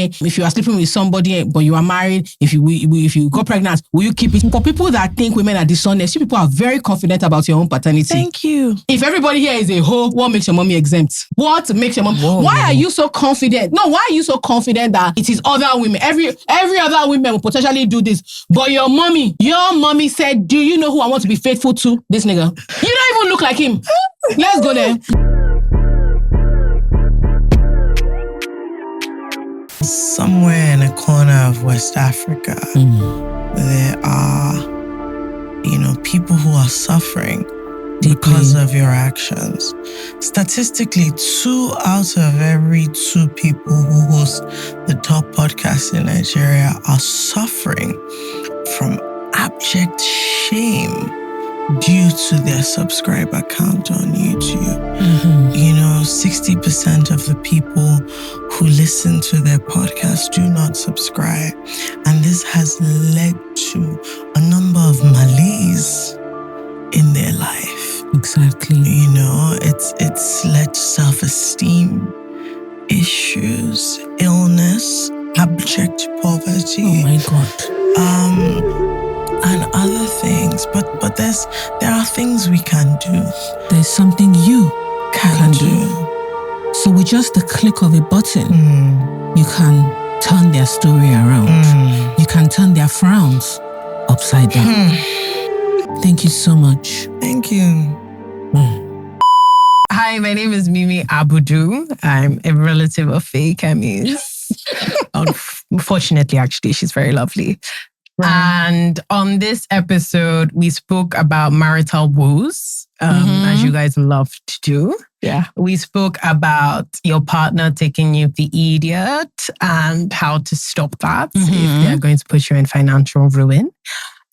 if you are sleeping with somebody but you are married, if you got pregnant, will you keep it? For people that think women are dishonest, you people are very confident about your own paternity. Thank you. If everybody here is a hoe, what makes your mommy exempt? What makes your mom? Why are you so confident? No, why are you so confident that it is other women? Every other women will potentially do this. But your mommy said, do you know who I want to be faithful to? This nigga. You don't even look like him. Let's go there. Somewhere in a corner of West Africa, there are, people who are suffering because of your actions. Statistically, 2 out of every 2 people who host the top podcast in Nigeria are suffering from abject shame due to their subscriber count on YouTube. 60% of the people who listen to their podcast do not subscribe. And this has led to a number of malaise in their life. Exactly. It's led to self-esteem issues, illness, abject poverty. Oh my God. And other things. But there are things we can do. There's something you can do. So with just the click of a button, you can turn their story around. You can turn their frowns upside down. Thank you so much. Thank you. Hi, my name is Mimi Abudu. I'm a relative of Fiancé. Unfortunately, actually, she's very lovely. And on this episode, we spoke about marital woes, as you guys love to do. Yeah. We spoke about your partner taking you the idiot and how to stop that if they're going to put you in financial ruin.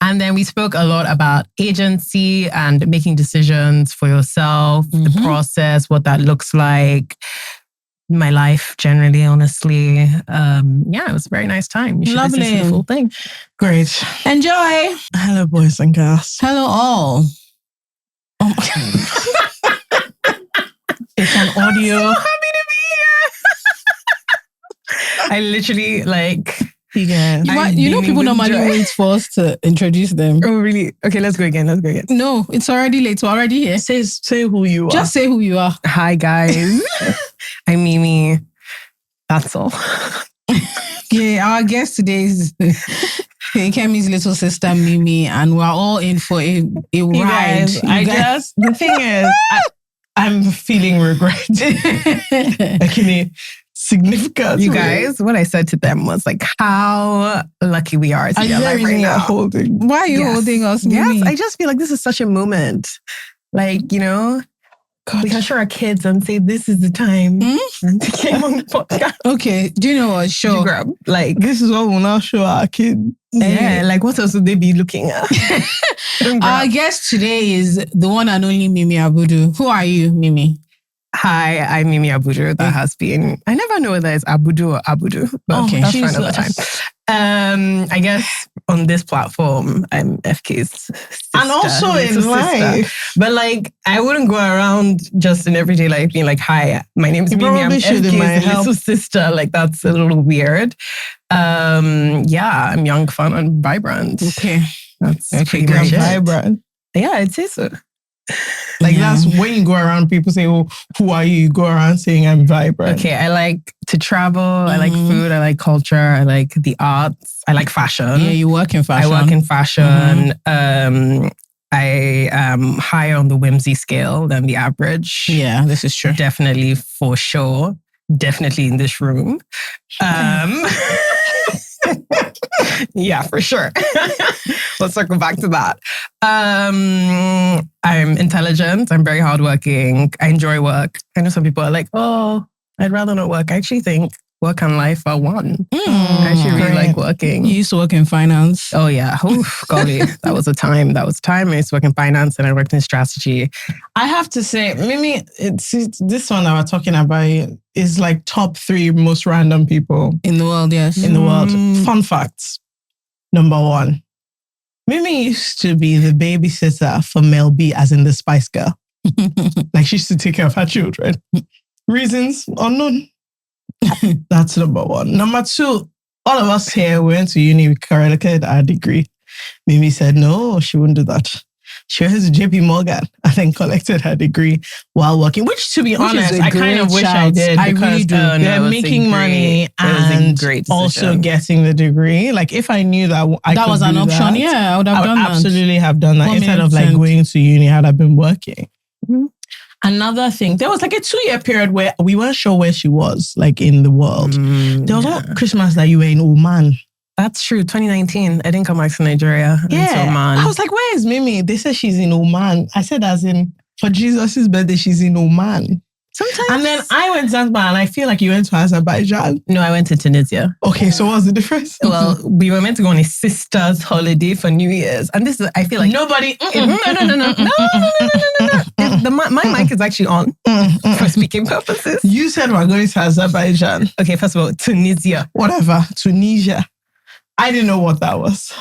And then we spoke a lot about agency and making decisions for yourself, the process, what that looks like. My life generally, honestly. It was a very nice time. You should listen to the full thing. Great. Enjoy. Hello, boys and girls. Hello, all. Oh it's an audio. I'm so happy to be here. I literally you guys. People normally wait for us to introduce them. Oh, really? Okay, let's go again. No, it's already late. We're already here. Say who you are. Just say who you are. Hi, guys. I'm Mimi. That's all. Yeah, our guest today is Kemi's little sister, Mimi, and we're all in for a ride. The thing is, I'm feeling regret. Significant. You guys, what I said to them was how lucky we are to be alive right now. Why are you holding us, Mimi? Yes, I just feel like this is such a moment. God. We can show our kids and say, this is the time. And they came on the podcast. Okay, do you know what? Sure. This is what we'll now show our kids. Yeah, what else would they be looking at? Our guest today is the one and only Mimi Abudu. Who are you, Mimi? Hi, I'm Mimi Abudu. That has been, I never know whether it's Abudu or Abudu. But okay, that's for another time. I guess on this platform, I'm FK's sister. And also in life. But I wouldn't go around just in everyday life being hi, my name's Mimi, I'm FK's little sister. That's a little weird. I'm young, fun, and vibrant. Okay. That's pretty much it. Vibrant. Yeah, I'd say so. That's when you go around, people say, oh, who are you? You go around saying I'm vibrant. Okay, I like to travel. I like food. I like culture. I like the arts. I like fashion. Yeah, you work in fashion. I work in fashion. I am higher on the whimsy scale than the average. Yeah, this is true. Definitely, for sure. Definitely in this room. Yeah, for sure. Let's circle back to that. I'm intelligent. I'm very hardworking. I enjoy work. I know some people are like, oh, I'd rather not work. I actually think work and life are one. I actually really like working. You used to work in finance. Oh, yeah. Oof, golly. That was a time. I used to work in finance and I worked in strategy. I have to say, Mimi, this one that we're talking about is top 3 most random people in the world, yes. In the world. Fun facts. Number 1. Mimi used to be the babysitter for Mel B, as in the Spice Girl. She used to take care of her children. Reasons unknown. That's number one. Number two, all of us here went to uni, we corrected our degree. Mimi said, no, she wouldn't do that. She went to JP Morgan and then collected her degree while working, which to be honest, I kind of wish I did. I really do. They're making money and also getting the degree. Like if I knew that that was an option, yeah, I would have done that. Absolutely have done that. Instead of like going to uni, I'd have been working. Mm-hmm. Another thing, there was like a 2-year period where we weren't sure where she was, like in the world. There was one Christmas that you were in Oman. That's true. 2019, I didn't come back to Nigeria. Yeah, Oman. I was like, where is Mimi? They said she's in Oman. I said, as in, for Jesus' birthday, she's in Oman. Sometimes. And then I went to Zanzibar and I feel like you went to Azerbaijan. No, I went to Tunisia. Okay, so what's the difference? Well, we were meant to go on a sister's holiday for New Year's. And this is, I feel like... Nobody... No. My mic is actually on for speaking purposes. You said we're going to Azerbaijan. Okay, first of all, Tunisia. Whatever, Tunisia. I didn't know what that was.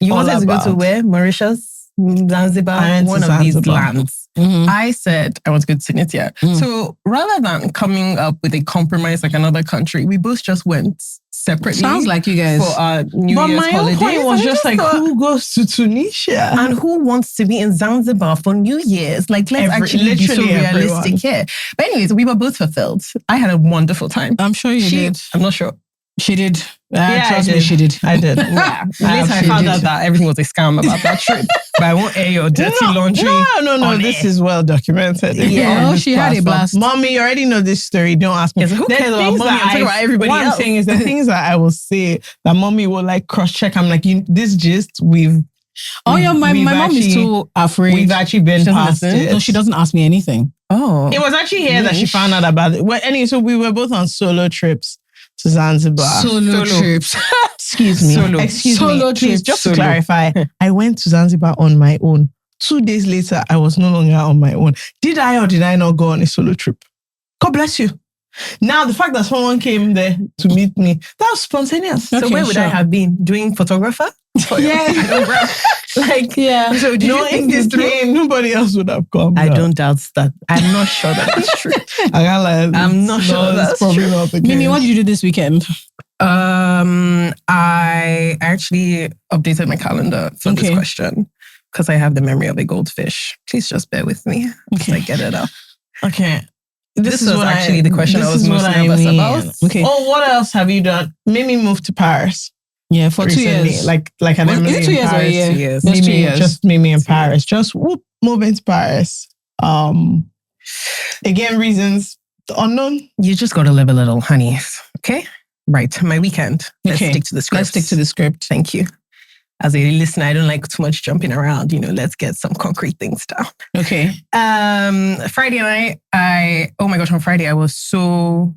You wanted to go to where? Mauritius? Zanzibar? One of these lands. Mm-hmm. I said I want to go to Tunisia. So rather than coming up with a compromise like another country, we both just went separately. Sounds like you guys. For our New Year's holiday. But my point was just like, who goes to Tunisia? And who wants to be in Zanzibar for New Year's? Like, let's actually be so realistic here. But anyways, we were both fulfilled. I had a wonderful time. I'm sure you did. I'm not sure. She did. Trust me, she did. I did. Yeah. Later I found out that everything was a scam about that trip. But I won't air your dirty laundry. No. This is well documented. Yeah. She had a blast. Mommy, you already know this story. Don't ask me. Yes, who cares about mommy? I'm talking about everybody else. What I'm saying is the things that I will say that mommy will like cross-check. I'm like, this gist, my mom is too afraid. We've actually been past it. No, she doesn't ask me anything. Oh. It was actually here that she found out about it. Well, anyway, so we were both on solo trips to Zanzibar. Solo trips. Excuse me. Solo trips. Just to clarify, I went to Zanzibar on my own. 2 days later, I was no longer on my own. Did I or did I not go on a solo trip? God bless you. Now, the fact that someone came there to meet me, that was spontaneous. So where would I have been? Doing photographer? Yeah. So do you think this came? Nobody else would have come. I don't doubt that. I'm not sure that's true. I'm not sure that's probably not the case. Mimi, what did you do this weekend? I actually updated my calendar for this question because I have the memory of a goldfish. Please just bear with me as I get it up. Okay. This is actually the question I was most nervous about. Okay. Oh, what else have you done? Mimi moved to Paris. Yeah, for recently. 2 years. Like an Emily in 2 years Paris. or a year? 2 years. Mimi, 2 years. Just Mimi in Paris. Just moving to Paris. Again, reasons unknown. You just got to live a little, honey. Okay? Right. My weekend. Let's stick to the script. Let's stick to the script. Thank you. As a listener, I don't like too much jumping around. Let's get some concrete things down. Okay. Friday night, on Friday, I was so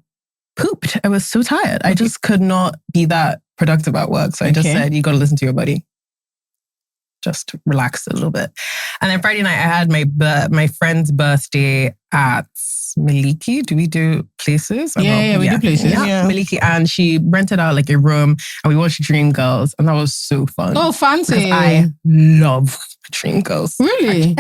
pooped. I was so tired. I just could not be that productive at work. So I just said, you got to listen to your body. Just relax a little bit. And then Friday night, I had my friend's birthday at Miliki. Do we do places? Yeah, we do places. Yeah, Miliki. And she rented out like a room and we watched Dreamgirls. And that was so fun. Oh, fancy. I love Dreamgirls. Really?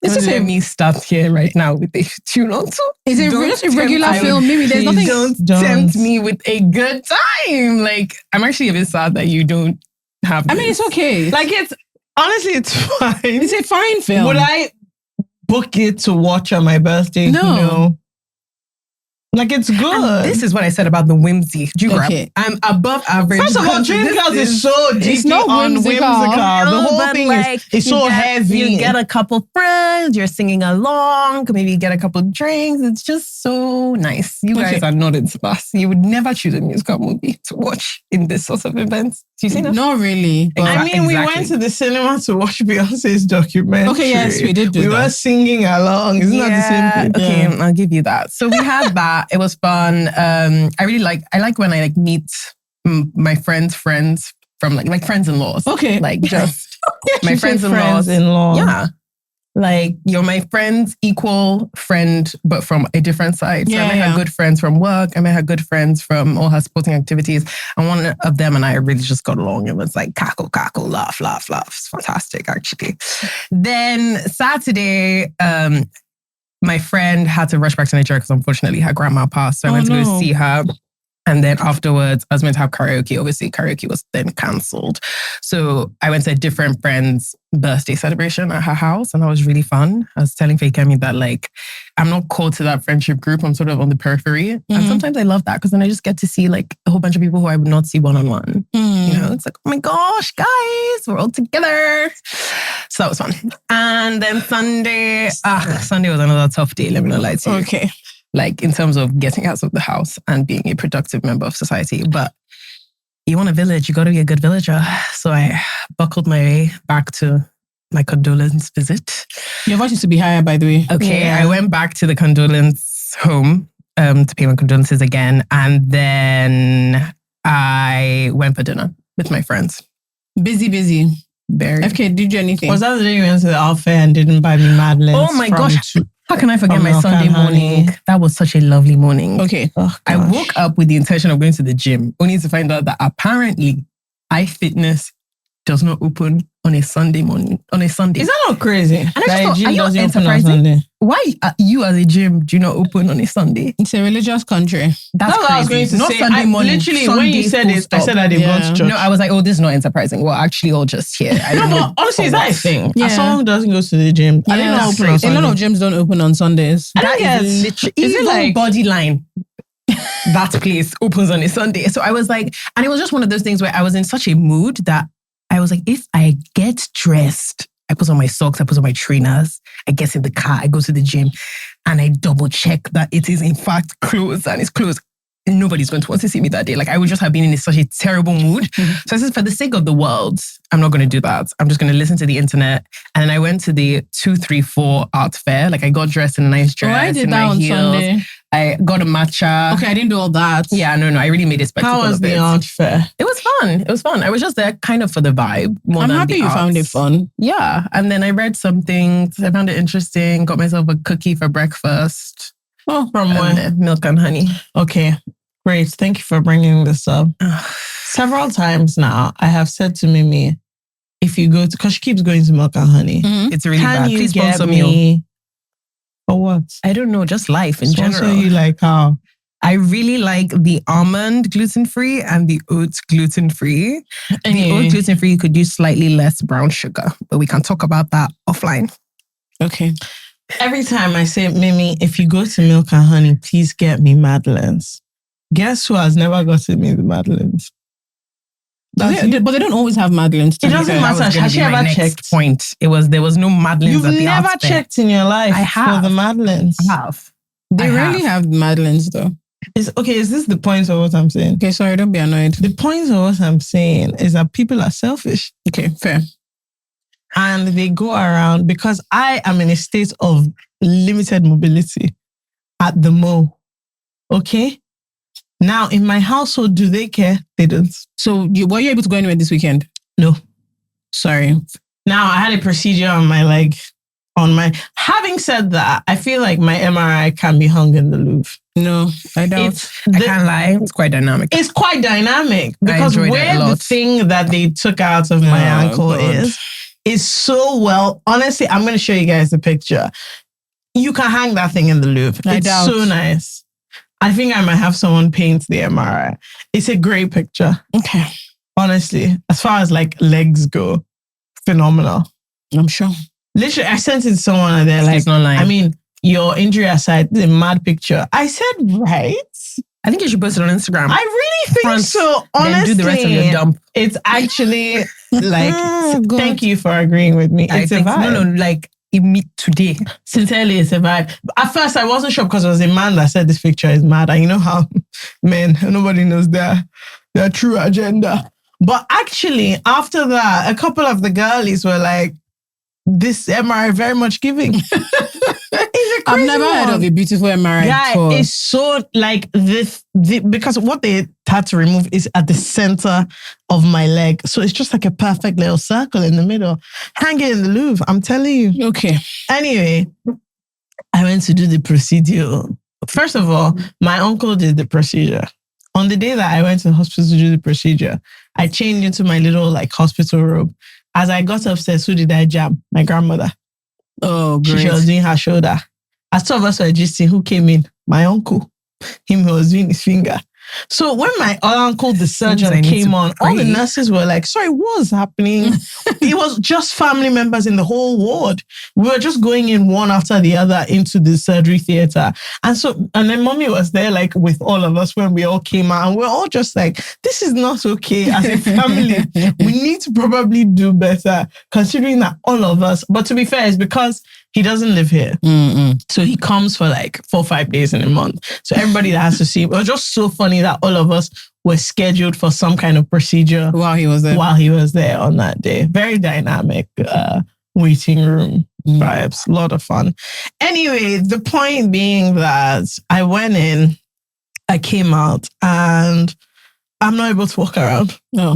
This is me start here right now with a tune on to. Is it just a regular film? Maybe there's nothing. Don't tempt me with a good time. Like, I'm actually a bit sad that you don't have this. I mean, it's okay. Like, honestly, it's fine. It's a fine film. Would I book it to watch on my birthday? No. Like, it's good. And this is what I said about the whimsy. Do you grab? I'm above average. First of all, Dreamgirls is so deep on whimsical. The whole thing is so heavy. You get a couple friends, you're singing along, maybe you get a couple drinks. It's just so nice. You guys are not into us. You would never choose a musical movie to watch in this sort of events. Do you see that? Not really. I mean, we went to the cinema to watch Beyonce's documentary. Okay, yes, we did do that. We were singing along. Isn't that the same thing? Okay, I'll give you that. So we had that. It was fun. I like when I meet my friends' friends from like friends-in-laws. Okay. Like just my friends-in-laws. Yeah. Like, you're my friend's equal friend, but from a different side. So I met her good friends from work. I met her good friends from all her sporting activities. And one of them and I really just got along. It was like cackle, laugh. It's fantastic, actually. Then Saturday, my friend had to rush back to Nigeria because unfortunately her grandma passed. So I went to go see her. And then afterwards, I was meant to have karaoke. Obviously, karaoke was then cancelled. So I went to a different friend's birthday celebration at her house, and that was really fun. I was telling Fakemi that, like, I'm not called to that friendship group. I'm sort of on the periphery. And sometimes I love that because then I just get to see, like, a whole bunch of people who I would not see one-on-one. You know, it's like, oh my gosh, guys, we're all together. So that was fun. And then Sunday was another tough day, let me not lie to you. Okay. Like in terms of getting out of the house and being a productive member of society. But you want a village, you got to be a good villager. So I buckled my way back to my condolence visit. Your voice used to be higher, by the way. Okay, yeah. I went back to the condolence home to pay my condolences again. And then I went for dinner with my friends. Busy. Very. FK, did you do anything? Was that the day you went to the outfit and didn't buy me Madeleine? Oh my gosh. How can I forget my Sunday morning? That was such a lovely morning. Okay. Oh, I woke up with the intention of going to the gym, only to find out that apparently iFitness does not open on a Sunday morning. On a Sunday. Is that not crazy? And I just thought, gym are you doesn't open on enterprising? Sunday? Why you as a gym do not open on a Sunday? It's a religious country. That's what I was going to not say. Sunday morning. Literally, Sunday, when you said it, I said I didn't go to church. No, I was like, oh, this is not enterprising. We're actually all just here. I don't know. But honestly, is that a thing? Yeah. As someone who doesn't go to the gym, I didn't know open on A Sunday. lot of gyms don't open on Sundays. That is literally... Is it like... Bodyline? That place opens on a Sunday. So I was like... And it was just one of those things where I was in such a mood that I was like, if I get dressed, I put on my socks, I put on my trainers, I get in the car, I go to the gym, and I double check that it is in fact closed and it's closed. Nobody's going to want to see me that day. Like I would just have been in such a terrible mood. So I said, for the sake of the world, I'm not going to do that. I'm just going to listen to the internet. And then I went to the 234 art fair. Like I got dressed in a nice dress. I did that on Sunday. I got a matcha. Okay, I didn't do all that. Yeah, no, I really made a spectacle. How was the art fair? It was fun. I was just there kind of for the vibe. I'm happy you found it fun. Yeah. And then I read some things. I found it interesting. Got myself a cookie for breakfast. Oh, from where? Milk and honey. Okay, great. Thank you for bringing this up. Several times now, I have said to Mimi, if you go to, because she keeps going to Milk and Honey. It's really bad. Please get sponsor me. For what? I don't know, just life in Sponsor general. you like how? I really like the almond gluten-free and the oat gluten-free. The oat gluten-free could use slightly less brown sugar, but we can talk about that offline. Okay. Every time I say, Mimi, if you go to Milk and Honey, please get me Madeleines. Guess who has never gotten me the Madeleines? But they don't always have Madeleines. It doesn't matter. Has she ever checked? Point. There was no Madeleines. You've at the never outfit. checked in your life I have. for the Madeleines. I have. They rarely have Madeleines though. Is this the point of what I'm saying? Okay, sorry, don't be annoyed. The point of what I'm saying is that people are selfish. Okay, fair. And they go around because I am in a state of limited mobility at the mall. Okay? Now, in my household, do they care? They don't. So, were you able to go anywhere this weekend? No. Sorry. Now, I had a procedure on my leg. Having said that, I feel like my MRI can be hung in the Louvre. No, I don't. I can't lie. It's quite dynamic. It's quite dynamic because where the thing that they took out of my ankle is so well. Honestly, I'm going to show you guys the picture. You can hang that thing in the Louvre. It's so nice. I think I might have someone paint the MRI. It's a great picture. Okay. Honestly, as far as like legs go, phenomenal. I'm sure. Literally, I sent it to someone and they're like, not lying. I mean, your injury aside, this is a mad picture. I said, right? I think you should post it on Instagram. I really think so. Honestly, then do the rest of your dump. It's actually like, thank you for agreeing with me. It's a vibe. No, like, meet today. Sincerely, it's a vibe. At first, I wasn't sure because it was a man that said this picture is mad. And you know how men, nobody knows their true agenda. But actually, after that, a couple of the girlies were like, this MRI very much giving. I've never heard of a beautiful MRI. Yeah, it's so like this because what they had to remove is at the center of my leg. So it's just like a perfect little circle in the middle. Hang it in the Louvre, I'm telling you. Okay. Anyway, I went to do the procedure. First of all, my uncle did the procedure. On the day that I went to the hospital to do the procedure, I changed into my little like hospital robe. As I got upstairs, who did I jam? My grandmother. Oh, great. She was doing her shoulder. as two of us were gisting, who came in? My uncle. Him who was doing his finger. So when my uncle, the surgeon, came on, all the nurses were like, sorry, what's happening? It was just family members in the whole ward. We were just going in one after the other into the surgery theater. And then mommy was there like with all of us when we all came out, and we're all just like, this is not okay as a family. We need to probably do better considering that all of us, but to be fair, it's because he doesn't live here. So he comes for like 4 or 5 days in a month. So everybody that has to see him, it was just so funny that all of us were scheduled for some kind of procedure while he was there on that day. Very dynamic waiting room vibes. A lot of fun. Anyway, the point being that I went in, I came out, and I'm not able to walk around. No,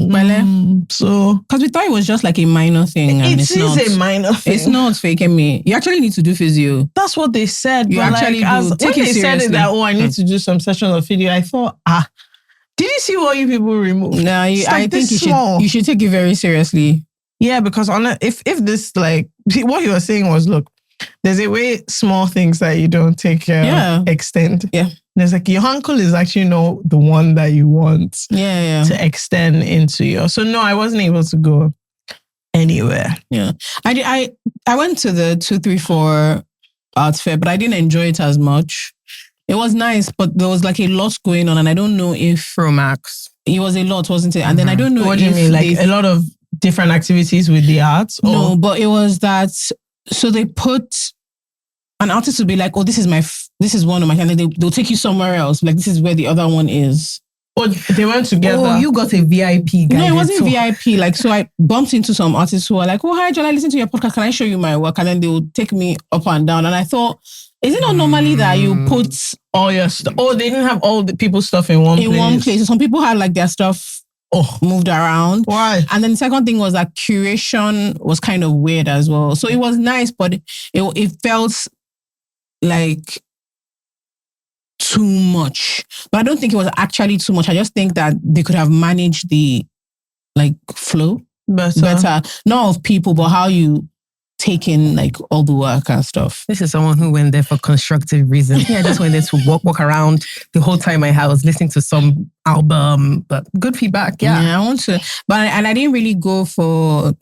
so because we thought it was just like a minor thing, and it is a minor thing. It's not faking me. You actually need to do physio. That's what they said. You actually do. When they said it that I need to do some sessions of video, I thought, did you see what you people removed? No, I think you should take it very seriously. Yeah, because if this like what you were saying was, look, there's a way small things that you don't take care of extend. Yeah. There's like your uncle is actually not the one that you want to extend into your. So no, I wasn't able to go anywhere. Yeah. I went to the 234 art fair, but I didn't enjoy it as much. It was nice, but there was like a lot going on, and I don't know if Max. It was a lot, wasn't it? And then I don't know what do you mean, like a lot of different activities with the arts? Or? No, but it was that. So they put an artist to be like, oh, this is one of my, and then they'll take you somewhere else. Like, this is where the other one is. Oh, they went together. Oh, you got a VIP guy. No, it wasn't VIP. Like, so I bumped into some artists who were like, oh, hi, John, I listen to your podcast. Can I show you my work? And then they would take me up and down. And I thought, is it not normally that you put all your stuff? Oh, they didn't have all the people's stuff in one place. So some people had like their stuff moved around. Why? And then the second thing was that curation was kind of weird as well. So it was nice, but it felt like too much. But I don't think it was actually too much. I just think that they could have managed the like flow better. Not of people, but how you take in like all the work and stuff. This is someone who went there for constructive reasons. Yeah, I just went there to walk around the whole time I was listening to some album, but good feedback. Yeah, I want to, but I didn't really go for.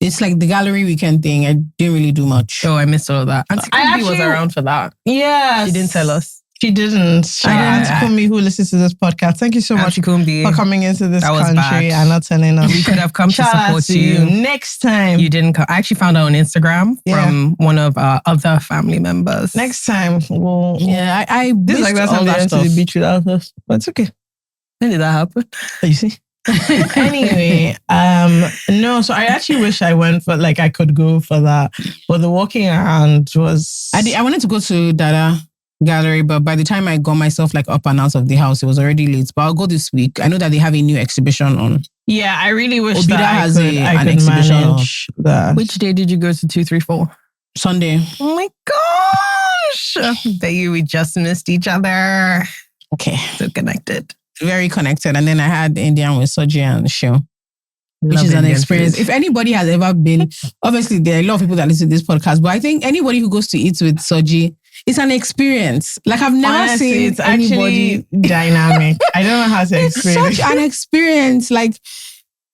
It's like the gallery weekend thing. I didn't really do much. Oh, I missed all of that. Auntie Kumbi was around for that. Yeah, she didn't tell us. She didn't. Auntie Kumbi, who listens to this podcast, thank you so much for coming into this country and not telling us. We could have come to support you. Next time. You didn't come. I actually found out on Instagram from one of our other family members. Next time, we'll... Yeah, I this is like that's all that stuff. To the beach without us. But it's okay. When did that happen? You see? Anyway, no, so I actually wish I went for, like, I could go for that. But the walking around was... I wanted to go to Dada Gallery, but by the time I got myself like up and out of the house, it was already late. But I'll go this week. I know that they have a new exhibition on. Yeah, I really wish Obida that has an exhibition on. Which day did you go to 234? Sunday. Oh my gosh! I bet you we just missed each other. Okay. So connected. Very connected. And then I had Indian with Soji and Show. Which is an experience. If anybody has ever been, obviously there are a lot of people that listen to this podcast, but I think anybody who goes to eat with Soji, it's an experience. Like I've never seen it's anybody actually dynamic. I don't know how to explain it. It's such an experience. Like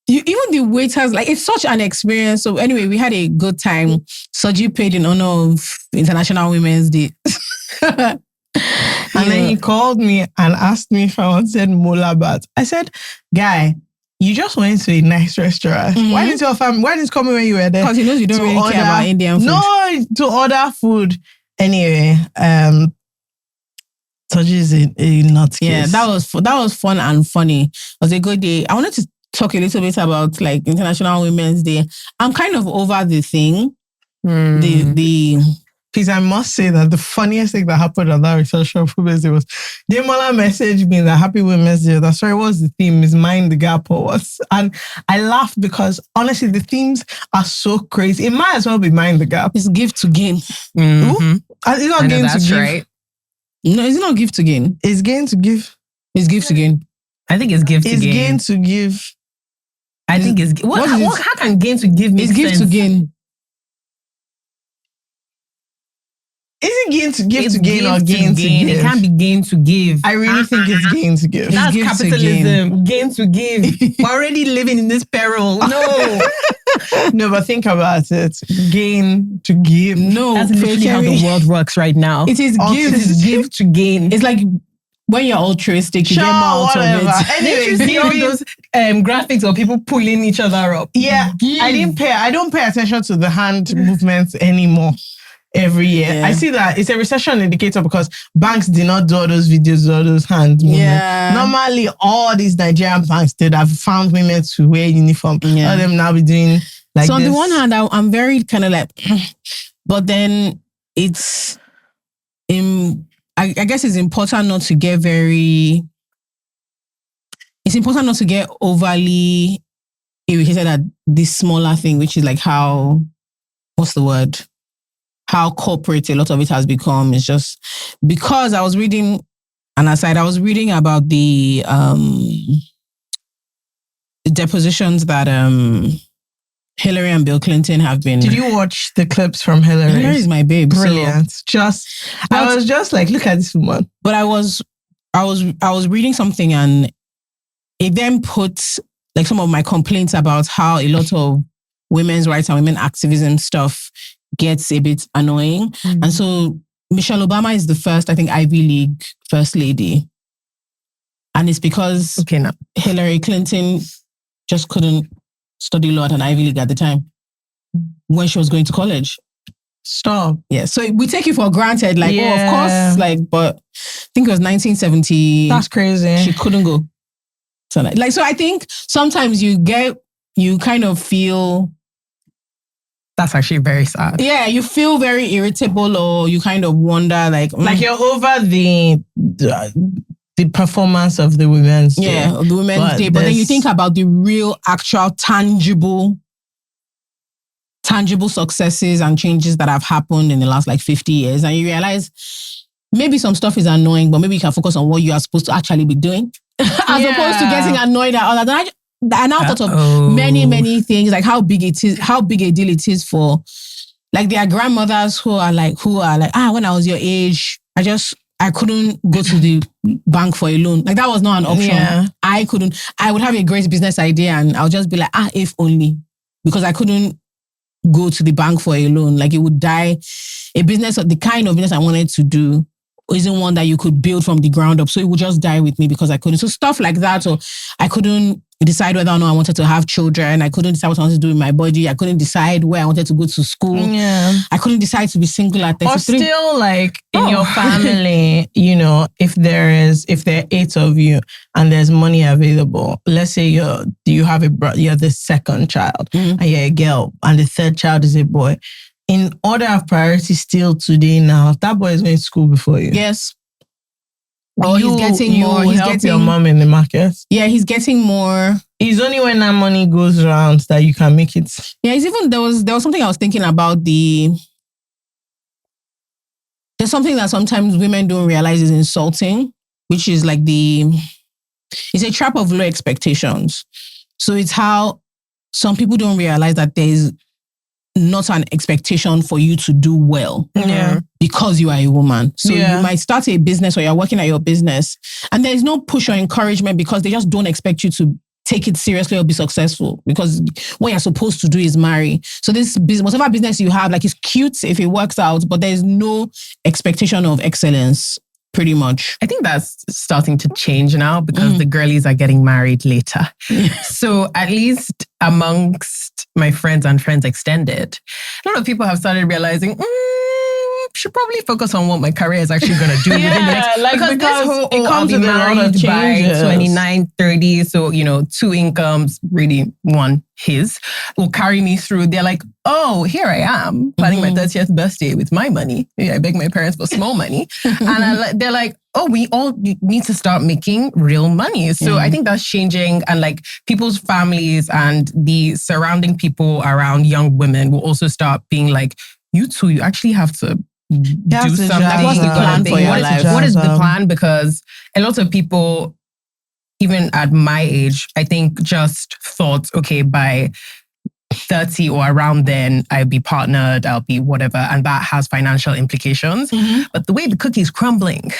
even the waiters, like it's such an experience. So anyway, we had a good time. Soji paid in honor of International Women's Day. And then he called me and asked me if I wanted molabat. I said, guy, you just went to a nice restaurant. Mm-hmm. Why didn't you come when you were there? Because he knows you don't really care about Indian food. No, to order food. Anyway, Soji is a nutcase. Yeah, that was fun and funny. It was a good day. I wanted to talk a little bit about like International Women's Day. I'm kind of over the thing. Please, I must say that the funniest thing that happened on that International Women's Day was Demola messaged me that Happy Women's Day. That's sorry, what's the theme? Is Mind the Gap or what? And I laughed because honestly, the themes are so crazy. It might as well be Mind the Gap. It's give to gain. Mm-hmm. It's not gain to give. Right. No, it's not give to gain. It's gain to give. It's give to gain. I think it's give to gain. It's gain to give. I think it's... How can gain to give make sense? It's give to gain. Is it gain to give It's to gain or gain to give? It can't be gain to give. I really think it's gain to give. That's give to capitalism. Gain to give. We're already living in this peril. No. No, but think about it. Gain to give. No, That's literally how the world works right now. It is It is give to gain. It's like when you're altruistic, you get more out of it. Anyway, You see all those graphics of people pulling each other up. yeah, I don't pay attention to the hand movements anymore. Every year, Yeah. I see that it's a recession indicator because banks did not do all those videos, all those hand movements. Yeah. Normally, all these Nigerian banks did have found women to wear uniform. Yeah. All them now be doing like so on this. the one hand, I'm very kind of like, but then it's I guess it's important not to get overly irritated at this smaller thing, which is like how corporate a lot of it has become. It's just because I was reading about the depositions that Hillary and Bill Clinton have been. Did you watch the clips from Hillary? Hillary is my babe. Brilliant. I was just like, look at this woman. But I was reading something and it then puts like some of my complaints about how a lot of women's rights and women activism stuff gets a bit annoying. Mm-hmm. And so Michelle Obama is the first, I think, Ivy League first lady. And it's because Hillary Clinton just couldn't study law at an Ivy League at the time when she was going to college. Stop. Yeah. So we take it for granted. Like, oh, of course. Like, but I think it was 1970. That's crazy. She couldn't go. So so I think sometimes you kind of feel... That's actually very sad. Yeah, you feel very irritable or you kind of wonder like you're over the performance of the Women's Day. Yeah, of the Women's Day. But then you think about the real, actual, tangible successes and changes that have happened in the last like 50 years. And you realize maybe some stuff is annoying, but maybe you can focus on what you are supposed to actually be doing as opposed to getting annoyed at all that. I now thought of many things, like how big a deal it is for like their grandmothers who are like, when I was your age, I couldn't go to the bank for a loan. Like that was not an option. Yeah. I would have a great business idea and I'll just be like, if only, because I couldn't go to the bank for a loan. Like it would die. A business, the kind of business I wanted to do isn't one that you could build from the ground up. So it would just die with me because I couldn't. So stuff like that. So I couldn't decide whether or not I wanted to have children. I couldn't decide what I wanted to do with my body. I couldn't decide where I wanted to go to school. Yeah. I couldn't decide to be single at 33. Or still like in your family, if there are 8 of you and there's money available, let's say you have you're the second child and you're a girl and the third child is a boy. In order of priority still today now, that boy is going to school before you. Yes. Or he's getting more. He's getting your mom in the market. Yeah, he's getting more. It's only when that money goes around that you can make it. Yeah, it's even there was something I was thinking about there's something that sometimes women don't realize is insulting, which is like it's a trap of low expectations. So it's how some people don't realize that there's not an expectation for you to do well because you are a woman. So you might start a business or you're working at your business and there's no push or encouragement because they just don't expect you to take it seriously or be successful because what you're supposed to do is marry. So this business, whatever business you have, like it's cute if it works out, but there's no expectation of excellence. Pretty much. I think that's starting to change now because the girlies are getting married later. So at least amongst my friends and friends extended, a lot of people have started realizing, should probably focus on what my career is actually going to do within the next... because it comes with a lot of changes. By 29, 30, so, 2 incomes, really one, his, will carry me through. They're like, oh, here I am, planning my 30th birthday with my money. I beg my parents for small money. And they're like, oh, we all need to start making real money. So I think that's changing. And like people's families and the surrounding people around young women will also start being like, you two, you actually have to do something. Like, what's the plan for your life? What is the plan? Because a lot of people, even at my age, I think just thought, okay, by 30 or around then, I'll be partnered, I'll be whatever, and that has financial implications. But the way the cookie is crumbling,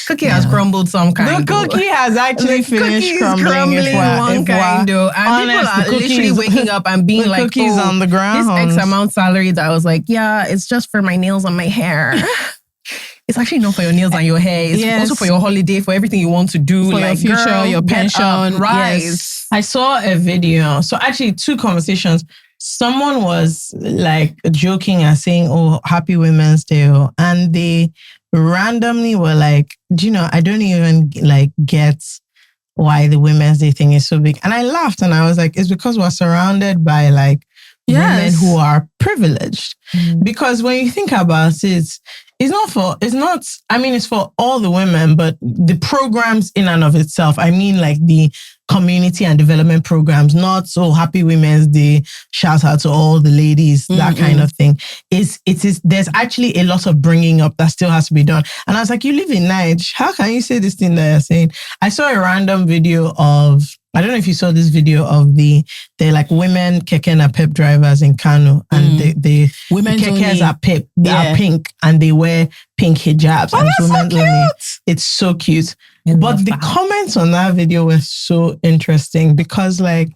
cookie has crumbled some kind. The cookie has actually finished crumbling. And people are literally waking up and being like, cookies on the ground. This X amount salary that I was like, yeah, it's just for my nails and my hair. It's actually not for your nails and your hair. It's also for your holiday, for everything you want to do. For like, your future, girl, your pension, rise. Yes. I saw a video. So actually 2 conversations. Someone was like joking and saying, oh, happy Women's Day. And they randomly were like, do you know, I don't even like get why the Women's Day thing is so big. And I laughed and I was like, it's because we're surrounded by like women who are privileged. Because when you think about it, it's for all the women, but the programs in and of itself, I mean like the community and development programs, not so happy Women's Day, shout out to all the ladies, that kind of thing. There's actually a lot of bringing up that still has to be done. And I was like, you live in Nigeria, how can you say this thing that you're saying? I saw a random video of, I don't know if you saw this video of they're like women keke and pep drivers in Kano, and the kekes are pep, they are pink, and they wear pink hijabs. Oh, and that's so cute. only. It's so cute. But the comments on that video were so interesting because like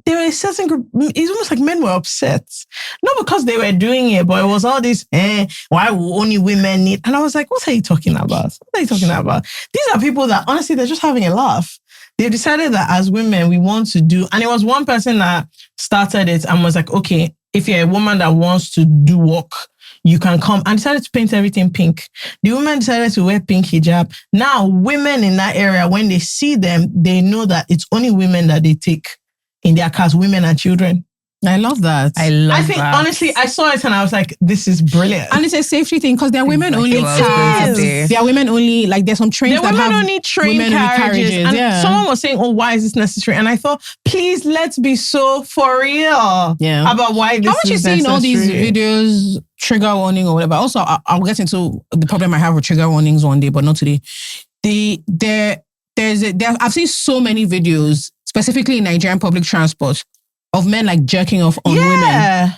there were a certain group, it's almost like men were upset. Not because they were doing it, but it was all this, why only women need? And I was like, what are you talking about? What are you talking about? These are people that honestly, they're just having a laugh. They decided that as women, we want to do, and it was one person that started it and was like, okay, if you're a woman that wants to do work, you can come, and decided to paint everything pink. The women decided to wear pink hijab. Now, women in that area, when they see them, they know that it's only women that they take in their cars, women and children. I love that. I think, honestly, I saw it and I was like, this is brilliant. And it's a safety thing because there are women only cars. There are women only, like there's some trains that have only train carriages. And someone was saying, oh, why is this necessary? And I thought, please, let's be so for real about why this is necessary. How much you seeing all these videos, trigger warning or whatever? Also, I'll get into the problem I have with trigger warnings one day, but not today. I've seen so many videos, specifically in Nigerian public transport, of men like jerking off on women.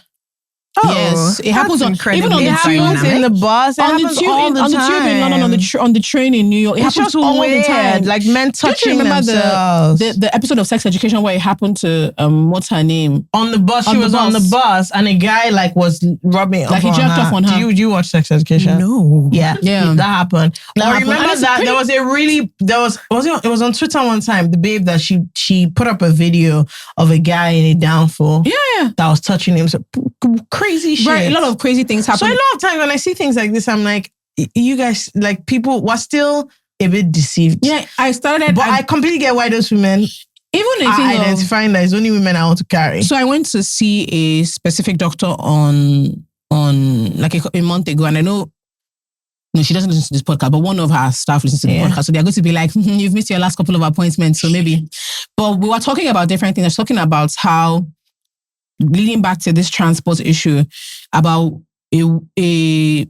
Oh, yes, it happens even on the tube in the bus. It happens all the time. On the tube in London, on the train in New York. It happens all the time. Like men touching themselves. The episode of Sex Education where it happened to what's her name? On the bus, she was on the bus, and a guy like was rubbing like he jerked off on her. Do you watch Sex Education? No. Yeah, that happened. I remember that there was it was on Twitter one time. The babe that she put up a video of a guy in a downfall. Yeah, that was touching him. So crazy shit. Right, a lot of crazy things happen. So a lot of times when I see things like this, I'm like, you guys, like people were still a bit deceived. Yeah, I completely get why those women are identifying that it's only women I want to carry. So I went to see a specific doctor on like a month ago, and I know she doesn't listen to this podcast, but one of her staff listens to the podcast. So they're going to be like, you've missed your last couple of appointments, so maybe. But we were talking about different things. I was talking about how, leading back to this transport issue, about a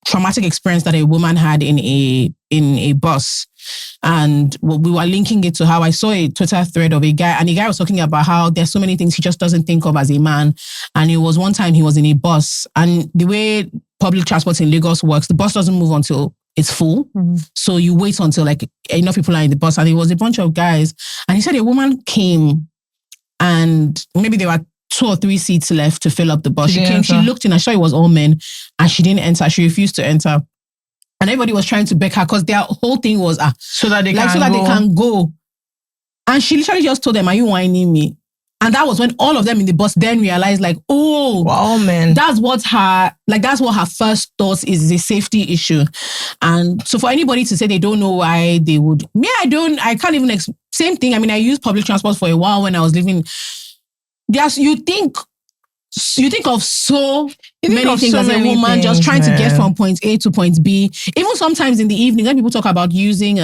traumatic experience that a woman had in a bus. And we were linking it to how I saw a Twitter thread of a guy, and the guy was talking about how there's so many things he just doesn't think of as a man. And it was one time he was in a bus, and the way public transport in Lagos works, the bus doesn't move until it's full. Mm-hmm. So you wait until like enough people are in the bus, and it was a bunch of guys. And he said a woman came, and maybe there were 2 or 3 seats left to fill up the bus. She came, she looked in, I saw it was all men, and she didn't enter. She refused to enter. And everybody was trying to beg her because their whole thing was so that they they can go. And she literally just told them, are you whining me? And that was when all of them in the bus then realized, like, oh, wow, man, that's what her first thought is a safety issue. And so for anybody to say they don't know why they would, I can't even, same thing. I mean, I used public transport for a while when I was living. You think of so many things as a woman just trying to get from point A to point B. Even sometimes in the evening, when people talk about using,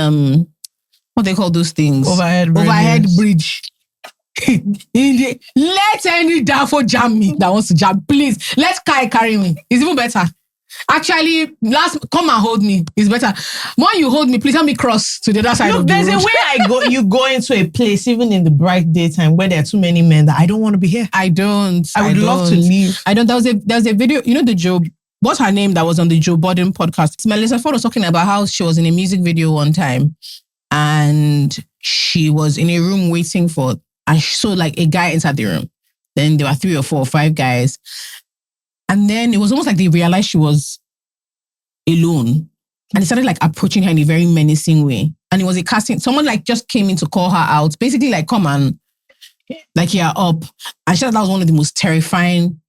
what they call those things? Overhead bridge. Let any Dafo jam me that wants to jam. Please, let Kai carry me. It's even better. Actually, come and hold me. It's better. When you hold me, please help me cross to the other side of the road. There's a way you go into a place, even in the bright daytime, where there are too many men that I don't want to be here. I don't. I would love to leave. I don't. There was a video, you know, the Joe, what's her name that was on the Joe Budden podcast? Melissa Ford was talking about how she was in a music video one time and she was in a room waiting for, and she saw like a guy inside the room. Then there were 3 or 4 or 5 guys. And then it was almost like they realized she was alone. And they started like approaching her in a very menacing way. And it was a casting. Someone like just came in to call her out. Basically like, come on, like you're up. And she said that was one of the most terrifying.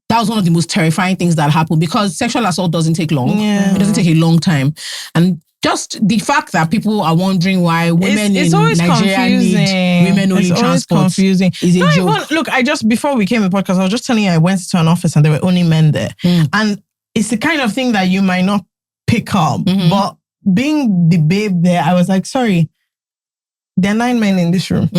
That was one of the most terrifying things that happened because sexual assault doesn't take long. Yeah. It doesn't take a long time. And just the fact that people are wondering why women in Nigeria need women-only transport is a joke. Look, before we came to the podcast, I was just telling you I went to an office and there were only men there. And it's the kind of thing that you might not pick up. But being the babe there, I was like, sorry, there are 9 men in this room.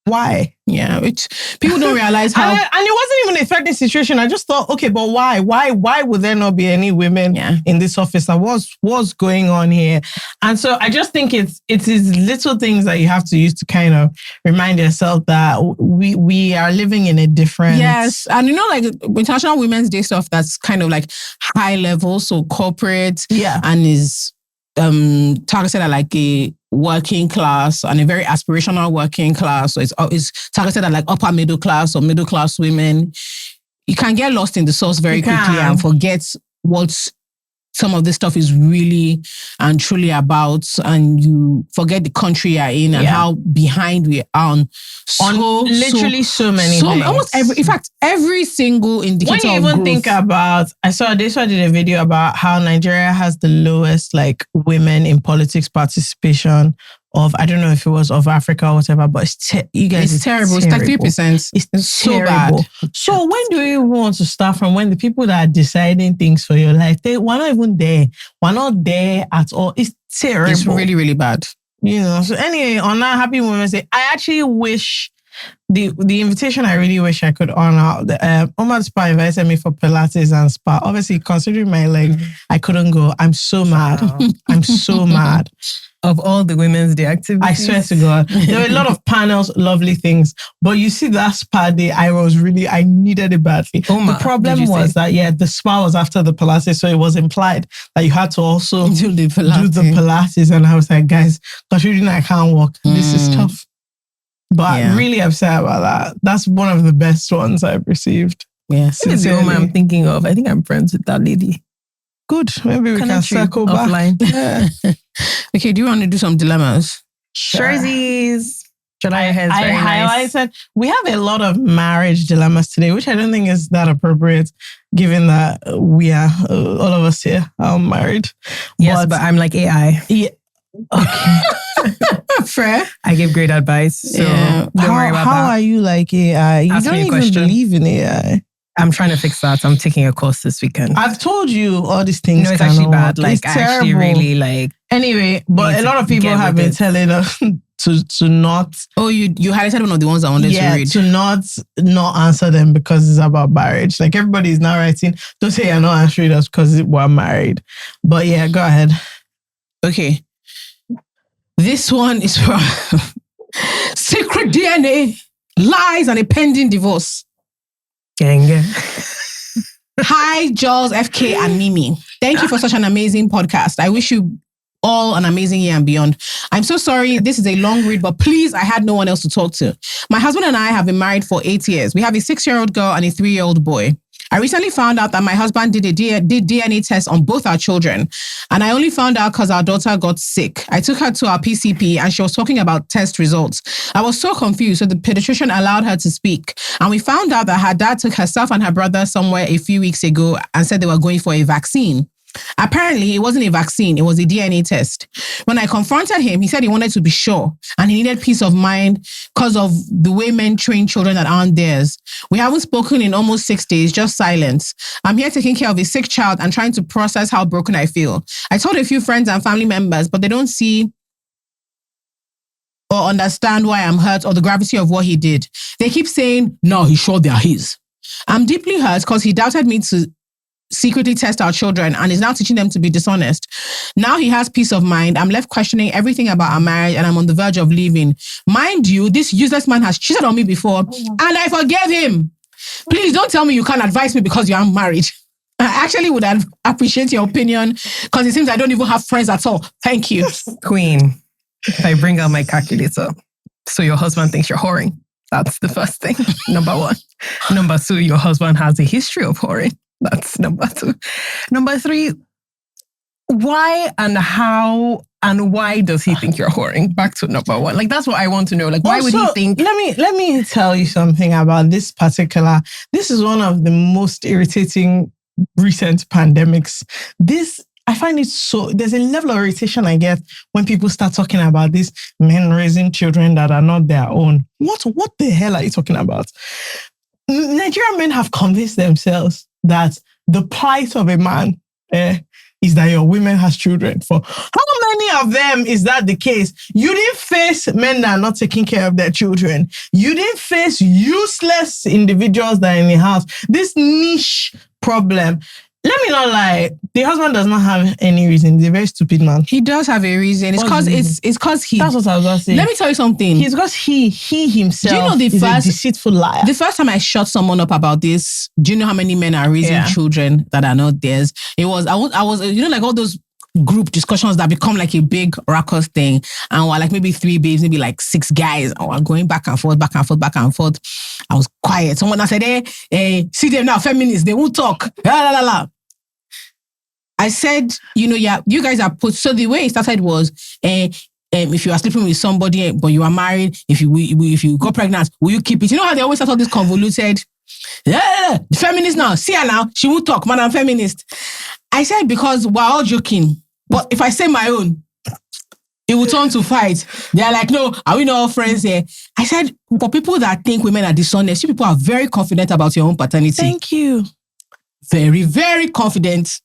Why? Yeah, which people don't realize how. And it wasn't even a threatening situation. I just thought, okay, but why? Why would there not be any women in this office? And what's going on here? And so I just think it is little things that you have to use to kind of remind yourself that we are living in a different. Yes, and you know, like International Women's Day stuff that's kind of like high level, so corporate, and is targeted at like a working class and a very aspirational working class. So it's targeted at like upper middle class or middle class women. You can get lost in the sauce very quickly and forget what some of this stuff is really and truly about, and you forget the country you're in and how behind we are on literally so many things. Almost every single indicator. When you even think about, I did a video about how Nigeria has the lowest like women in politics participation of, I don't know if it was of Africa or whatever, but it's terrible. It's like 3%. It's so bad. So when do you want to start from? When the people that are deciding things for your life, we're not even there. We're not there at all. It's terrible. It's really, really bad. You know. So anyway, on that Happy Women's Day, I actually wish the invitation. I really wish I could honor. Omar Spa invited me for Pilates and spa. Obviously, considering my leg, I couldn't go. I'm so mad. I'm so mad. Of all the Women's Day activities. I swear to God. There were a lot of panels, lovely things. But you see that spa day, I needed it badly. The problem was that, the spa was after the Pilates, so it was implied that you had to also do the Pilates. And I was like, guys, considering I can't walk, this is tough. But I'm really upset about that. That's one of the best ones I've received. Yes. It's the woman I'm thinking of. I think I'm friends with that lady. Good. Maybe we can circle back. Yeah. Okay, do you want to do some dilemmas? Sherzies. I highlighted. We have a lot of marriage dilemmas today, which I don't think is that appropriate, given that we are all of us here are married. Yes, but I'm like AI. Yeah. Okay. Fair. I give great advice. So don't worry about that. How are you like AI? You don't even believe in AI. I'm trying to fix that. I'm taking a course this weekend. I've told you all these things. No, it's actually bad. Like, it's actually terrible. Really like. Anyway, but a lot of people have been telling us to not. Oh, you highlighted one of the ones I wanted to read. To not answer them because it's about marriage. Like everybody is now writing, don't say you're not answering us because we're married. But yeah, go ahead. Okay. This one is from Secret DNA, Lies and a Pending Divorce. Gang. Hi, Jules, FK, and Mimi. Thank you for such an amazing podcast. I wish you all an amazing year and beyond. I'm so sorry. This is a long read, but please, I had no one else to talk to. My husband and I have been married for 8 years. We have a 6-year-old girl and a 3-year-old boy. I recently found out that my husband did DNA tests on both our children. And I only found out because our daughter got sick. I took her to our PCP and she was talking about test results. I was so confused, so the pediatrician allowed her to speak. And we found out that her dad took herself and her brother somewhere a few weeks ago and said they were going for a vaccine. Apparently, it wasn't a vaccine, it was a DNA test. When I confronted him, he said he wanted to be sure and he needed peace of mind because of the way men train children that aren't theirs. We haven't spoken in almost 6 days, just silence. I'm here taking care of a sick child and trying to process how broken I feel. I told a few friends and family members, but they don't see or understand why I'm hurt or the gravity of what he did. They keep saying, no, he's sure they're his. I'm deeply hurt because he doubted me to secretly test our children and is now teaching them to be dishonest. Now he has peace of mind. I'm left questioning everything about our marriage and I'm on the verge of leaving. Mind you, this useless man has cheated on me before and I forgave him. Please don't tell me you can't advise me because you aren't married. I actually would appreciate your opinion because it seems I don't even have friends at all. Thank you. Queen, if I bring out my calculator, so your husband thinks you're whoring. That's the first thing. Number one. Number two, your husband has a history of whoring. That's number two. Number three, why and how and why does he think you're whoring? Back to number one. Like, that's what I want to know. Like, why would he think... Let me tell you something about this particular... This is one of the most irritating recent pandemics. I find it so... There's a level of irritation I get when people start talking about these men raising children that are not their own. What the hell are you talking about? Nigerian men have convinced themselves that the plight of a man is that your women has children. For how many of them is that the case? You didn't face men that are not taking care of their children. You didn't face useless individuals that are in the house. This niche problem. Let me not lie. The husband does not have any reason. He's a very stupid man. He does have a reason. It's because he... That's what I was going to say. Let me tell you something. It's because he himself is a deceitful liar. The first time I shut someone up about this, do you know how many men are raising children that are not theirs? I was, like all those group discussions that become like a big raucous thing. And we're like maybe 3 babes, maybe like 6 guys. And we're going back and forth, back and forth, back and forth. I was quiet. Someone I said, see them now, feminists, they won't talk. La, la, la. I said, you guys are put... So the way it started was, if you are sleeping with somebody, but you are married, if you got pregnant, will you keep it? You know how they always start all this convoluted... feminist now. See her now. She won't talk, madam feminist. I said, because we're all joking. But if I say my own, it will turn to fight. They're like, no, are we not all friends here? I said, for people that think women are dishonest, you people are very confident about your own paternity. Thank you. Very, very confident.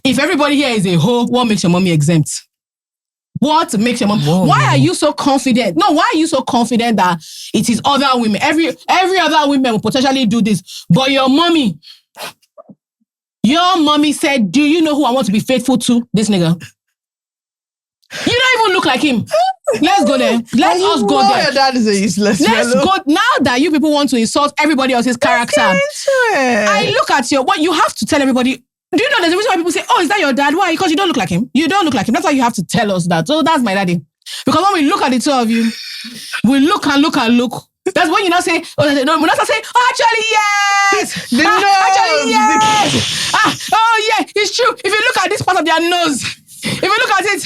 If everybody here is a hoe, what makes your mommy exempt? What makes your mom? Whoa. Why are you so confident? No, why are you so confident that it is other women? Every other woman will potentially do this. But your mommy said, do you know who I want to be faithful to? This nigga. You don't even look like him. Let's go there. Let us go there. Your dad is a useless Let's fellow. go. Now that you people want to insult everybody else's character, I look at what you have to tell everybody. Do you know there's a reason why people say, oh, is that your dad? Why? Because you don't look like him. You don't look like him. That's why you have to tell us that. So that's my daddy. Because when we look at the two of you, we look and look and look. That's when you not say, we're not saying, oh, actually, yes. Actually, yes. Oh, yeah, it's true. If you look at this part of their nose, if you look at it,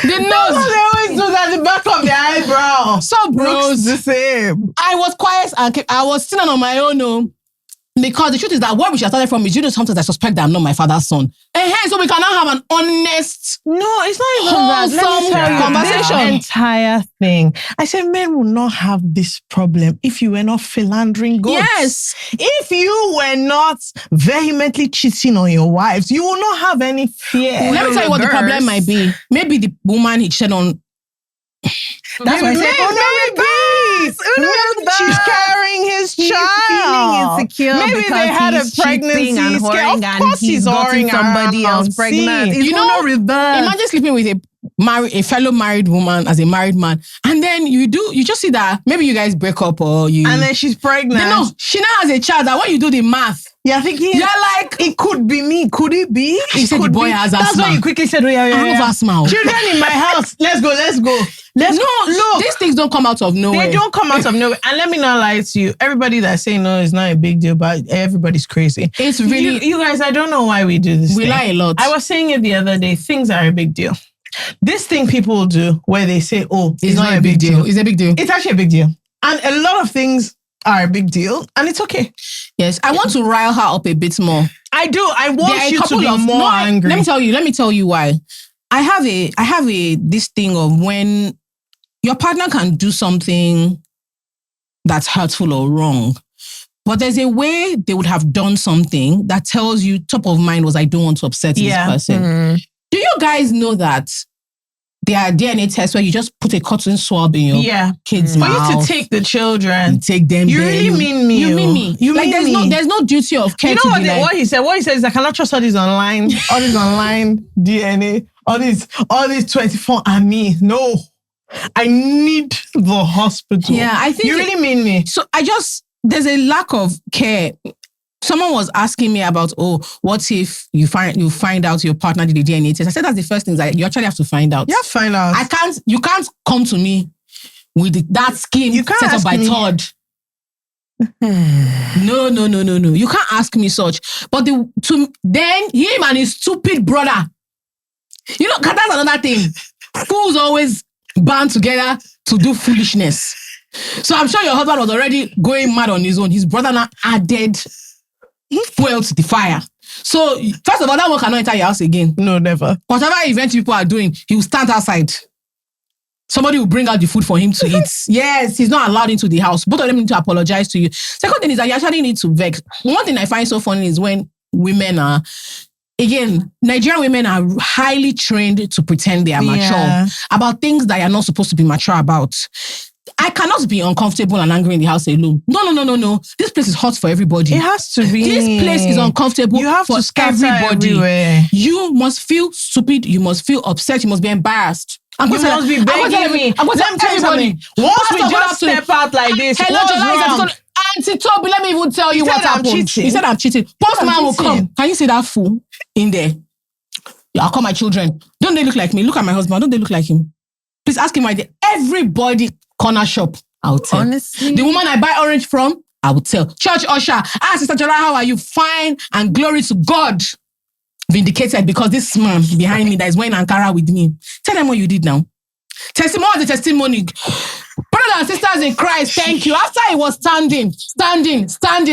the nose. They always do that at the back of their eyebrow. So, bros. Looks the same. I was quiet and I was sitting on my own. No. Because the truth is that where we should have started from is, sometimes I suspect that I'm not my father's son. So we cannot have an honest, no, it's not even that. Let me tell you, conversation. This entire thing. I said men will not have this problem if you were not philandering goods. Yes. If you were not vehemently cheating on your wives, you will not have any fear. Let me tell you what the problem might be. Maybe the woman he cheated on. That's why I said, she's carrying his child. Feeling insecure. Maybe they had a pregnancy scare. Of course he's gotten somebody else pregnant. You know, imagine sleeping with a fellow married woman as a married man, and then you just see that maybe you guys break up or you, and then she's pregnant. No, she now has a child. That when you do the math, you're thinking, you're like, it could be me. Could it be? He said the boy has asthma. That's why you quickly said, I have asthma. Children in my house. Let's go. Look, these things don't come out of nowhere. They don't come out of nowhere. And let me not lie to you. Everybody that's saying no, it's not a big deal, but everybody's crazy. It's really... You guys, I don't know why we do this. We lie a lot. I was saying it the other day. Things are a big deal. This thing people do where they say, oh, it's not a big deal. It's a big deal. It's actually a big deal. And a lot of things are a big deal, and it's okay. Yes, I want to rile her up a bit more. I do. I want you to be more angry. Let me tell you why. I have this thing of when your partner can do something that's hurtful or wrong, but there's a way they would have done something that tells you top of mind was, I don't want to upset this person. Mm-hmm. Do you guys know that there are DNA tests where you just put a cotton swab in your kid's mouth. For you to take the children. You take them. You really mean me. You mean me. You mean me. There's no duty of care. You know what he said? What he said is I cannot trust all this online DNA, all these 24 and me. No. I need the hospital. Yeah, I think you really mean me. So there's a lack of care. Someone was asking me about, what if you find out your partner did a DNA test? I said that's the first thing that you actually have to find out. You have to find out. You can't come to me with that scheme set up by Todd. No. You can't ask me such. But then him and his stupid brother. You know, that's another thing. Fools always band together to do foolishness. So I'm sure your husband was already going mad on his own. His brother now added fuel to the fire. So first of all, that one cannot enter your house again. No, never. Whatever event people are doing, he will stand outside. Somebody will bring out the food for him to eat. Yes, he's not allowed into the house. Both of them need to apologize to you. Second thing is that you actually need to vex. One thing I find so funny is when women are, again, Nigerian women are highly trained to pretend they are mature about things that you're not supposed to be mature about. I cannot be uncomfortable and angry in the house alone. No. This place is hot for everybody. It has to be. This place is uncomfortable you have for to scatter everybody. Everywhere. You must feel stupid. You must feel upset. You must be embarrassed. You must be begging me. I'm going to tell everybody. Once we just step out like this, hello, Jola, Auntie Toby, let me even tell you what happened. He said I'm cheating. Postman will come. Can you see that fool in there? Yeah, I'll call my children. Don't they look like me? Look at my husband. Don't they look like him? Please ask him why everybody corner shop, I will tell. Honestly. The woman I buy orange from, I will tell. Church usher, Sister Jola, how are you? Fine, and glory to God. Vindicated because this man behind me that is wearing Ankara with me. Tell them what you did now. Testimony is the testimony. Brothers and sisters in Christ, thank you. After he was standing,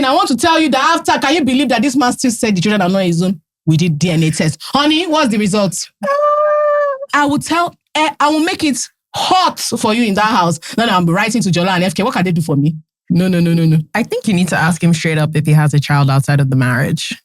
I want to tell you that after, can you believe that this man still said the children are not his own? We did DNA test. Honey, what's the result? I will make it hot for you in that house. Then I'm writing to Jola and FK. What can they do for me? No. I think you need to ask him straight up if he has a child outside of the marriage.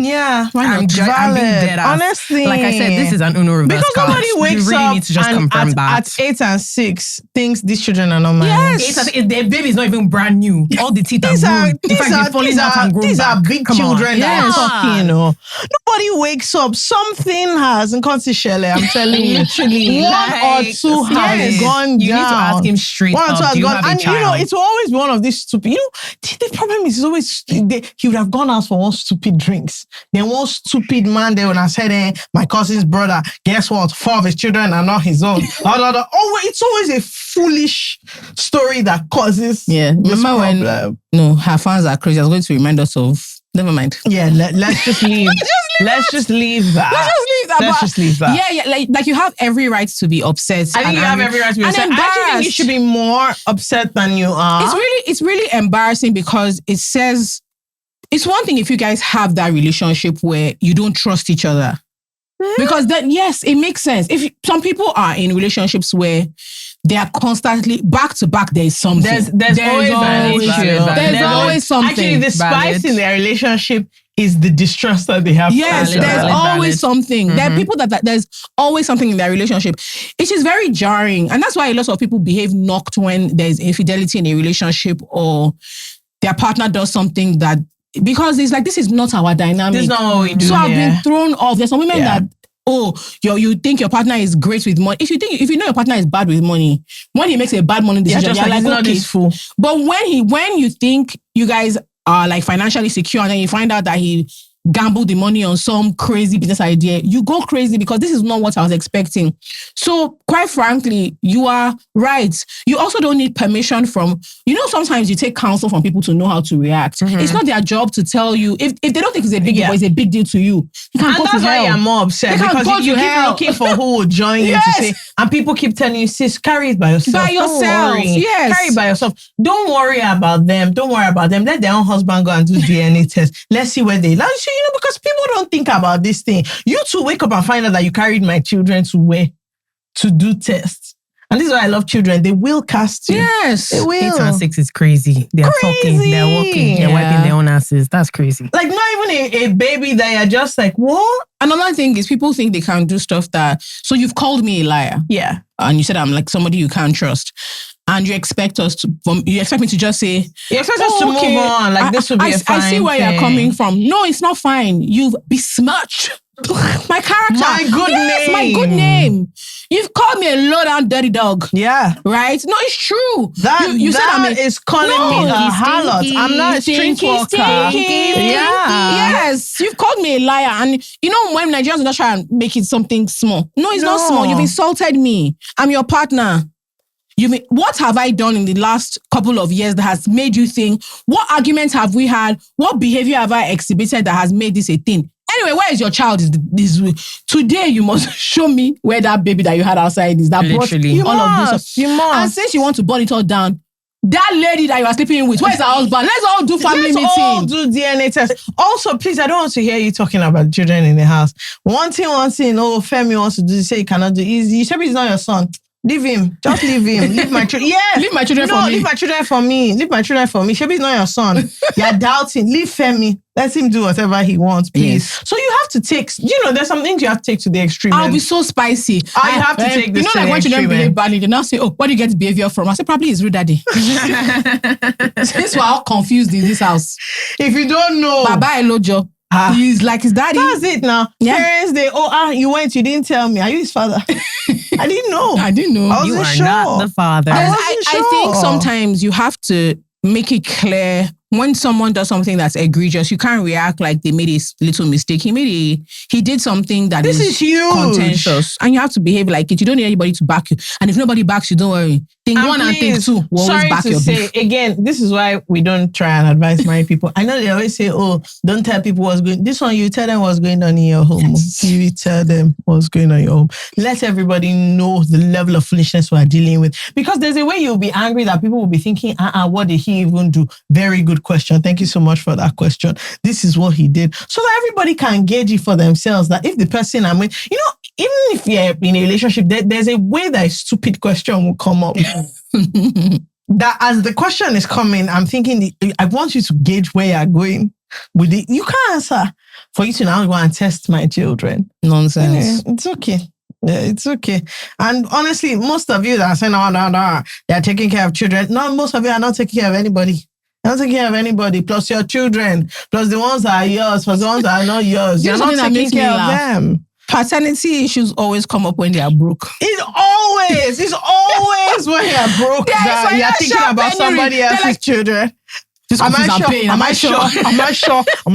Yeah, I'm being dead ass. Honestly, like I said, this is an Uno reverse because nobody wakes you really up need to just and confirm that. at 8 and 6 thinks these children are not mine. Yes, the baby is not even brand new. All the teeth are grown. These are big children that are talking. Nobody wakes up. Something has in Shelley. I'm telling you, literally one or two has gone down. You need to ask him straight up. Do you have a child? It's always one of these stupid. The problem is always he would have gone out for one stupid drinks. Then one stupid man there when I said, my cousin's brother, guess what? 4 of his children are not his own. It's always a foolish story that causes this problem. Her fans are crazy. I was going to remind us of, never mind. Yeah, let's just leave. Let's just leave that. Let's just leave that. Yeah, like you have every right to be upset. I think you have every right to be upset. I actually think you should be more upset than you are. It's really embarrassing because it says, it's one thing if you guys have that relationship where you don't trust each other. Because then, yes, it makes sense. If some people are in relationships where they are constantly back to back, there is something. There's always an issue. There's always something. Actually, the spice in their relationship is the distrust that they have. Yes, there's always something. Mm-hmm. There are people that there's always something in their relationship. It is very jarring. And that's why a lot of people behave knocked when there's infidelity in a relationship or their partner does something that, because it's like, this is not our dynamic. This is not what we do. So I've been thrown off. There's some women that, you think your partner is great with money. If you know your partner is bad with money, when he makes a bad money decision, you're like, okay. This fool. But when you think you guys are like financially secure and then you find out that he gambled the money on some crazy business idea, you go crazy because this is not what I was expecting. So quite frankly, you are right. You also don't need permission from, sometimes you take counsel from people to know how to react. Mm-hmm. It's not their job to tell you, if they don't think it's a big deal, but it's a big deal to you. You can and that's why you're more upset, because you keep looking for who will join you to say, and people keep telling you, sis, carry it by yourself. Don't worry. Yes. Carry it by yourself. Don't worry about them. Let their own husband go and do DNA test. Let's see where they like. Because people don't think about this thing. You two wake up and find out that you carried my children to do tests. And this is why I love children. They will cast you. Yes. They will. 8 and 6 is crazy. They are talking, they're walking, they're wiping their own asses. That's crazy. Like not even a baby that you're just like, what? Another thing is people think they can do stuff that... So you've called me a liar. Yeah. And you said I'm like somebody you can't trust. And you expect us to... You expect me to just say... You expect us to move on. Like this would be a fine I see where you're coming from. No, it's not fine. You've besmirched my character. My good name. My good name. You've called me a low-down dirty dog. Yeah. Right? No, it's true. You said I'm calling me a harlot. I'm not a streetwalker. Yeah. Yes. You've called me a liar. And you know when Nigerians not try and make it something small. No, it's not small. You've insulted me. I'm your partner. What have I done in the last couple of years that has made you think? What arguments have we had? What behavior have I exhibited that has made this a thing? Anyway, where is your child? Today you must show me where that baby that you had outside is. That literally all of this. You must. And since you want to burn it all down, that lady that you are sleeping with, where's her husband? Let's all do family meeting. Let's all do DNA test. Also, please, I don't want to hear you talking about children in the house. One thing, oh, Femi wants to do, say he cannot do. You say he's not your son. Leave him. Just leave him. Leave my children. Yeah. Leave my children for me. Leave my children for me. Leave my children for me. Shebi's not your son. You're doubting. Leave Femi. Let him do whatever he wants, please. Yes. So you have to take, there's some things you have to take to the extreme. I'll be so spicy. I have to take this to the extreme. When children behave badly, they now say, oh, where do you get behavior from? I say, probably his real daddy. Since we're all confused in this house. If you don't know. Baba Elojo. He's like his daddy. That's it now. Yeah. Parents, you went, you didn't tell me. Are you his father? I didn't know. I didn't know. I wasn't sure. Not the father. I think sometimes you have to make it clear when someone does something that's egregious, you can't react like they made a little mistake. He did something that is huge, contentious, and you have to behave like it. You don't need anybody to back you, and if nobody backs you, don't worry. Think one and think two. We'll always back your beef. Again, this is why we don't try and advise married people. I know they always say, "Oh, don't tell people what's going." This one, you tell them what's going on in your home. Yes. You tell them what's going on in your home. Let everybody know the level of foolishness we are dealing with, because there's a way you'll be angry that people will be thinking, what did he even do? Very good question. Thank you so much for that question. This is what he did. So that everybody can gauge it for themselves, that if the person I'm with, even if you're in a relationship, there's a way that a stupid question will come up. That as the question is coming, I'm thinking, I want you to gauge where you're going with it. You can't answer for you to now go and test my children. Nonsense. It's okay. Yeah, it's okay. And honestly, most of you that are saying, no, they're taking care of children. No, most of you are not taking care of anybody. You're not taking care of anybody, plus your children, plus the ones that are yours, plus the ones that are not yours. You're not taking care of them. Paternity issues always come up when they are broke. It's always when you're broke that you're thinking about somebody else's children. Am I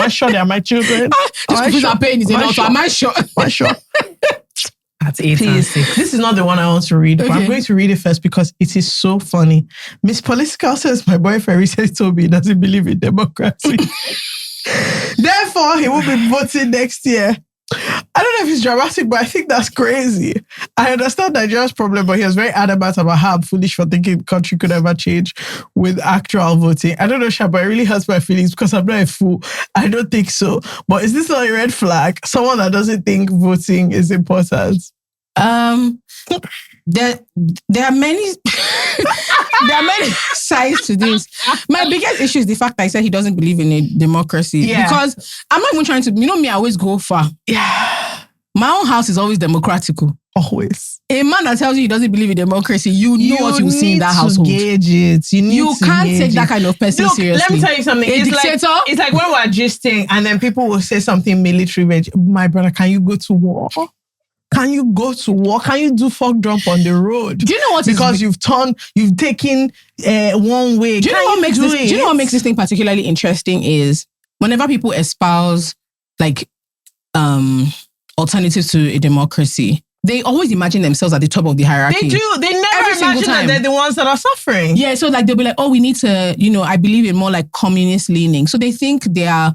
sure they are my children? This cookies are paying is enough. Am I sure? That's 8 and 6. This is not the one I want to read, but I'm going to read it first because it is so funny. Miss Political says, my boyfriend recently told me he doesn't believe in democracy. Therefore, he will be voting next year. I don't know if it's dramatic, but I think that's crazy. I understand Nigeria's problem, but he was very adamant about how I'm foolish for thinking the country could ever change with actual voting. I don't know, Sha, but it really hurts my feelings because I'm not a fool. I don't think so. But is this not a red flag? Someone that doesn't think voting is important? There are many sides to this. My biggest issue is the fact that I said he doesn't believe in a democracy. Yeah. Because I'm not even trying to, me, I always go far. Yeah. My own house is always democratical. Always. A man that tells you he doesn't believe in democracy, you know what you see in that household. Gauge it. You can't take that kind of person seriously. Let me tell you something. It's like when we're gisting and then people will say something military. My brother, can you go to war? Can you go to war? Can you do fuck drop on the road? Do you know what? Because you've taken one way. Do you know what makes this thing particularly interesting is whenever people espouse like alternatives to a democracy, they always imagine themselves at the top of the hierarchy. They do. They never imagine that they're the ones that are suffering. Yeah, so like they'll be like, oh, we need to, I believe in more like communist leaning. So they think they are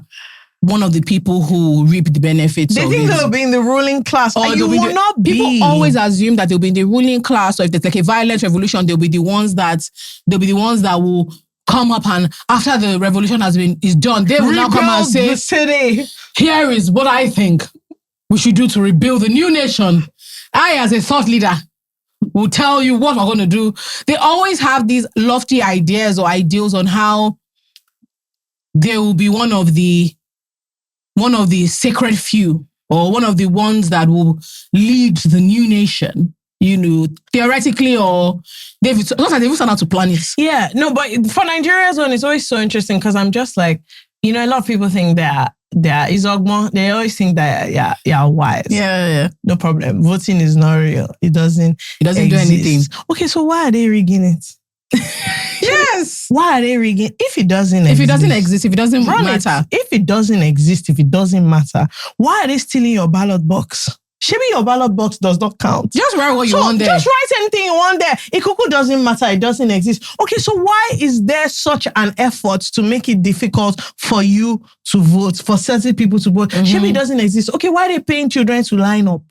one of the people who reap the benefits. They think they'll be in the ruling class, or you will not be. People always assume that they'll be in the ruling class, or if there's like a violent revolution, they'll be the ones that will come up, and after the revolution is done, they will now come and say, the city. Here is what I think we should do to rebuild the new nation. I, as a thought leader, will tell you what we're going to do. They always have these lofty ideas or ideals on how they will be one of the sacred few, or one of the ones that will lead the new nation, theoretically, or they've started out to plan it. Yeah, no, but for Nigeria's one, it's always so interesting because I'm just like, a lot of people think that is Ogmo. They always think that you're wise. Yeah. No problem. Voting is not real. It doesn't do anything. Okay, so why are they rigging it? Yes. Why are they rigging? If it doesn't exist, if it doesn't matter. If it doesn't exist, if it doesn't matter, why are they stealing your ballot box? Maybe your ballot box does not count. Just write what you want there. Just write anything you want there. Ikuku doesn't matter. It doesn't exist. Okay, so why is there such an effort to make it difficult for you to vote, for certain people to vote? Maybe it doesn't exist. Okay, why are they paying children to line up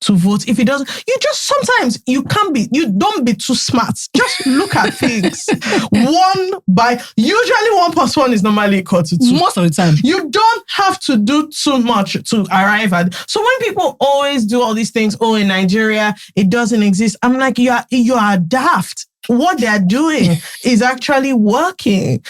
to vote if it doesn't? Sometimes you don't be too smart. Just look at things. Usually 1 + 1 is normally equal to 2. Most of the time. You don't have to do too much to arrive at. So when people always do all these things, in Nigeria, it doesn't exist. I'm like, you are daft. What they're doing is actually working.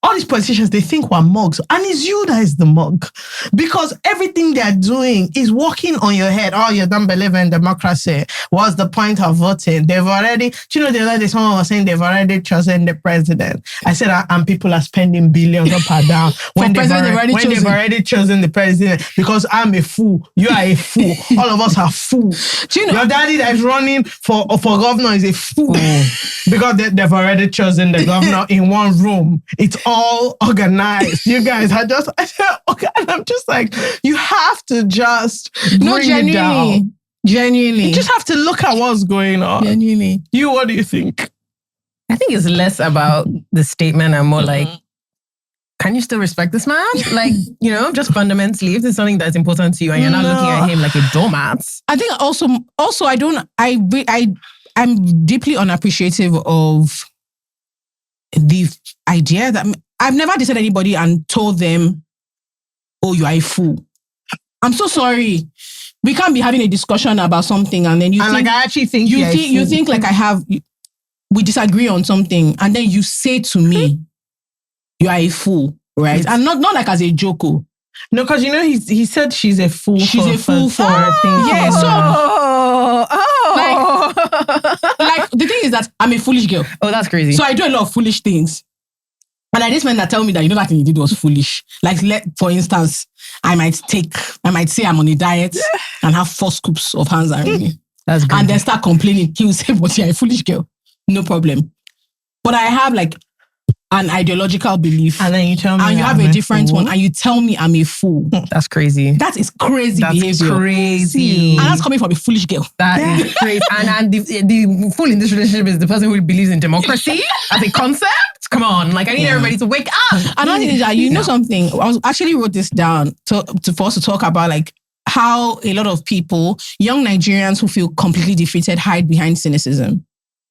All these politicians, they think we're mugs. And it's you that is the mug. Because everything they're doing is working on your head. Oh, you don't believe in democracy. What's the point of voting? They've already, the other day someone was saying they've already chosen the president. I said, and people are spending billions up and down when they've already chosen the president. Because I'm a fool. You are a fool. All of us are fools. Your daddy that is running for governor is a fool. Because they've already chosen the governor in one room. It's all organized. You guys are just, okay, and I'm just like, you have to just bring it down. Genuinely. You just have to look at what's going on. Genuinely. What do you think? I think it's less about the statement and more like, can you still respect this man? Like, just fundamentally, if there's something that's important to you and you're not looking at him like a doormat. I think also I'm deeply unappreciative of the idea that I've never dated anybody and told them, oh, you are a fool. I'm so sorry. We can't be having a discussion about something and then I actually think you think like we disagree on something and then you say to me, you are a fool, right? And not like as a joke. No, because he said she's a fool. She's a fool for things. Yeah, like the thing is that I'm a foolish girl. Oh, that's crazy. So I do a lot of foolish things. And I just men that tell me that that thing you did was foolish. Like, for instance, I might say I'm on a diet and have 4 scoops of hands and really. That's good. And then start complaining. He will say, but you're a foolish girl. No problem. But I have like an ideological belief. And then you tell me and you have a different one and you tell me I'm a fool. That's crazy. That is crazy behavior. Crazy. And that's coming from a foolish girl. That is crazy. And the fool in this relationship is the person who believes in democracy as a concept. Come on, like I need everybody to wake up. Another thing is that something. I actually wrote this down for us to talk about like how a lot of people, young Nigerians who feel completely defeated, hide behind cynicism.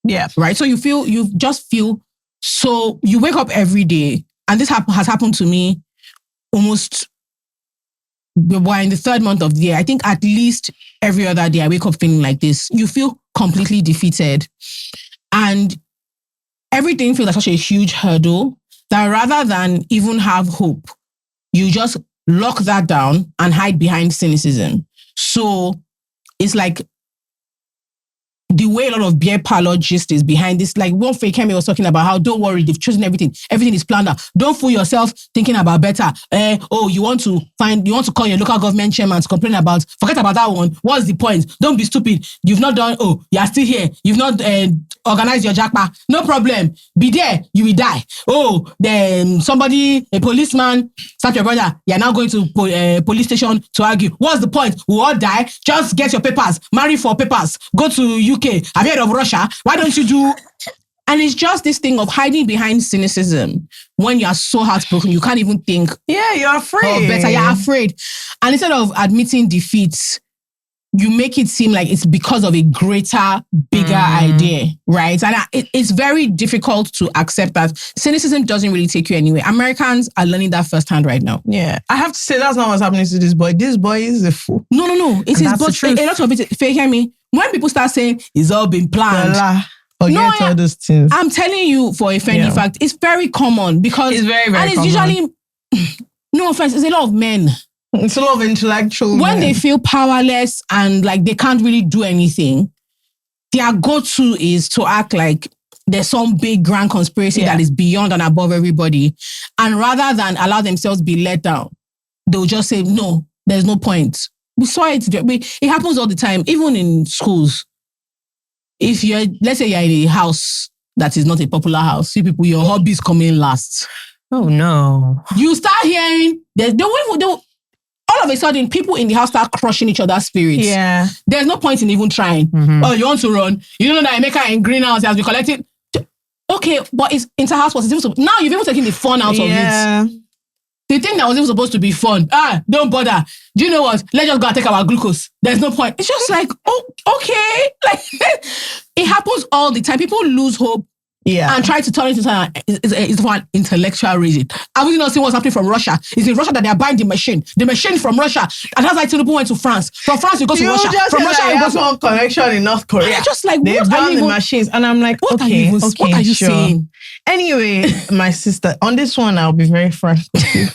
Yeah. Right. So you just feel. So you wake up every day, and this has happened to me almost. We're in the 3rd month of the year. I think at least every other day I wake up feeling like this. You feel completely defeated, and everything feels like such a huge hurdle that rather than even have hope, you just lock that down and hide behind cynicism. So it's like the way a lot of beer parlor gist is behind this. Like one Hereee was talking about how, don't worry, they've chosen everything. Everything is planned out. Don't fool yourself thinking about better. You want to call your local government chairman to complain about, forget about that one. What's the point? Don't be stupid. You've not done, you're still here. You've not organized your jackpot. No problem. Be there, you will die. Then a policeman, slap your brother. You're now going to police station to argue. What's the point? We'll all die. Just get your papers. Marry for papers. Go to UK. Have you heard of Russia? Why don't you do? And it's just this thing of hiding behind cynicism. When you're so heartbroken, you can't even think. Yeah, you're afraid. Better, you're afraid. And instead of admitting defeat, you make it seem like it's because of a greater, bigger idea, right? And it's very difficult to accept that cynicism doesn't really take you anywhere. Americans are learning that firsthand right now. Yeah. I have to say, that's not what's happening to this boy. This boy is a fool. No. It's his boss. A lot of it, Hereee, when people start saying it's all been planned, forget all those things. I'm telling you for a fact, it's very common because it's very, very and it's common. Usually, no offense, it's a lot of men. It's a lot of intellectual when men. they feel powerless and like they can't really do anything, their go-to is to act like there's some big grand conspiracy that is beyond and above everybody. And rather than allow themselves be let down, they'll just say, no, there's no point. We saw it. It happens all the time, even in schools. If let's say you're in a house that is not a popular house, see people, your hobbies come in last. Oh no. You start hearing, all of a sudden, people in the house start crushing each other's spirits. Yeah. There's no point in even trying. Mm-hmm. Oh, you want to run? You know that Emeka in greenhouse has been collecting. Okay, but it's inter-house sports. Now you've even taken the fun out of it. The thing that was even supposed to be fun. Don't bother. Do you know what? Let's just go and take our glucose. There's no point. It's just like, oh, okay. Like, it happens all the time. People lose hope. Yeah. And try to turn it into it's for an intellectual reason. Have we not seen what's happening from Russia? It's in Russia that they are buying the machine. The machine from Russia. And that's why Tinubu went to France. From France, you go to Russia. From Russia, you go to one connection in North Korea. I'm just like, they burn the machines. And I'm like, what are you saying? Anyway, my sister, on this one, I'll be very frank with you.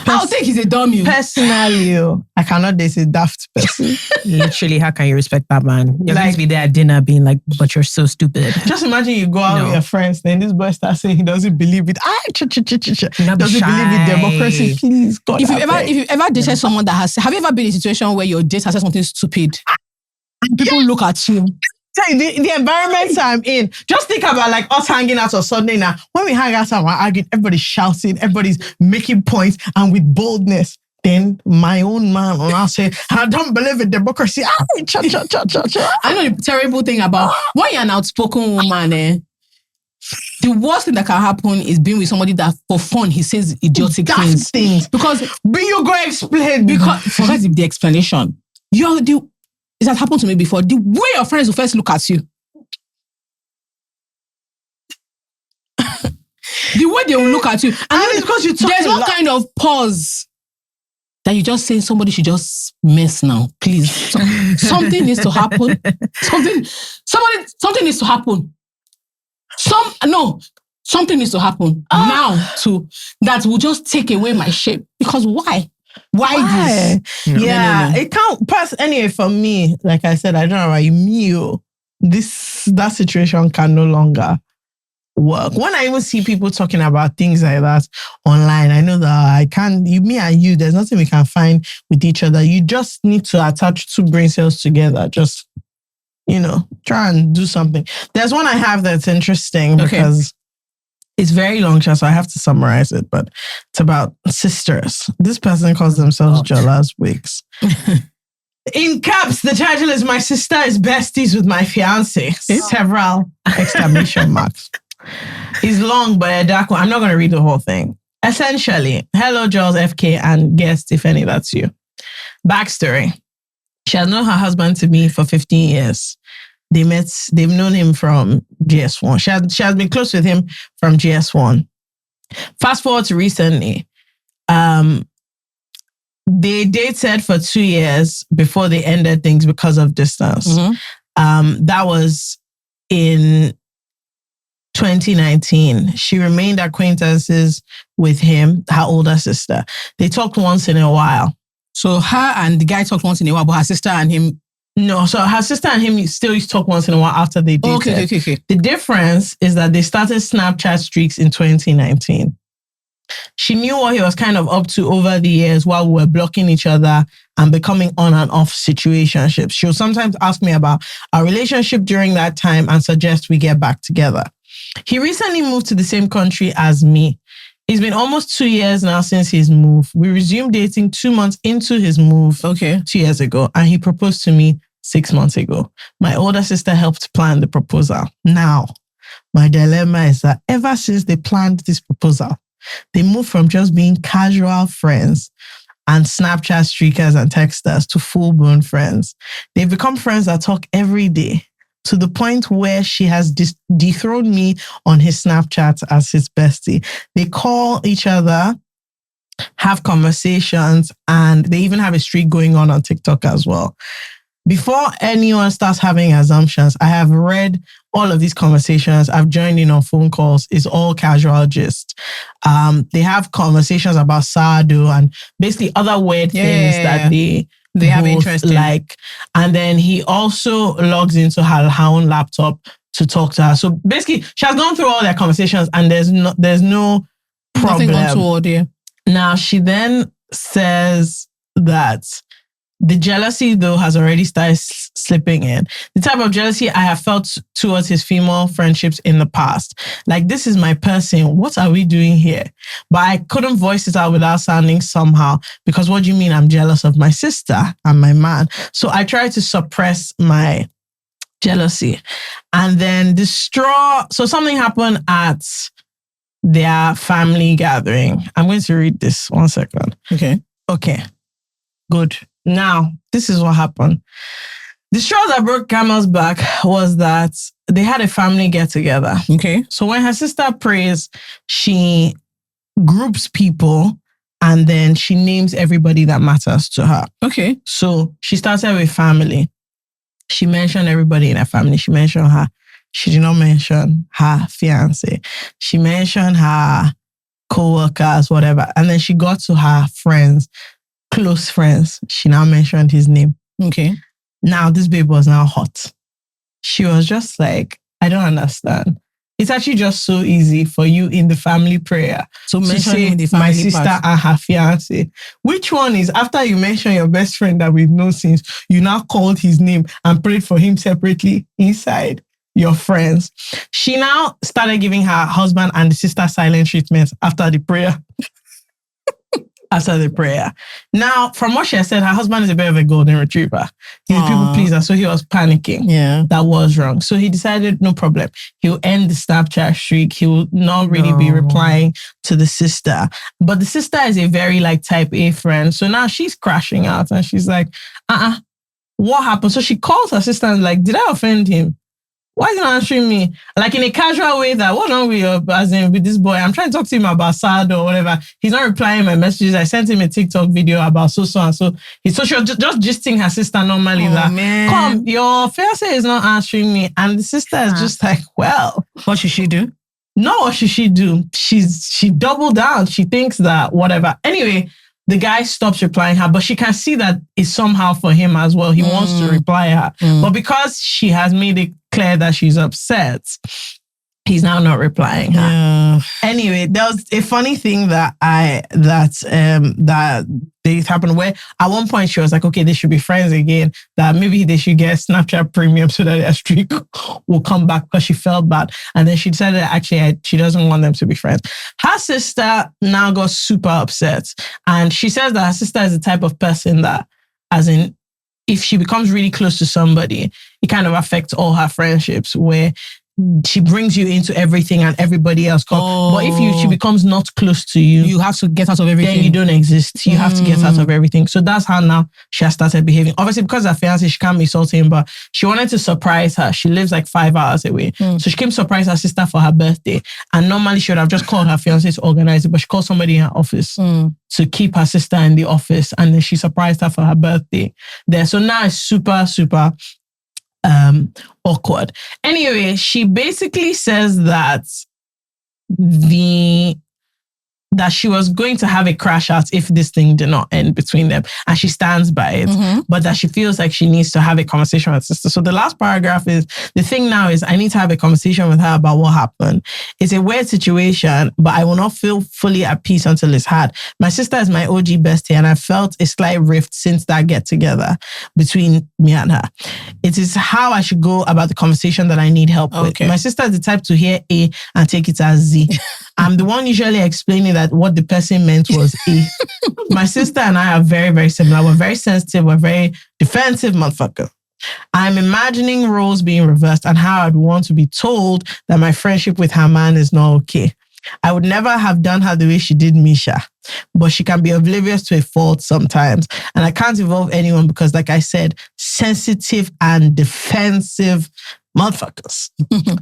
I'll think he's a dummy. Personally, I cannot date a daft person. Literally, how can you respect that man? You're going to be there at dinner being like, but you're so stupid. Just imagine you go out with your friends, then this boy starts saying he doesn't believe it. Doesn't believe in democracy. Please, God. If you've ever dated someone that have you ever been in a situation where your date has said something stupid and people look at you? The environment I'm in, just think about like us hanging out on Sunday now. When we hang out and we're arguing, everybody's shouting, everybody's making points and with boldness. Then my own man will now say, I don't believe in democracy. I know the terrible thing about when you're an outspoken woman, the worst thing that can happen is being with somebody that for fun he says idiotic things. Because you go explain. Because forget the explanation. It has happened to me before. The way your friends will first look at you. The way they will look at you. And then because there's one kind of pause that you just say somebody should just mess now. Please. Something needs to happen. Something needs to happen. Something needs to happen now too that will just take away my shape. Because why? Why this? Yeah, no. It can't pass anyway for me. Like I said, I don't know about you. That situation can no longer work. When I even see people talking about things like that online, I know that I can't. Me and you, there's nothing we can find with each other. You just need to attach two brain cells together. Just try and do something. There's one I have that's interesting because it's very long, so I have to summarize it, but it's about sisters. This person calls themselves Jola's Wigs. In caps, the title is My Sister is Besties with My Fiancé. Several exclamation marks. It's long, but a dark one. I'm not going to read the whole thing. Essentially, hello, Jols, FK, and guest, if any, that's you. Backstory. She has known her husband to me for 15 years. They've known him from GS1. She has been close with him from GS1. Fast forward to recently. They dated for 2 years before they ended things because of distance. Mm-hmm. That was in 2019. She remained acquaintances with him, her older sister. They talked once in a while. So her and the guy talked once in a while, but her sister and him... No, so her sister and him still used to talk once in a while after they dated. Okay. The difference is that they started Snapchat streaks in 2019. She knew what he was kind of up to over the years while we were blocking each other and becoming on and off situationships. She'll sometimes ask me about our relationship during that time and suggest we get back together. He recently moved to the same country as me. It's been almost 2 years now since his move. We resumed dating 2 months into his move 2 years ago, and he proposed to me 6 months ago. My older sister helped plan the proposal. Now, my dilemma is that ever since they planned this proposal, they moved from just being casual friends and Snapchat streakers and texters to full-blown friends. They've become friends that talk every day, to the point where she has dethroned me on his Snapchat as his bestie. They call each other, have conversations, and they even have a streak going on TikTok as well. before anyone starts having assumptions, I have read all of these conversations. I've joined in on phone calls. It's all casual gist. They have conversations about Sado and basically other weird things that they have interest in. Like, and then he also logs into her own laptop to talk to her. So basically, she has gone through all their conversations and there's no problem. Nothing untoward, yeah. Now, she then says that the jealousy, though, has already started slipping in. The type of jealousy I have felt towards his female friendships in the past. Like, this is my person. What are we doing here? But I couldn't voice it out without sounding somehow. Because what do you mean I'm jealous of my sister and my man? So I tried to suppress my jealousy. And then so something happened at their family gathering. I'm going to read this 1 second. Okay. Good. Now, this is what happened. The straw that broke camel's back was that they had a family get together. Okay. So when her sister prays, she groups people and then she names everybody that matters to her. Okay. So she started with family. She mentioned everybody in her family. She mentioned her. She did not mention her fiancé. She mentioned her co-workers, whatever. And then she got to her friends. Close friends. She now mentioned his name. Okay. Now this babe was now hot. She was just like, I don't understand. It's actually just so easy for you in the family prayer to say my sister and her fiancé. Which one is after you mention your best friend that we've known since, you now called his name and prayed for him separately inside your friends. She now started giving her husband and the sister silent treatment after the prayer. After the prayer. Now, from what she has said, her husband is a bit of a golden retriever. He's a people pleaser, so he was panicking. Yeah. That was wrong. So he decided, no problem. He'll end the Snapchat streak. He will not really be replying to the sister. But the sister is a very type A friend. So now she's crashing out and she's like, what happened? So she calls her sister and like, did I offend him? Why is he not answering me? Like in a casual way that, what wrong with you, as in with this boy? I'm trying to talk to him about Sad or whatever. He's not replying my messages. I sent him a TikTok video about so and so. She was just gisting her sister normally man. Come, your fiancé is not answering me. And the sister is just like, well. What should she do? No, what should she do? She doubled down. She thinks that whatever. Anyway, the guy stops replying her, but she can see that it's somehow for him as well. He wants to reply her. But because she has made it clear that she's upset, he's now not replying her. Yeah. Anyway, there was a funny thing that happened where at one point she was like, okay, they should be friends again. That maybe they should get Snapchat Premium so that their streak will come back because she felt bad. And then she decided that actually she doesn't want them to be friends. Her sister now got super upset. And she says that her sister is the type of person that, as in, if she becomes really close to somebody, it kind of affects all her friendships where she brings you into everything and everybody else comes. But if she becomes not close to you, you have to get out of everything. Then you don't exist. You have to get out of everything. So that's how now she has started behaving. Obviously, because her fiancé, she can't be insulting, but she wanted to surprise her. She lives like 5 hours away. So she came to surprise her sister for her birthday. And normally she would have just called her fiancé to organize it, but she called somebody in her office to keep her sister in the office. And then she surprised her for her birthday there. So now it's super, super awkward. Anyway, she basically says that that she was going to have a crash out if this thing did not end between them. And she stands by it, but that she feels like she needs to have a conversation with her sister. So the last paragraph is, the thing now is I need to have a conversation with her about what happened. It's a weird situation, but I will not feel fully at peace until it's had. My sister is my OG bestie and I felt a slight rift since that get together between me and her. It is how I should go about the conversation that I need help with. My sister is the type to hear A and take it as Z. I'm the one usually explaining that what the person meant was A. My sister and I are very, very similar. We're very sensitive. We're very defensive, motherfucker. I'm imagining roles being reversed and how I'd want to be told that my friendship with her man is not okay. I would never have done her the way she did Misha, but she can be oblivious to a fault sometimes. And I can't involve anyone because, like I said, sensitive and defensive motherfuckers.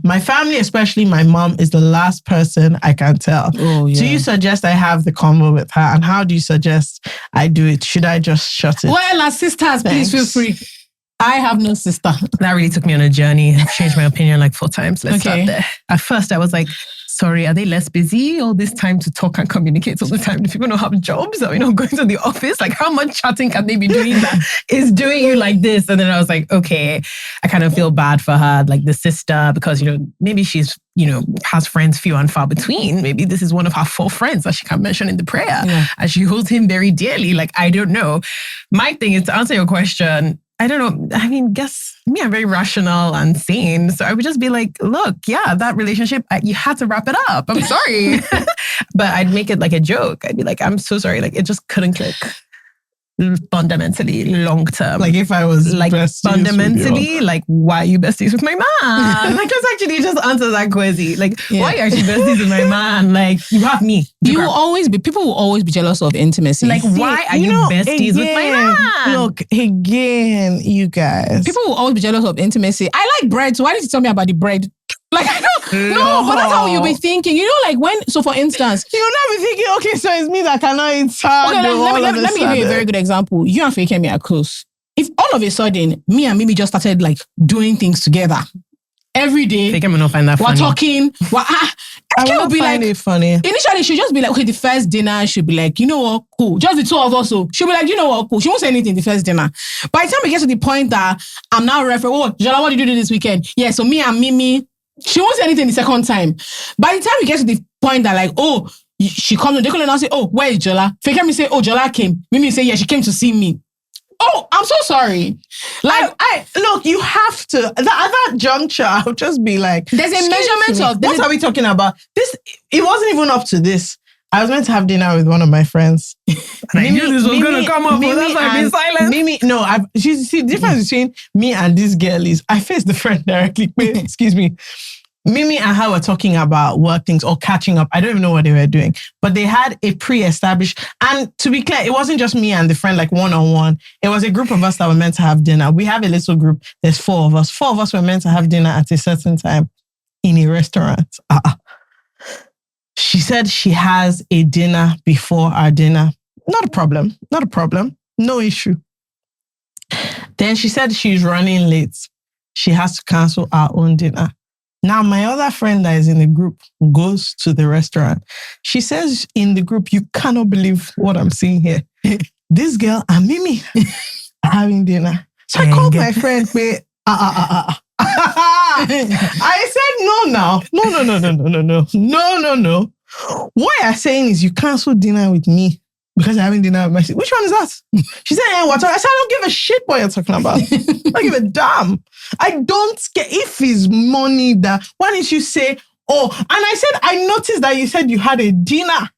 My family, especially my mom, is the last person I can tell. Do you suggest I have the convo with her? And how do you suggest I do it? Should I just shut it? Well, as sisters, please feel free. I have no sister. That really took me on a journey. I've changed my opinion like 4 times. Let's start there. At first, I was like, sorry, are they less busy all this time to talk and communicate all the time? Do people not have jobs? Are we not going to the office? Like, how much chatting can they be doing that is doing you like this? And then I was like, okay, I kind of feel bad for her, like the sister, because, maybe she's, has friends few and far between. Maybe this is one of her 4 friends that she can mention in the prayer. Yeah. And she holds him very dearly. Like, I don't know. My thing is, to answer your question, I don't know. I mean, guess me, I'm very rational and sane. So I would just be like, look, yeah, that relationship, you had to wrap it up. I'm sorry. But I'd make it like a joke. I'd be like, I'm so sorry. Like, it just couldn't click fundamentally long term. Like, if I was like fundamentally, like, why are you besties with my man? Like, let's actually just answer that quizzy. Like, why are you actually besties with my man? Like, you have me. People will always be jealous of intimacy. Like, why are you besties with my man? Look, again, you guys. People will always be jealous of intimacy. I like bread, so why did you tell me about the bread? Like, I don't know, but that's how you'll be thinking. Like so for instance, you'll not be thinking, okay, so it's me that cannot eat. Okay, let me give you a very good example. You and Fiancé are close. If all of a sudden, me and Mimi just started like doing things together every day, Fiancé will not find that funny. We're talking. I will be find it funny. Initially, she'll just be like, okay, the first dinner, she'll be like, you know what, cool. Just the 2 of us. So she'll be like, you know what, cool. She won't say anything the first dinner. By the time we get to the point that I'm now referring, Jola, what did you do this weekend? Yeah, so me and Mimi, she won't say anything the second time. By the time we get to the point that like, she comes and they can now say, where is Jola? Fiancé say, Jola came. Mimi say, yeah, she came to see me. Oh, I'm so sorry. Like, look, you have to. At that juncture, I'll just be like, there's a measurement of what are we talking about? This, it wasn't even up to this. I was meant to have dinner with one of my friends. I knew this was going to come up, but that's why I've been silent. Mimi, no, see, the difference between me and this girl is I faced the friend directly. Excuse me. Mimi and her were talking about work things or catching up. I don't even know what they were doing, but they had a pre-established. And to be clear, it wasn't just me and the friend, like one-on-one. It was a group of us that were meant to have dinner. We have a little group. There's 4 of us. 4 of us were meant to have dinner at a certain time in a restaurant. She said she has a dinner before our dinner. Not a problem. No issue. Then she said she's running late. She has to cancel our own dinner. Now, my other friend that is in the group goes to the restaurant. She says in the group, you cannot believe what I'm seeing here. This girl and Mimi are having dinner. So I called my friend, I said, no. What you're saying is you cancel dinner with me because you're having dinner with my sister. Which one is that? She said, what? I said, I don't give a shit what you're talking about. I don't give a damn. I don't care if it's money that, why didn't you say, and I said, I noticed that you said you had a dinner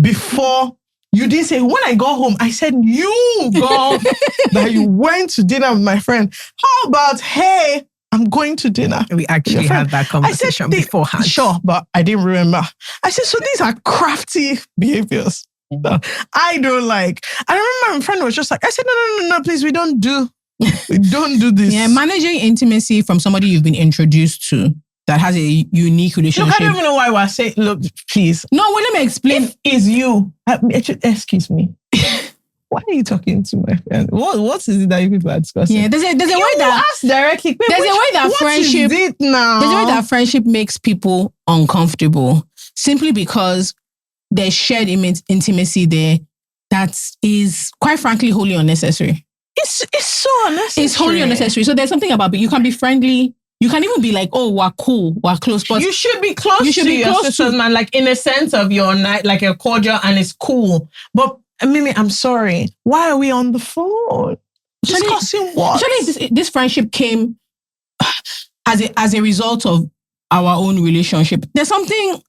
before. You didn't say, when I go home, I said, you go, that you went to dinner with my friend. How about, hey, I'm going to dinner. We actually had that conversation beforehand. Sure, but I didn't remember. I said, so these are crafty behaviors that I don't like. I remember my friend was just like, I said, no, please, we don't do this. Yeah, managing intimacy from somebody you've been introduced to that has a unique relationship. Look, I don't even know why we're saying, look, please. No, well, let me explain. If it's you, excuse me. Why are you talking to my friend? What is it that you people are discussing? Yeah, there's a way that ask directly. There's a way that friendship. Is it now? There's a way that friendship makes people uncomfortable simply because there's shared intimacy there that is, quite frankly, wholly unnecessary. It's so unnecessary. It's wholly unnecessary. So there's something about it. You can be friendly. You can even be like, we're cool, we're close. But you should be close to your sisters, man. Like in a sense of your night, like you're cordial and it's cool. But Mimi, I'm sorry. Why are we on the phone? Discussing what? Actually, this friendship came as a result of our own relationship. There's something.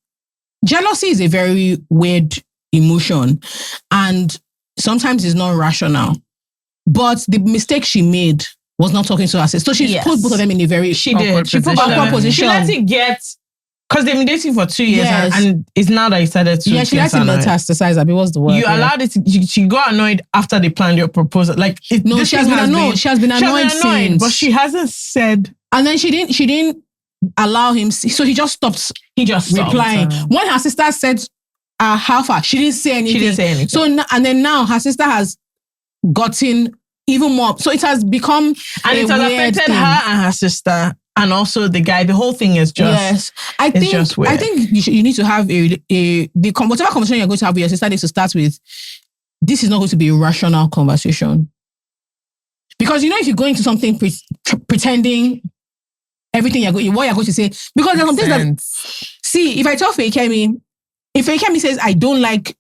Jealousy is a very weird emotion, and sometimes it's not rational. But the mistake she made was not talking to her sister. So she put both of them in a very awkward position. She let it get, because they've been dating for 2 years and it's now that you started to. Yeah, she let it metastasize. What's the word? You allowed it. She got annoyed after they planned your proposal. Like she has been annoyed. She has been annoyed since, but she hasn't said. And then she didn't allow him. So he just stopped. He just replying. When her sister said, "How far?" She didn't say anything. So and then now her sister has gotten even more. So it has become and it has affected thing. her and her sister. And also the guy, the whole thing is just... Yes. I think you need to have whatever conversation you're going to have with your sister needs to start with, this is not going to be a rational conversation. Because if you go into something pretending everything what you're going to say, because there's some things that... See, if I tell Fiancé, if Fiancé says, I don't like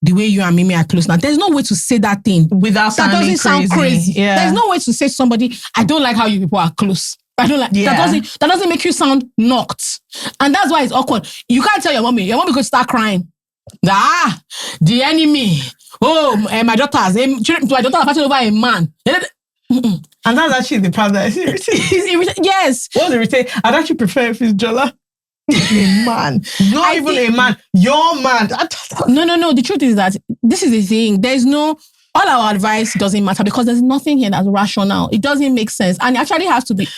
the way you and Mimi are close now, there's no way to say that thing without that sound crazy. Yeah. There's no way to say to somebody, I don't like how you people are close. I don't like that doesn't make you sound knocked. And that's why it's awkward. You can't tell your mommy could start crying. The enemy. Oh, my daughter fighting over a man. And that's actually the part that is irritating. Yes. What's irritating? I'd actually prefer if it's Jola. A man. Not even a man. Your man. No. The truth is that this is the thing. There's no... All our advice doesn't matter because there's nothing here that's rational. It doesn't make sense. And it actually has to be...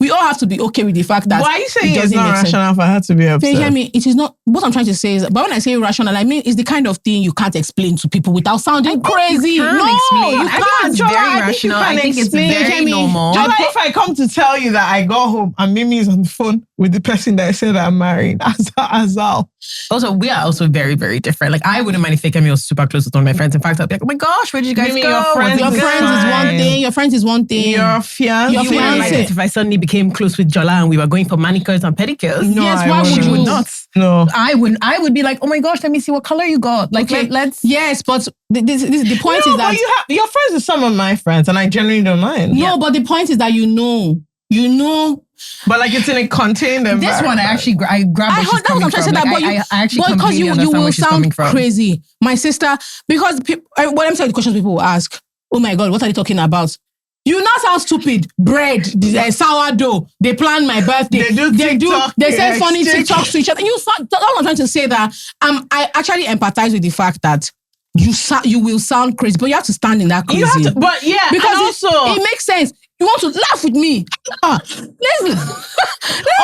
We all have to be okay with the fact that... Why are you saying it's not rational for her to be upset? Can you hear me? It is not... What I'm trying to say is... But when I say rational, I mean it's the kind of thing you can't explain to people without sounding crazy. You can't. It's very rational. I think it's very normal. If I come to tell you that I got home and Mimi is on the phone with the person that I said I'm marrying, Azal. Also, we are also very, very different. Like, I wouldn't mind if Fiancé was super close with one of my friends. In fact, I'd be like, oh my gosh, where did you guys go? Your friends is one thing. Your friends is one thing. Your fiancé. Your fiancé. If I suddenly became close with Jola and we were going for manicures and pedicures. No, yes, why would you not? No. I would be like, oh my gosh, let me see what color you got. Like, okay. Let's... Yes, but the point is that... But your friends are some of my friends and I genuinely don't mind. No, but the point is that you know... But like it's in a contained environment. This one, I grabbed where she's coming from. I actually because you will sound from. crazy. My sister, because what I'm saying, the questions people will ask, oh my God, what are they talking about? You not sound stupid. Bread, sourdough, they plan my birthday. They say funny TikToks to each other. I'm trying to say that I actually empathize with the fact that you will sound crazy, but you have to stand in that crazy. You have to, but yeah, because also it makes sense. You want to laugh with me? Let's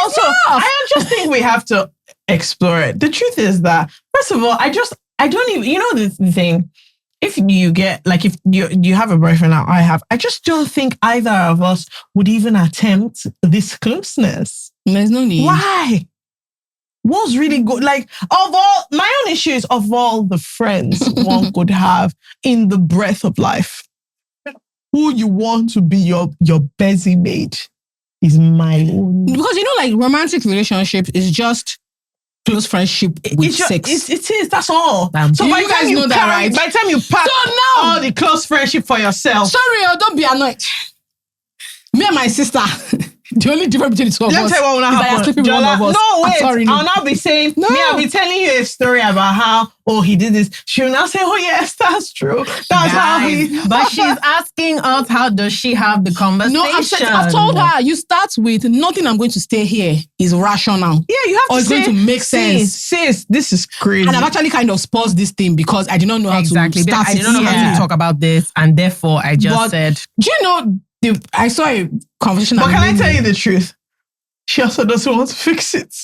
also laugh. I just think we have to explore it. The truth is that, first of all, I don't even, the thing. If you get, like, if you have a boyfriend now, I just don't think either of us would even attempt this closeness. There's no need. Why? What's really good? Like, my own issue is of all the friends one could have in the breadth of life, who you want to be your busy mate is my own. Because like romantic relationship is just close friendship with sex. It is, that's all. So by the time you know that, right? By the time you pack all the close friendship for yourself. Sorry, don't be annoyed. Me and my sister, the only difference between the two of us is that you're sleeping with one of us. No, wait. Sorry, no. I'll now be saying, I'll be telling you a story about how, he did this. She'll now say, oh yes, that's true. That's how he... But she's asking us, how does she have the conversation? No, I've told her, you start with, nothing I'm going to stay here is rational. Yeah, you have to say, it's going to make sense. Sis, this is crazy. And I've actually kind of paused this thing because I did not know how to start it. I didn't know how to talk about this, and therefore I just said... Do you know... I saw a conversation. But can I tell you the truth? She also doesn't want to fix it.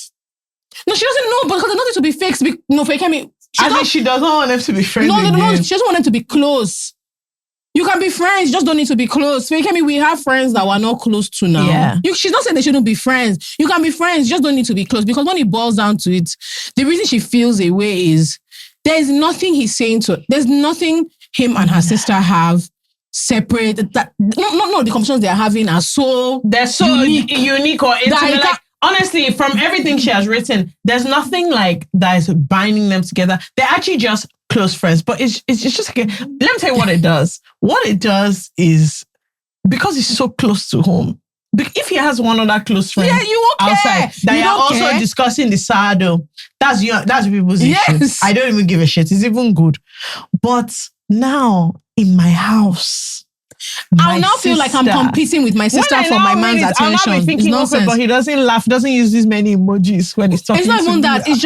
No, she doesn't know because there's nothing to be fixed. She doesn't want them to be friends. No. She doesn't want them to be close. You can be friends, you just don't need to be close. We have friends that we're not close to now. Yeah. She's not saying they shouldn't be friends. You can be friends, you just don't need to be close. Because when it boils down to it, the reason she feels a way is there's nothing he's saying there's nothing him and her sister have separate. No, the conversations they're having are they're so unique or intimate. Like, honestly, from everything she has written, there's nothing like that is binding them together. They're actually just close friends. But it's just like, let me tell you what it does. What it does is, because it's so close to home, if he has one other close friend outside that you're also discussing the sourdough, that's people's issue. I don't even give a shit. It's even good. But now, in my house, I'll now feel like I'm competing with my sister for my man's attention. I'll now be thinking, but he doesn't laugh, doesn't use these many emojis when he's talking. It's not even that. It's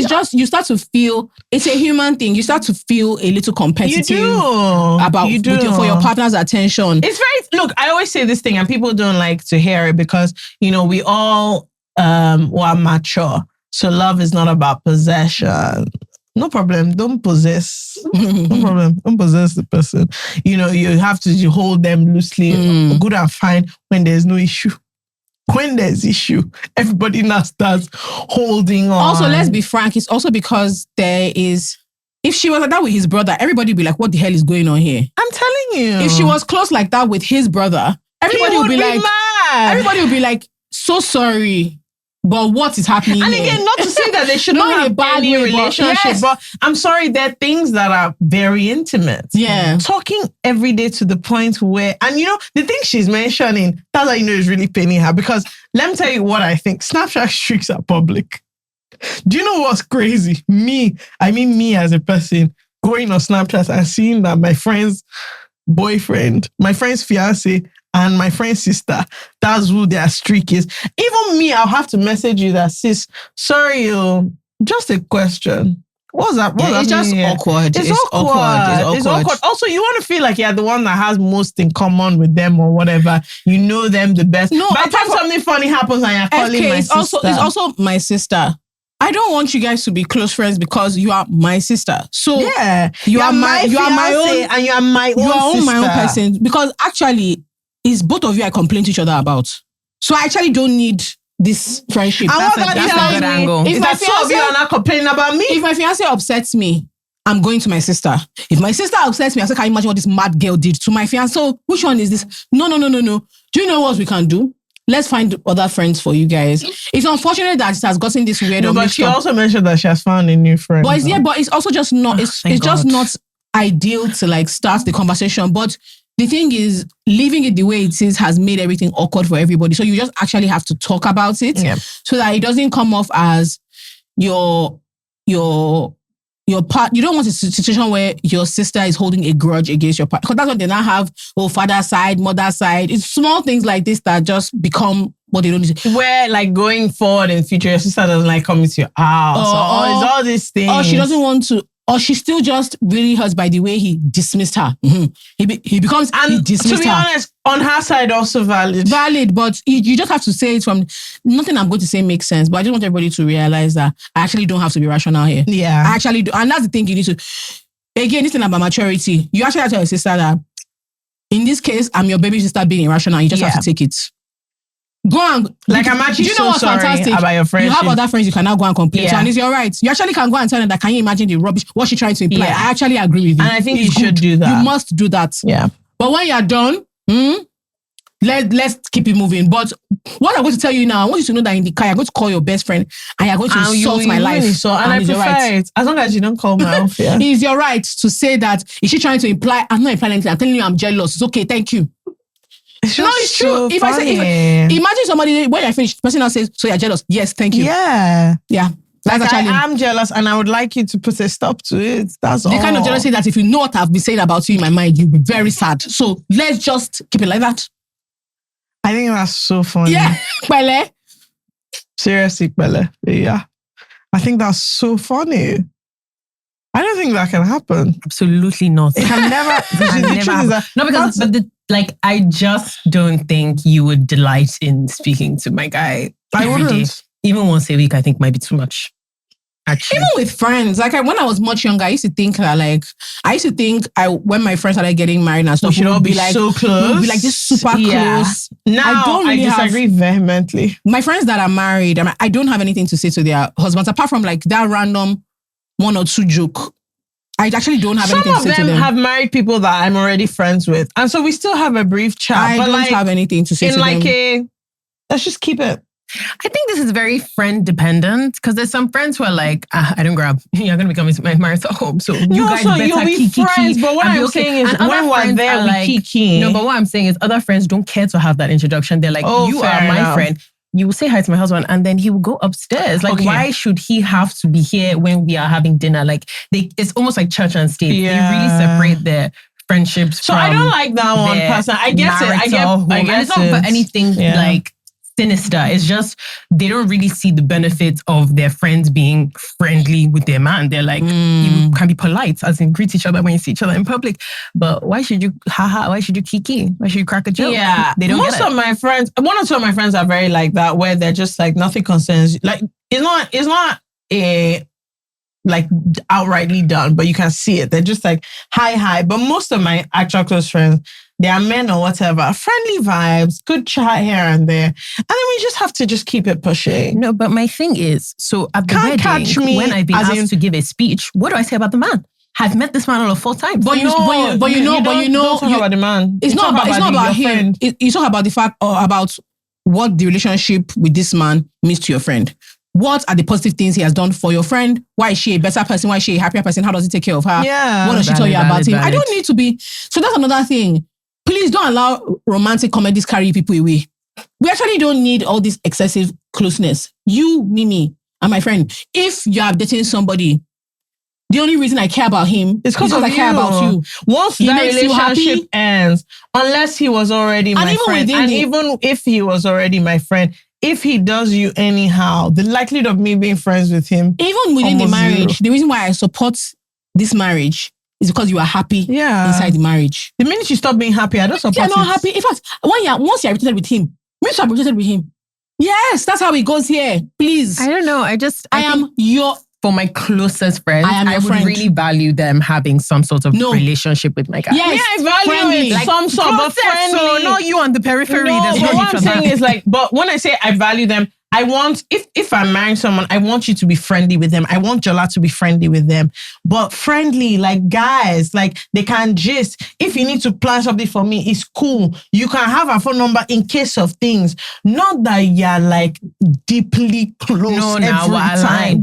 just you start to feel, it's a human thing. You start to feel a little competitive for your partner's attention. It's very, look, I always say this thing and people don't like to hear it because, we all were mature. So love is not about possession. no problem. Don't possess. No problem. Don't possess the person. You know, you have to hold them loosely, good and fine when there's no issue. When there's issue, everybody now starts holding on. Also, let's be frank. It's also because there is... If she was like that with his brother, everybody would be like, what the hell is going on here? I'm telling you. If she was close like that with his brother, everybody would be like... mad. Everybody would be like, so sorry. But what is happening And here? again, not to say that they shouldn't Not in a have bad any way, but relationship, yes. but I'm sorry, there are things that are very intimate. Yeah. Talking every day to the point where, and you know, the thing she's mentioning, that's how you know is really paining her. Because let me tell you what I think. Snapchat streaks are public. Do you know what's crazy? Me as a person, going on Snapchat and seeing that my friend's boyfriend, my friend's fiancé, and my friend's sister, that's who their streak is. Even me, I'll have to message you that, sis, sorry, just a question. What's that? It's just awkward. It's awkward. It's awkward. Also, you want to feel like you're the one that has most in common with them or whatever. You know them the best. No, by the time something funny happens and you're calling my sister. It's also my sister. I don't want you guys to be close friends because you are my sister. So you are my own, and you are my own you are sister. my own person. Because actually, it's both of you I complain to each other about. So I actually don't need this friendship. And what that that's a tells good me angle. is that two of you are not complaining about me. If my fiancé upsets me, I'm going to my sister. If my sister upsets me, I say, can you imagine what this mad girl did to my fiancé? So which one is this? No. Do you know what we can do? Let's find other friends for you guys. It's unfortunate that it has gotten this weird. No, but she also mentioned that she has found a new friend. But it's also just not. It's just not ideal to like start the conversation. But the thing is, leaving it the way it is has made everything awkward for everybody. So you just actually have to talk about it so that it doesn't come off as your part. You don't want a situation where your sister is holding a grudge against your partner. Because that's what they now have, father side, mother side. It's small things like this that just become what they don't need to. Where like going forward in the future, your sister doesn't like coming to your house. It's all these things. Or she doesn't want to. Or she's still just really hurt by the way he dismissed her. Mm-hmm. He becomes, and he dismissed her. To be honest, on her side also valid. Valid, but you just have to say it from, nothing I'm going to say makes sense, but I just want everybody to realize that I actually don't have to be rational here. Yeah. I actually do. And that's the thing you need to, again, this thing about maturity. You actually have to tell your sister that, in this case, I'm your baby sister being irrational. You just have to take it. Go and like I'm actually so sorry about your friendship. You have other friends you can now go and complain to, and it's your right. You actually can go and tell them that. Can you imagine the rubbish? What she's trying to imply? I actually agree with you, and I think you should do that. You must do that. Yeah. But when you're done, let's keep it moving. But what I'm going to tell you now, I want you to know that in the car, you're going to call your best friend and you're going to insult my life. And I prefer it. As long as you don't call my own fear. It's your right to say that. Is she trying to imply? I'm not implying anything. I'm telling you I'm jealous. It's okay. Thank you. It's true. So if I say, imagine somebody, when I finish, the person now says, so you're jealous. Yes, thank you. Yeah. That's like actually, I am jealous and I would like you to put a stop to it. That's all. The kind of jealousy that if you know what I've been saying about you in my mind, you'll be very sad. So let's just keep it like that. I think that's so funny. Yeah. Pele. Seriously, Pele. Yeah. I think that's so funny. I don't think that can happen. Absolutely not. It can never. No, because I just don't think you would delight in speaking to my guy. I wouldn't. Day. Even once a week, I think might be too much. Actually. Even with friends, when I was much younger, I used to think when my friends started getting married and stuff, we should all be like so close. We would be like this super close. Now I disagree vehemently. My friends that are married, I don't have anything to say to their husbands apart from like that random one or two joke. I actually don't have anything to say to them. Some of them have married people that I'm already friends with. And so we still have a brief chat. I don't have anything to say to them. Let's just keep it. I think this is very friend dependent because there's some friends who are like, I don't grab. You're going to be coming to my marital home. So you guys better you'll be friends. But what I'm saying is when we're there, we kiki. No, but what I'm saying is other friends don't care to have that introduction. They're like, you are my friend. You will say hi to my husband and then he will go upstairs. Like, why should he have to be here when we are having dinner? Like, it's almost like church and state. Yeah. They really separate their friendships from I don't like that one person. I get it. I get it's not for anything like sinister. It's just they don't really see the benefits of their friends being friendly with their man. They're like, you can be polite, as in greet each other when you see each other in public. But why should you why should you kiki? Why should you crack a joke? Yeah. They don't Most of my friends, one or two of my friends are very like that, where they're just like nothing concerns. Like it's not a like outrightly done, but you can see it. They're just like hi. But most of my actual close friends, they are men or whatever, friendly vibes, good chat here and there, and then we just have to just keep it pushing. No, but my thing is, so at the Can't wedding, catch me when I've been asked to give a speech, what do I say about the man? I've met this man all of 4 times. Don't talk about the man. It's not about him. You talk about the fact about what the relationship with this man means to your friend. What are the positive things he has done for your friend? Why is she a better person? Why is she a happier person? How does he take care of her? Yeah. What does she tell you about him? I don't need to be. So that's another thing. Please don't allow romantic comedies carry people away. We actually don't need all this excessive closeness. You, Mimi, and my friend, if you are dating somebody, the only reason I care about him is because I care about you. Once that relationship ends, unless he was already my friend, and even if he was already my friend, if he does you anyhow, the likelihood of me being friends with him, even within the marriage, the reason why I support this marriage is because you are happy inside the marriage. The minute you stop being happy, I don't support it. You're not happy. In fact, once you're irritated with him, means you're irritated with him. Yes, that's how it goes here. Please. I don't know. I am your... For my closest friends, I would really value them having some sort of relationship with my guy. Yes, I value it. Like some sort of friendly. So not you on the periphery. No, but what I'm saying is like, but when I say I value them, I want, if I'm marrying someone, I want you to be friendly with them. I want Jola to be friendly with them. But friendly, like guys, like they can gist. If you need to plan something for me, it's cool. You can have a phone number in case of things. Not that you're like deeply close every time.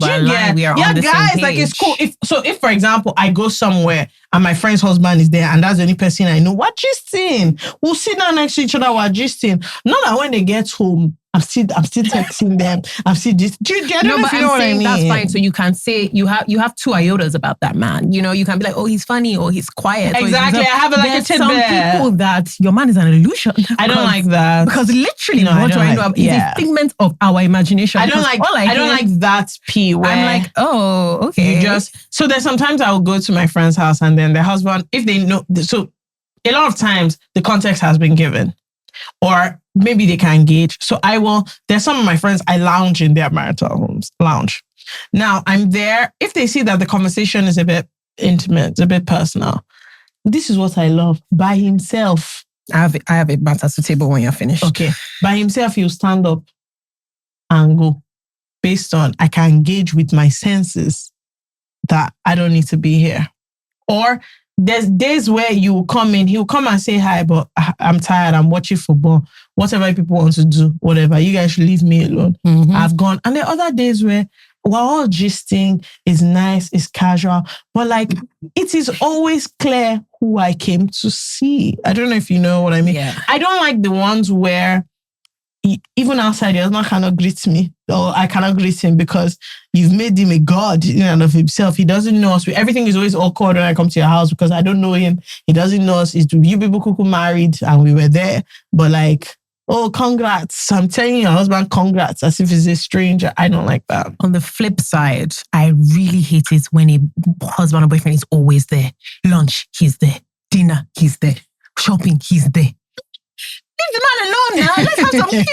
We are on the guys, same page. like it's cool. If for example, I go somewhere and my friend's husband is there and that's the only person I know, we're gisting. We'll sit down next to each other, we're gisting. Not that when they get home, I'm still texting them. I'm still just. Do you know what I mean? That's fine. So you can say you have 2 iotas about that man. You know, you can be like, oh, he's funny, or he's quiet. Exactly. I have like a tidbit. Some people that your man is an illusion. I don't like that because literally, what do I know? It's a figment of our imagination. I don't like that P. Where I'm like, oh, okay. So there's sometimes I will go to my friend's house and then the husband, if they know, so a lot of times the context has been given. Or maybe they can engage. So there's some of my friends, I lounge in their marital homes. Lounge. Now, I'm there. If they see that the conversation is a bit intimate, it's a bit personal, this is what I love. By himself. I have a matter to table when you're finished. Okay. By himself, he'll stand up and go. Based on, I can engage with my senses that I don't need to be here. Or there's days where you will come in, he'll come and say hi, but I'm tired, I'm watching football. Whatever people want to do, whatever, you guys should leave me alone. Mm-hmm. I've gone. And there are other days where we're all gisting, it's nice, it's casual, but like, it is always clear who I came to see. I don't know if you know what I mean. Yeah. I don't like the ones where even outside, he does not cannot greet me, or I cannot greet him because you've made him a god in and of himself. He doesn't know us. Everything is always awkward when I come to your house because I don't know him. He doesn't know us. It's you people who married and we were there, but like, oh, congrats. I'm telling your husband congrats as if he's a stranger. I don't like that. On the flip side, I really hate it when a husband or boyfriend is always there. Lunch, he's there. Dinner, he's there. Shopping, he's there. Leave the man alone now. Let's have some QT.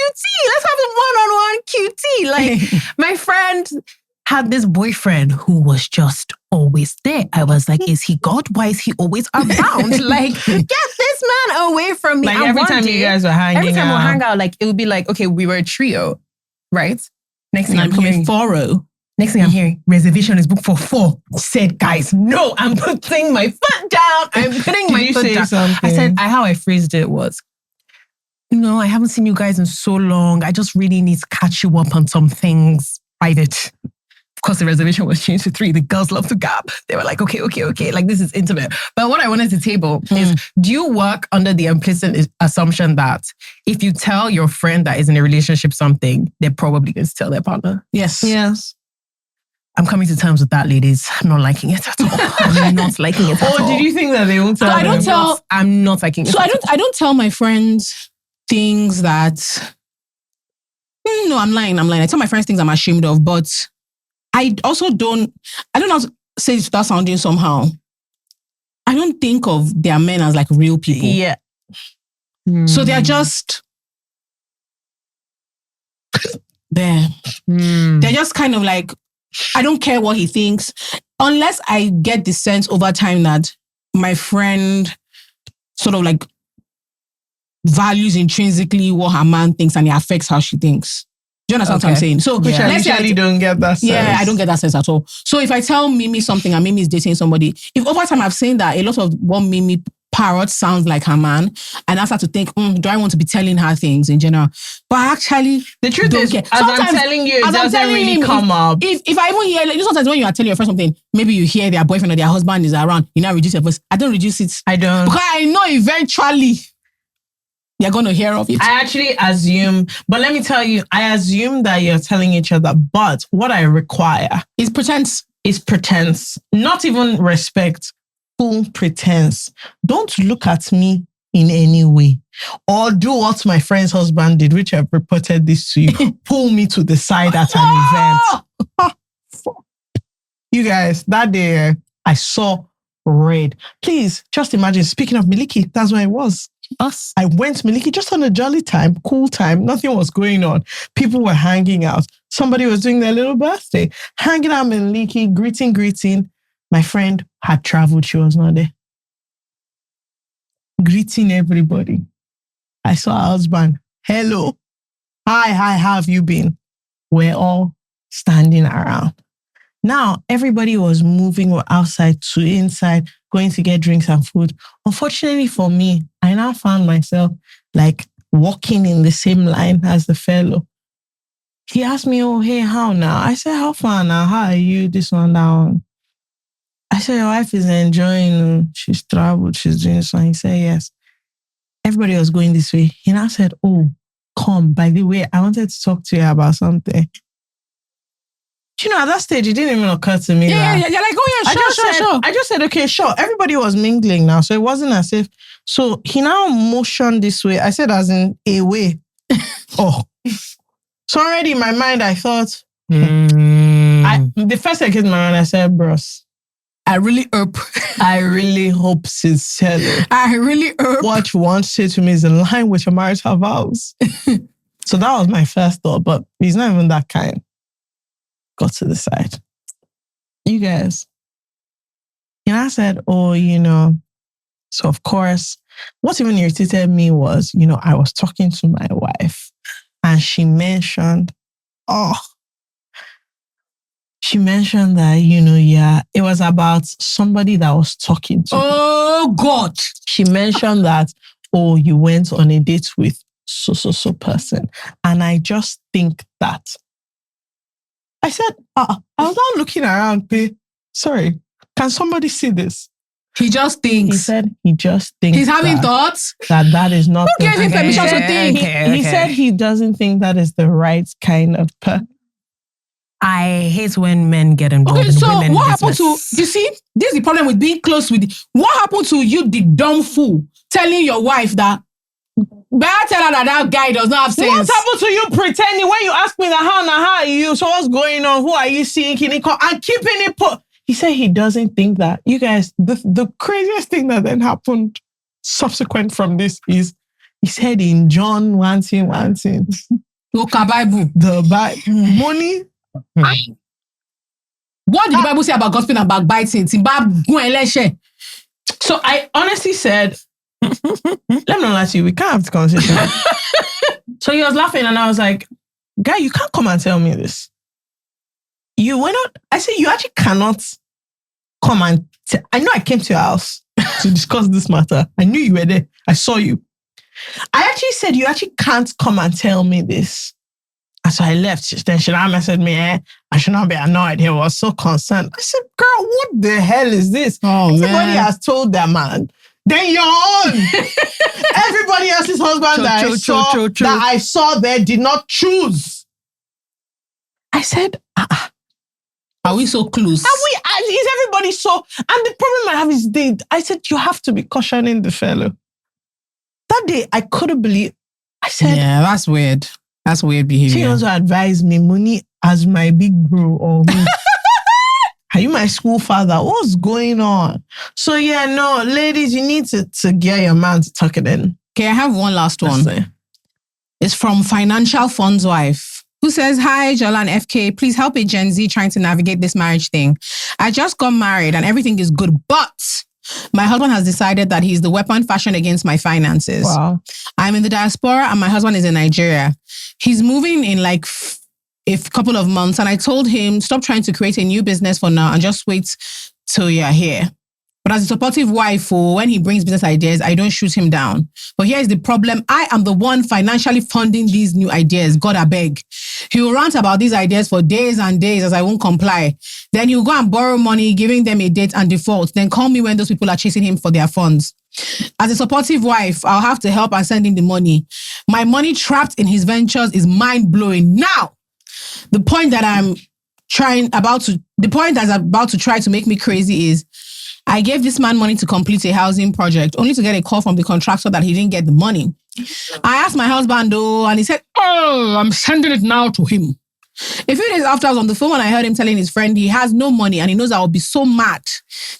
Let's have a one-on-one QT. Like, my friend had this boyfriend who was just always there. I was like, is he God? Why is he always around? Like, get this man away from me. Like, every time you guys were hanging out. Every time we'll hang out, like, it would be like, okay, we were a trio, right? Next thing I'm hearing, 4-0. Next thing I'm hearing, reservation is booked for 4. Said, guys, no, I'm putting my foot down. I'm putting my foot down. Something? I said, how I phrased it was, no, I haven't seen you guys in so long. I just really need to catch you up on some things private. Of course, the reservation was changed to 3. The girls love to gab. They were like, okay. Like, this is intimate. But what I wanted to table is, do you work under the implicit assumption that if you tell your friend that is in a relationship something, they're probably going to tell their partner? Yes. I'm coming to terms with that, ladies. I'm not liking it at all. I'm not liking it at all. Oh, did you think that they won't tell? So I'm not liking it. So I don't tell my friends things that, no, I'm lying. I tell my friends things I'm ashamed of, but I also don't know how to say this without sounding somehow. I don't think of their men as like real people. Yeah. So they're just there. They're just kind of like I don't care what he thinks. Unless I get the sense over time that my friend sort of like values intrinsically what her man thinks and it affects how she thinks. Do you understand what I'm saying? So Which I usually don't get that sense. Yeah, I don't get that sense at all. So if I tell Mimi something and Mimi is dating somebody, if over time I've seen that a lot of what Mimi parrot sounds like her man, and I start to think, do I want to be telling her things in general? But actually, the truth is, as I'm telling you, it doesn't really come up. If I even hear, like, sometimes when you are telling your friend something, maybe you hear their boyfriend or their husband is around, you now reduce your voice. I don't reduce it. I don't. Because I know eventually you're going to hear of it. I actually assume, but let me tell you, I assume that you're telling each other, but what I require is pretense. Is pretense. Not even respect. Full pretense. Don't look at me in any way. Or do what my friend's husband did, which I've reported this to you. Pull me to the side at an event. You guys, that day I saw red. Please, just imagine, speaking of Miliki, that's where it was. Us. I went to Miliki just on a jolly time, cool time. Nothing was going on. People were hanging out. Somebody was doing their little birthday. Hanging out in Miliki, greeting. My friend had traveled. She was not there. Greeting everybody. I saw her husband. Hello. Hi, how have you been? We're all standing around. Now, everybody was moving outside to inside, going to get drinks and food. Unfortunately for me, I now found myself like walking in the same line as the fellow. He asked me, oh, hey, how now? I said, how far now? How are you? This one, that one. I said, your wife is enjoying. She's traveled. She's doing so. He said, yes. Everybody was going this way. He now said, oh, come. By the way, I wanted to talk to you about something. You know, at that stage, it didn't even occur to me. Yeah. You're like, oh yeah, sure. I just said, okay, sure. Everybody was mingling now, so it wasn't as if. So he now motioned this way. I said, as in a way. Oh. So already in my mind, I thought, the first thing that came to my mind, I said, bros. I really hope. I really hope sincerely. I really hope. What you want to say to me is in line with your marital vows. So that was my first thought, but he's not even that kind. Got to the side. You guys. And I said, oh, so of course, what even irritated me was, I was talking to my wife and she mentioned that, it was about somebody that was talking to me. Oh, God. She mentioned that, oh, you went on a date with so person. And I just think that. I said, I was not looking around. Sorry, can somebody see this? He just thinks. He said he just thinks. He's having thoughts? That is not. Who gave him permission to think? He said he doesn't think that is the right kind of I hate when men get involved in women what business. Happened to, you see, this is the problem with being close with, what happened to you, the dumb fool, telling your wife that, better tell her that guy does not have sense. What happened to you pretending when you ask me that how are you? So what's going on? Who are you seeing? Can he call? And keeping it put. He said he doesn't think that. You guys, the craziest thing that then happened subsequent from this is he said in John 1:1. Look at Bible. The Bible. Money. What did the Bible say about gossiping and backbiting? So I honestly said, let me not lie to you, we can't have this conversation. So he was laughing and I was like, guy, you can't come and tell me this. You went out. I said, you actually cannot come and I know I came to your house to discuss this matter. I knew you were there. I saw you. I actually said, you actually can't come and tell me this. And so I left. Then she now messaged me, I should not be annoyed. He was so concerned. I said, girl, what the hell is this? Everybody has told that man. Then you're on. Everybody else's husband that I saw there did not choose. I said, Are we so close? Is everybody so? And the problem I have is I said, you have to be cautioning the fellow. That day, I couldn't believe. I said, yeah, that's weird. That's weird behavior. She also advised me, Muni, as my big bro or who? Are you my school father? What's going on? So yeah, no, ladies, you need to get your man to tuck it in. Okay, I have one last one. It's from Financial Fund's wife. who says, hi, Jolan FK, please help a Gen Z trying to navigate this marriage thing. I just got married and everything is good, but my husband has decided that he's the weapon fashioned against my finances. Wow. I'm in the diaspora and my husband is in Nigeria. He's moving in like a couple of months, and I told him, stop trying to create a new business for now and just wait till you're here. But as a supportive wife, when he brings business ideas, I don't shoot him down. But here's the problem. I am the one financially funding these new ideas. God, I beg. He will rant about these ideas for days and days as I won't comply. Then he'll go and borrow money, giving them a date and default. Then call me when those people are chasing him for their funds. As a supportive wife, I'll have to help and send him the money. My money trapped in his ventures is mind-blowing. Now, the point that's about to try to make me crazy is, I gave this man money to complete a housing project, only to get a call from the contractor that he didn't get the money. I asked my husband, and he said, I'm sending it now to him. A few days after I was on the phone, and I heard him telling his friend he has no money and he knows I will be so mad.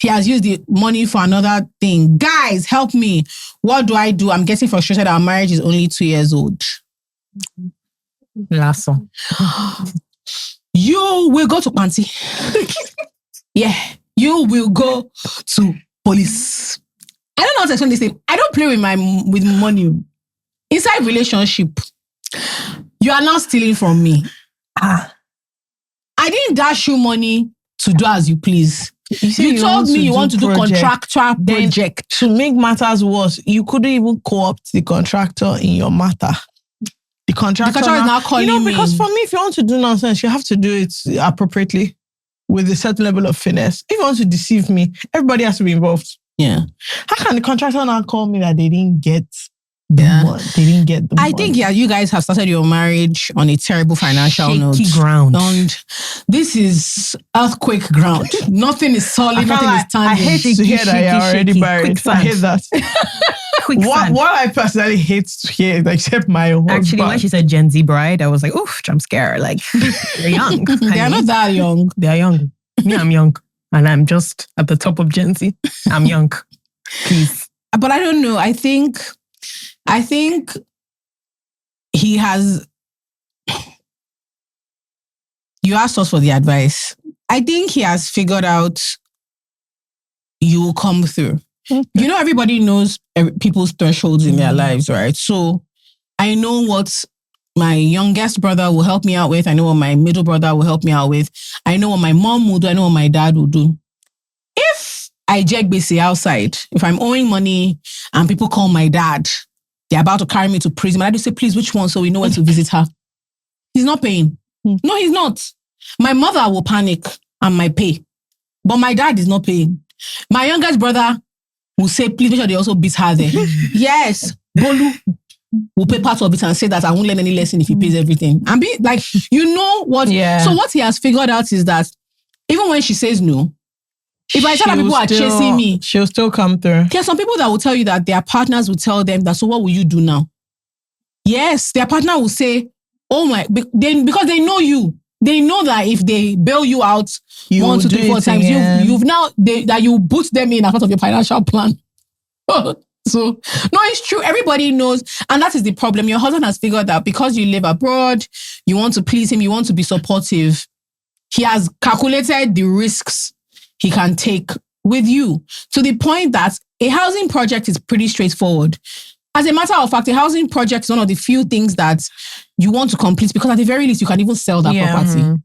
He has used the money for another thing. Guys, help me. What do I do? I'm getting frustrated. Our marriage is only 2 years old. Last song. You will go to Panty. Yeah. You will go to police. I don't know how to explain this thing. I don't play with money. Inside relationship, you are not stealing from me. I didn't dash you money to do as you please. You told me you want to do contractual project. To make matters worse, you couldn't even co-opt the contractor in your matter. The contractor is now calling me. Because for me, if you want to do nonsense, you have to do it appropriately, with a certain level of finesse. If you want to deceive me, everybody has to be involved. Yeah. How can the contractor now call me that they didn't get the money? They didn't get the money. I think, you guys have started your marriage on a terrible financial note. Shaky ground. And this is earthquake ground. Nothing is solid, nothing is standing. I hate to hear that you're already married. I hate that. What I personally hate to hear, except my husband. Actually, when she said Gen Z bride, I was like, oof, jump scare. Like, they're young. They're not that young. They're young. Me, I'm young. And I'm just at the top of Gen Z. I'm young. Please. But I don't know. I think he has... You asked us for the advice. I think he has figured out you will come through. You know, everybody knows people's thresholds in their lives, right? So I know what my youngest brother will help me out with. I know what my middle brother will help me out with. I know what my mom will do. I know what my dad will do. If I check busy outside, if I'm owing money and people call my dad, they're about to carry me to prison, I just say, please, which one? So we know when to visit her. He's not paying. No, he's not. My mother will panic and might pay. But my dad is not paying. My youngest brother will say, please make sure they also beat her there. Yes, Bolu will pay part of it and say that I won't learn any lesson if he pays everything. And be like, you know what? Yeah. So what he has figured out is that even when she says no, if I tell that people are chasing me, she'll still come through. There are some people that will tell you that their partners will tell them that, so what will you do now? Yes, their partner will say, oh my, because they know you. They know that if they bail you out 1, 2, 3, 4 times, that you boot them in as part of your financial plan. So, no, it's true. Everybody knows. And that is the problem. Your husband has figured out because you live abroad, you want to please him, you want to be supportive. He has calculated the risks he can take with you to the point that a housing project is pretty straightforward. As a matter of fact, a housing project is one of the few things that you want to complete because at the very least, you can even sell that property.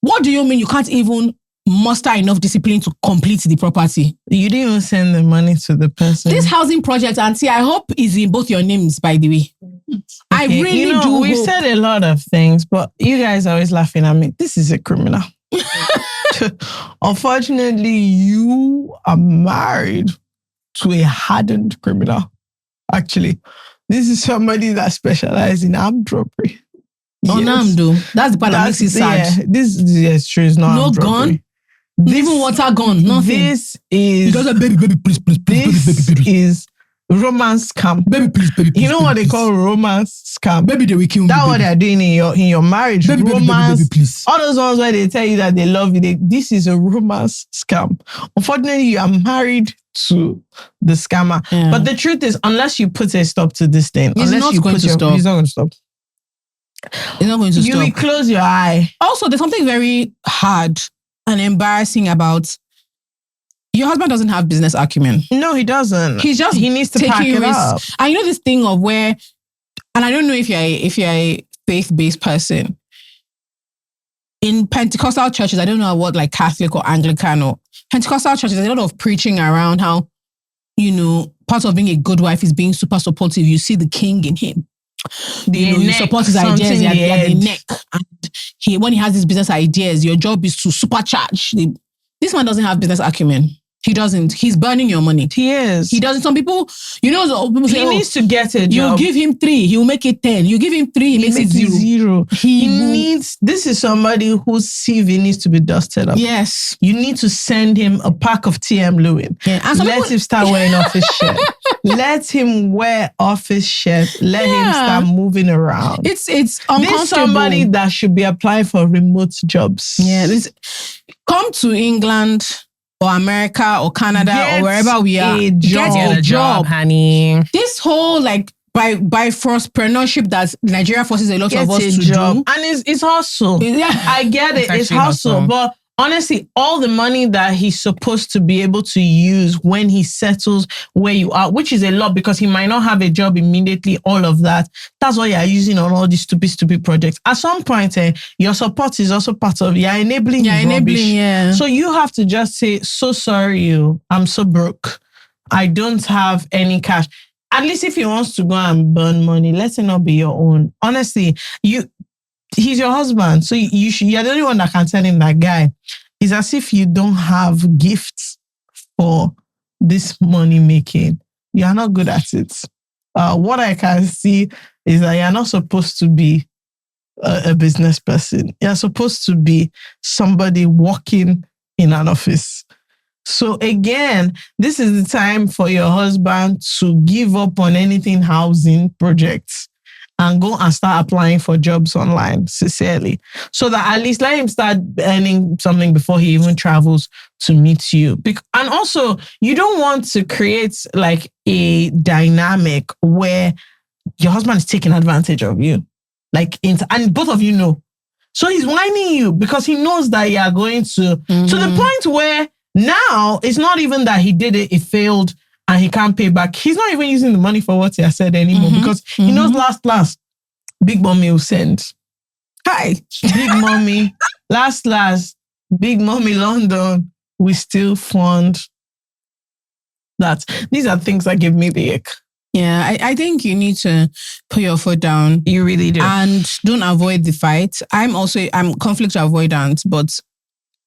What do you mean you can't even muster enough discipline to complete the property? You didn't even send the money to the person. This housing project, Auntie, I hope is in both your names, by the way. Okay. I really do. We've said a lot of things, but you guys are always laughing at me. This is a criminal. Unfortunately, you are married to a hardened criminal. Actually, this is somebody that specializes in armed robbery. Yes. That's the part that makes it sad. Yeah, this is true. It's not no armed gun, robbery. Even water gun, nothing. This is baby, please, this is romance scam. Baby, please, you know what they call romance scam? Baby, they will kill me. That's what they're doing in your marriage. Baby, romance. Baby, please. All those ones where they tell you that they love you. This is a romance scam. Unfortunately, you are married to the scammer. Yeah. But the truth is, unless you put a stop to this thing, he's not going to stop. He's not going to stop. It's not going to You stop. will close your eye. Also, there's something very hard and embarrassing about your husband doesn't have business acumen. No, he doesn't. He needs to pack it up. And you know this thing of where, and I don't know if you're a faith-based person. In Pentecostal churches, I don't know what like Catholic or Anglican or Pentecostal churches, there's a lot of preaching around how, part of being a good wife is being super supportive. You see the king in him. You support his ideas, he has the neck. And when he has his business ideas, your job is to supercharge. This man doesn't have business acumen. He doesn't. He's burning your money. He is. He doesn't. Some people, people say, he needs to get a job. You give him 3, he will make it 10. You give him 3, he makes it 0. He needs, this is somebody whose CV needs to be dusted up. Yes. You need to send him a pack of TM Lewin. Yeah. And let him start wearing office shirt. Let him wear office shirt. Let him start moving around. It's uncomfortable. This is somebody that should be applying for remote jobs. Yeah. Come to England or America or Canada or wherever we are. Get a job, honey. This whole by entrepreneurship that Nigeria forces a lot of us to do. And it's hustle. Yeah. I get it. It's hustle. But honestly, all the money that he's supposed to be able to use when he settles where you are, which is a lot because he might not have a job immediately, all of that. That's what you're using on all these stupid projects. At some point, your support is also part of you're enabling. Yeah. So you have to just say, so sorry, I'm so broke. I don't have any cash. At least if he wants to go and burn money, let it not be your own. Honestly, he's your husband. So you're the only one that can tell him that guy. It's as if you don't have gifts for this money making. You're not good at it. What I can see is that you're not supposed to be a business person. You're supposed to be somebody working in an office. So again, this is the time for your husband to give up on anything housing projects and go and start applying for jobs online, sincerely. So that at least let him start earning something before he even travels to meet you. And also, you don't want to create like a dynamic where your husband is taking advantage of you. And both of you know. So he's whining you because he knows that you are going to the point where now it's not even that he did it failed, and he can't pay back. He's not even using the money for what he has said anymore because he knows last, Big Mommy will send. Hi, Big Mommy. last, Big Mommy London, we still fund that. These are things that give me the ick. Yeah, I think you need to put your foot down. You really do. And don't avoid the fight. I'm conflict avoidant, but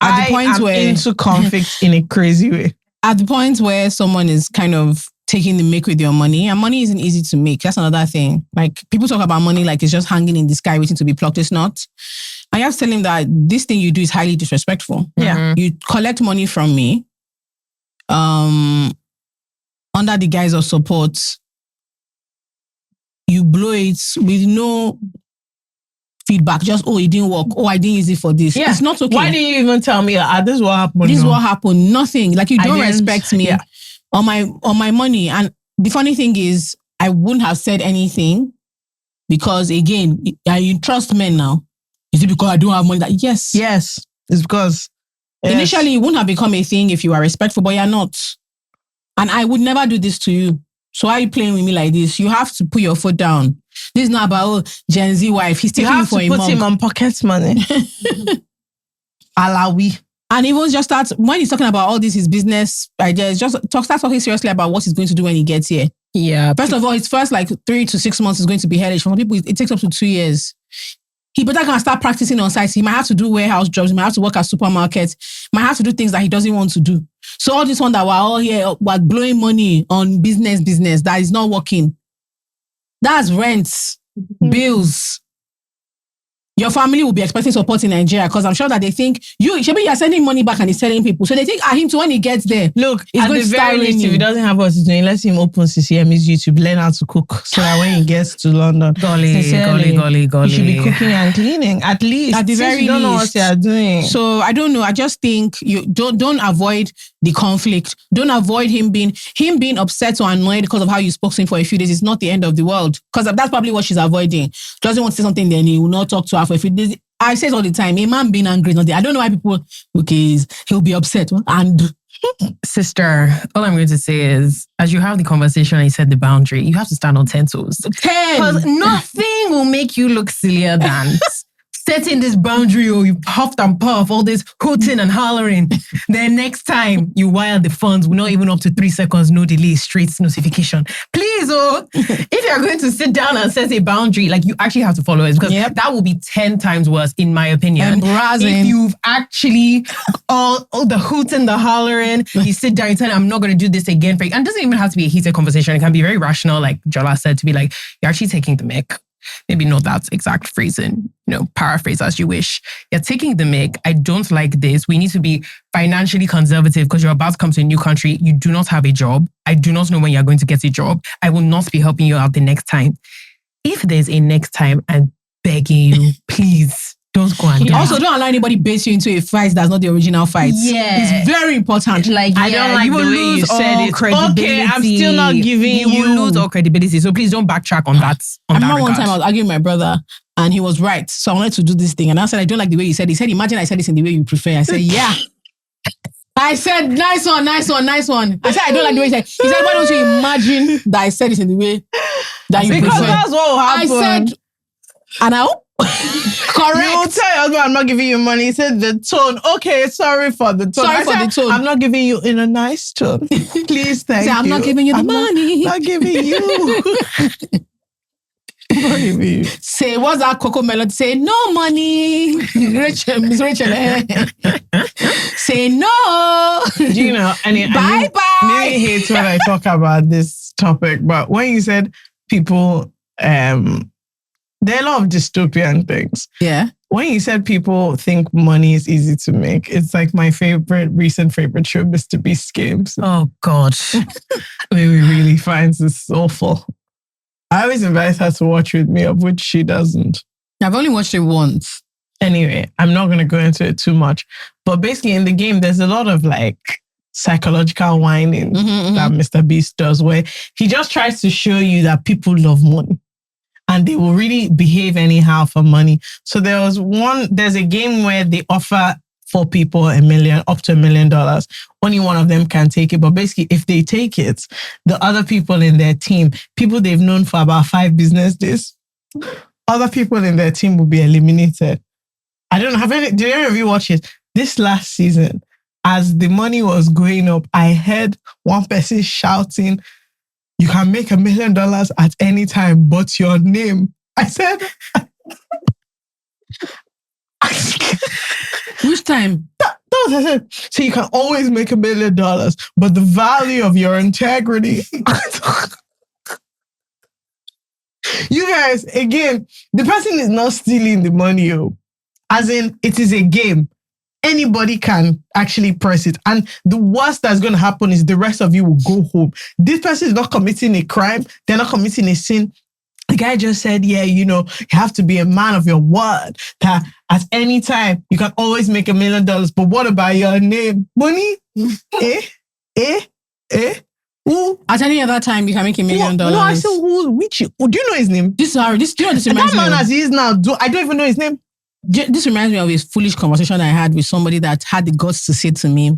at the point where into conflict in a crazy way. At the point where someone is kind of taking the make with your money, and money isn't easy to make. That's another thing. Like people talk about money like it's just hanging in the sky waiting to be plucked. It's not. I have to tell him that this thing you do is highly disrespectful. Yeah. You collect money from me under the guise of support. You blow it with no feedback. Just, it didn't work. I didn't use it for this. Yeah. It's not okay. Why didn't you even tell me, this is what happened? This is what happened. Nothing. Like you don't respect me on my money. And the funny thing is, I wouldn't have said anything because again, you trust men now. Is it because I don't have money? Yes. Yes. It's because initially it wouldn't have become a thing if you are respectful, but you're not. And I would never do this to you. So why are you playing with me like this? You have to put your foot down. This is not about Gen Z wife. He's taking you for a mug. You have to put him on pocket money. Alawi. And even just start, when he's talking about all this, his business ideas, start talking seriously about what he's going to do when he gets here. Yeah. First of all, his first 3 to 6 months is going to be hellish. For some people, it takes up to 2 years. He better can start practicing on sites. He might have to do warehouse jobs. He might have to work at supermarkets. He might have to do things that he doesn't want to do. So all this one that we're all here, we're blowing money on business, that is not working. That's rents, bills. your family will be expecting support in Nigeria because I'm sure that they think you're sending money back and he's telling people. So they think him too when he gets there. Look, it's at going the to very least, if he doesn't have what he's doing, let him open CCM's YouTube, learn how to cook. So that when he gets to London, golly. He should be cooking and cleaning. At least. At the very least. You don't know what you're doing. So I don't know. I just think you don't avoid the conflict. Don't avoid him being upset or annoyed because of how you spoke to him for a few days. It's not the end of the world. Because that's probably what she's avoiding. She doesn't want to say something, then he will not talk to her for a few days. I say it all the time. A man being angry is not there. I don't know why people, he'll be upset. And sister, all I'm going to say is, as you have the conversation and you set the boundary, you have to stand on 10 toes. 10! Because nothing will make you look sillier than setting this boundary, or you huffed and puff, all this hooting and hollering. Then next time you wire the funds, we're not even up to 3 seconds, no delay, straight notification. Please, if you're going to sit down and set a boundary, like you actually have to follow it, because that will be 10 times worse, in my opinion. If you've actually all the hooting, the hollering, you sit down, you tell them, I'm not going to do this again. And it doesn't even have to be a heated conversation. It can be very rational, like Jola said, to be like, you're actually taking the mic. Maybe not that exact phrasing, paraphrase as you wish. You're taking the mic. I don't like this. We need to be financially conservative because you're about to come to a new country. You do not have a job. I do not know when you're going to get a job. I will not be helping you out the next time. If there's a next time, I'm begging you, please don't go and do Also, don't allow anybody base you into a fight that's not the original fight. Yeah. It's very important. I don't like the way you said it. Okay, I'm still not giving you. You will lose all credibility. So please don't backtrack on that. I remember one time I was arguing with my brother and he was right. So I wanted to do this thing. And I said, I don't like the way you said it. He said, imagine I said this in the way you prefer. I said, yeah. I said, nice one. I said, I don't like the way you said it. He said, why don't you imagine that I said this in the way that you prefer? Because that's what will happen. I said, and I correct. You will tell your husband, I'm not giving you money. He said the tone. Okay, sorry for the tone. The tone. I'm not giving you in a nice tone. Please, thank you. I'm not giving you the money. Not giving you. Not giving you. Say, what's that Coco Melody? Say, no money. Miss Rachel. Say no. You know, bye. Mimi hates when I talk about this topic, but when you said people, there are a lot of dystopian things. Yeah. When you said people think money is easy to make, it's like my recent favorite show, Mr. Beast Games. Oh, God. Mimi really finds this awful. I always invite her to watch with me, of which she doesn't. I've only watched it once. Anyway, I'm not going to go into it too much. But basically in the game, there's a lot of like psychological whining that Mr. Beast does, where he just tries to show you that people love money. And they will really behave anyhow for money. So there's a game where they offer 4 people up to $1 million. Only one of them can take it. But basically, if they take it, the other people in their team, people they've known for about 5 business days, other people in their team will be eliminated. I don't know. Did any of you watch it? This last season, as the money was going up, I heard one person shouting, you can make $1 million at any time, but your name. I said... Which time? That was what I said. So you can always make $1 million, but the value of your integrity... You guys, again, the person is not stealing the money. As in, it is a game. Anybody can actually press it. And the worst that's going to happen is the rest of you will go home. This person is not committing a crime. They're not committing a sin. The guy just said, you have to be a man of your word. That at any time, you can always make $1 million. But what about your name? Money? Who? At any other time, you can make $1 million. No, I said, which? Do you know his name? This reminds that man as he is now, I don't even know his name. This reminds me of a foolish conversation I had with somebody that had the guts to say to me,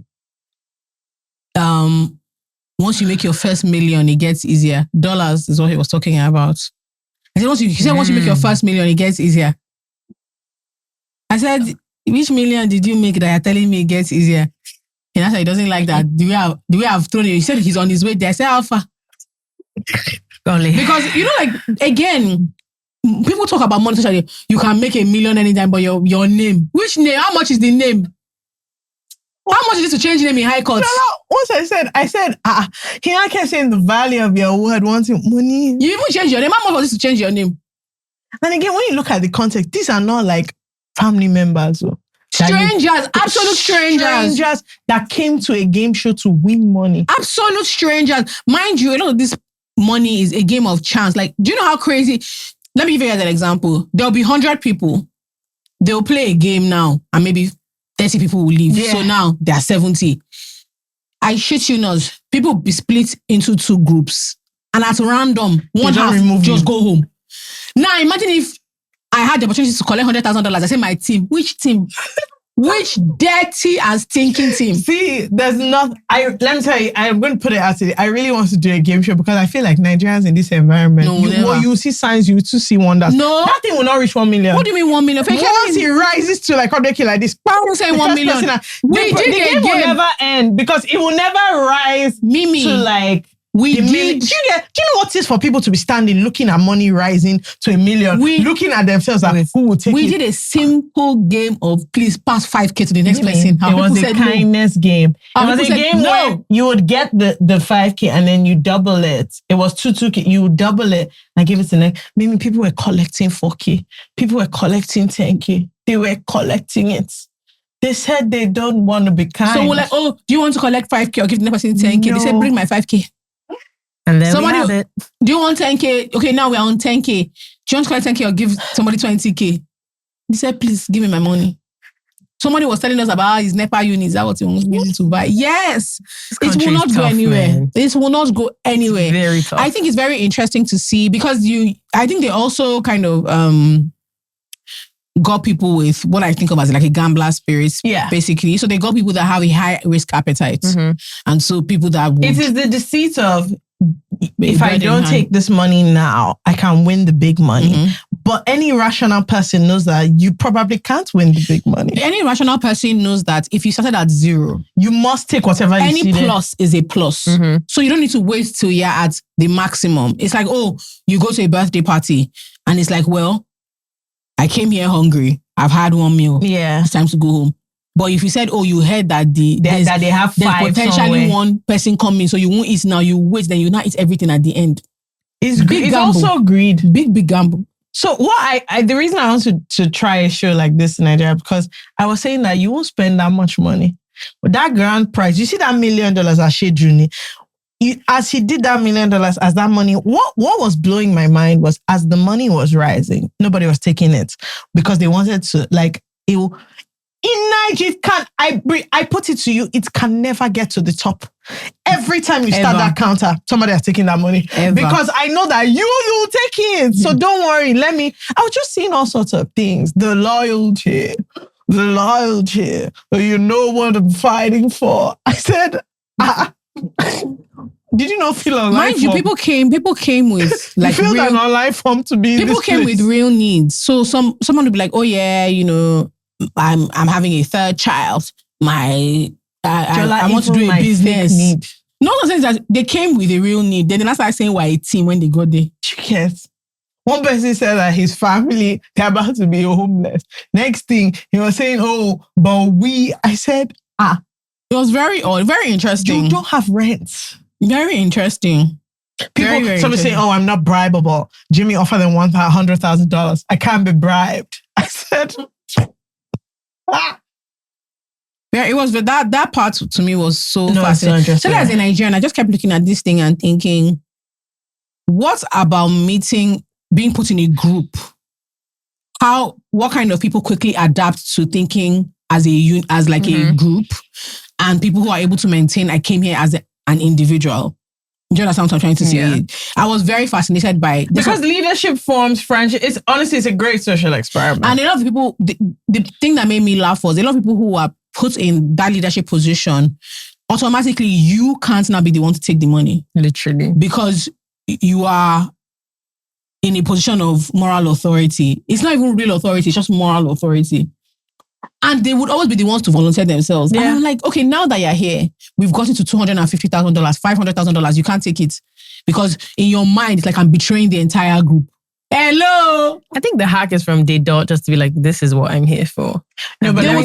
once you make your first $1 million, it gets easier. Dollars is what he was talking about. I said, once you make your first $1 million, it gets easier. I said, which million did you make that you're telling me it gets easier? And I said, he doesn't like that. The way I've thrown it, he said he's on his way there. I said, Alpha. Because, again, people talk about money socially. You can make $1 million anytime, but your name. Which name? How much is the name? How much is it to change name in high court? No. What I said, he kept saying the value of your word, wanting money. You even change your name. How much was it to change your name? And again, when you look at the context, these are not like family members. Strangers, absolute strangers that came to a game show to win money. Absolute strangers. Mind you, a lot of this money is a game of chance. Like, do you know how crazy? Let me give you guys an example. There'll be 100 people. They'll play a game now, and maybe 30 people will leave. Yeah. So now there are 70. I shit you not. People will be split into 2 groups, and at random, one half just go home. Now imagine if I had the opportunity to collect $100,000. I say my team. Which team? Which dirty and stinking team? See, there's not. Let me tell you, I'm going to put it out today. I really want to do a game show because I feel like Nigerians in this environment, you see signs, you too see wonders. No, that thing will not reach 1 million. What do you mean 1 million? Once he rises to like 100K like this, why would say 1 million? The game will never end because it will never rise to like. Do you know what it is for people to be standing, looking at money rising to 1 million, looking at themselves like, who will take it? We did a simple game of please pass 5K to the next person. It was a kindness game. It was a game where you would get the 5K and then you double it. It was 2K. You would double it and give it to the next. Maybe people were collecting 4K. People were collecting 10K. They were collecting it. They said they don't want to be kind. So we're like, oh, do you want to collect 5K or give the next person 10K? No. They said, bring my 5K. And then somebody, we have it. Do you want 10K? Okay, now we're on 10K. Do you want to collect 10K or give somebody 20K? He said, please give me my money. Somebody was telling us about his NEPA units. That was what he was using to buy. Yes. It will not go anywhere. Man. This will not go anywhere. Very tough. I think it's very interesting to see because I think they also kind of got people with what I think of as like a gambler spirit, basically. So they got people that have a high risk appetite. Mm-hmm. And so people that would... It is the deceit of, if I don't take this money now, I can win the big money. Mm-hmm. But any rational person knows that you probably can't win the big money. Any rational person knows that if you started at 0, you must take whatever you see. Any plus is a plus. Mm-hmm. So you don't need to wait till you're at the maximum. It's like, oh, you go to a birthday party and it's like, well, I came here hungry. I've had 1 meal. Yeah. It's time to go home. But if you said, oh, you heard that they have 5 potentially somewhere. 1 person coming, so you won't eat now, you wait, then you not eat everything at the end. It's also greed. Big gamble. So what the reason I want to try a show like this in Nigeria, because I was saying that you won't spend that much money. But that grand prize, you see that $1 million as Shea Juni, as he did that $1 million, as that money, what was blowing my mind was as the money was rising, nobody was taking it because they wanted to like it. In Nigeria, I put it to you, it can never get to the top. Every time you start that counter, somebody is taking that money. Ever. Because I know that you take it. So don't worry. I was just seeing all sorts of things. The loyalty. You know what I'm fighting for. I said, did you not feel online? Mind you, people came with like you feel real, that online form to be. People came with real needs. So someone would be like, oh yeah, you know, I'm having a 3rd child. I want to do a business. No, I'm saying that they came with a real need. Then they started saying we're a team when they got there. Yes. One person said that his family, they're about to be homeless. Next thing, he was saying, oh, but I said, It was very odd, very interesting. You don't have rent. Very interesting. Somebody saying, oh, I'm not bribable. Jimmy offered them $100,000. I can't be bribed. I said... Yeah, it was that part to me was so fascinating. So as a Nigerian, I just kept looking at this thing and thinking, what about being put in a group? What kind of people quickly adapt to thinking as a group, and people who are able to maintain, I came here as an individual. Do you understand what I'm trying to say? Yeah. I was very fascinated by this. Because leadership forms friendship. It's a great social experiment. And a lot of people, the thing that made me laugh was a lot of people who are put in that leadership position, automatically you can't now be the one to take the money. Literally. Because you are in a position of moral authority. It's not even real authority, it's just moral authority. And they would always be the ones to volunteer themselves. Yeah. And I'm like, okay, now that you're here, we've gotten to $250,000, $500,000. You can't take it. Because in your mind, it's like I'm betraying the entire group. Hello! I think the hack is from day dot just to be like, this is what I'm here for. No, but let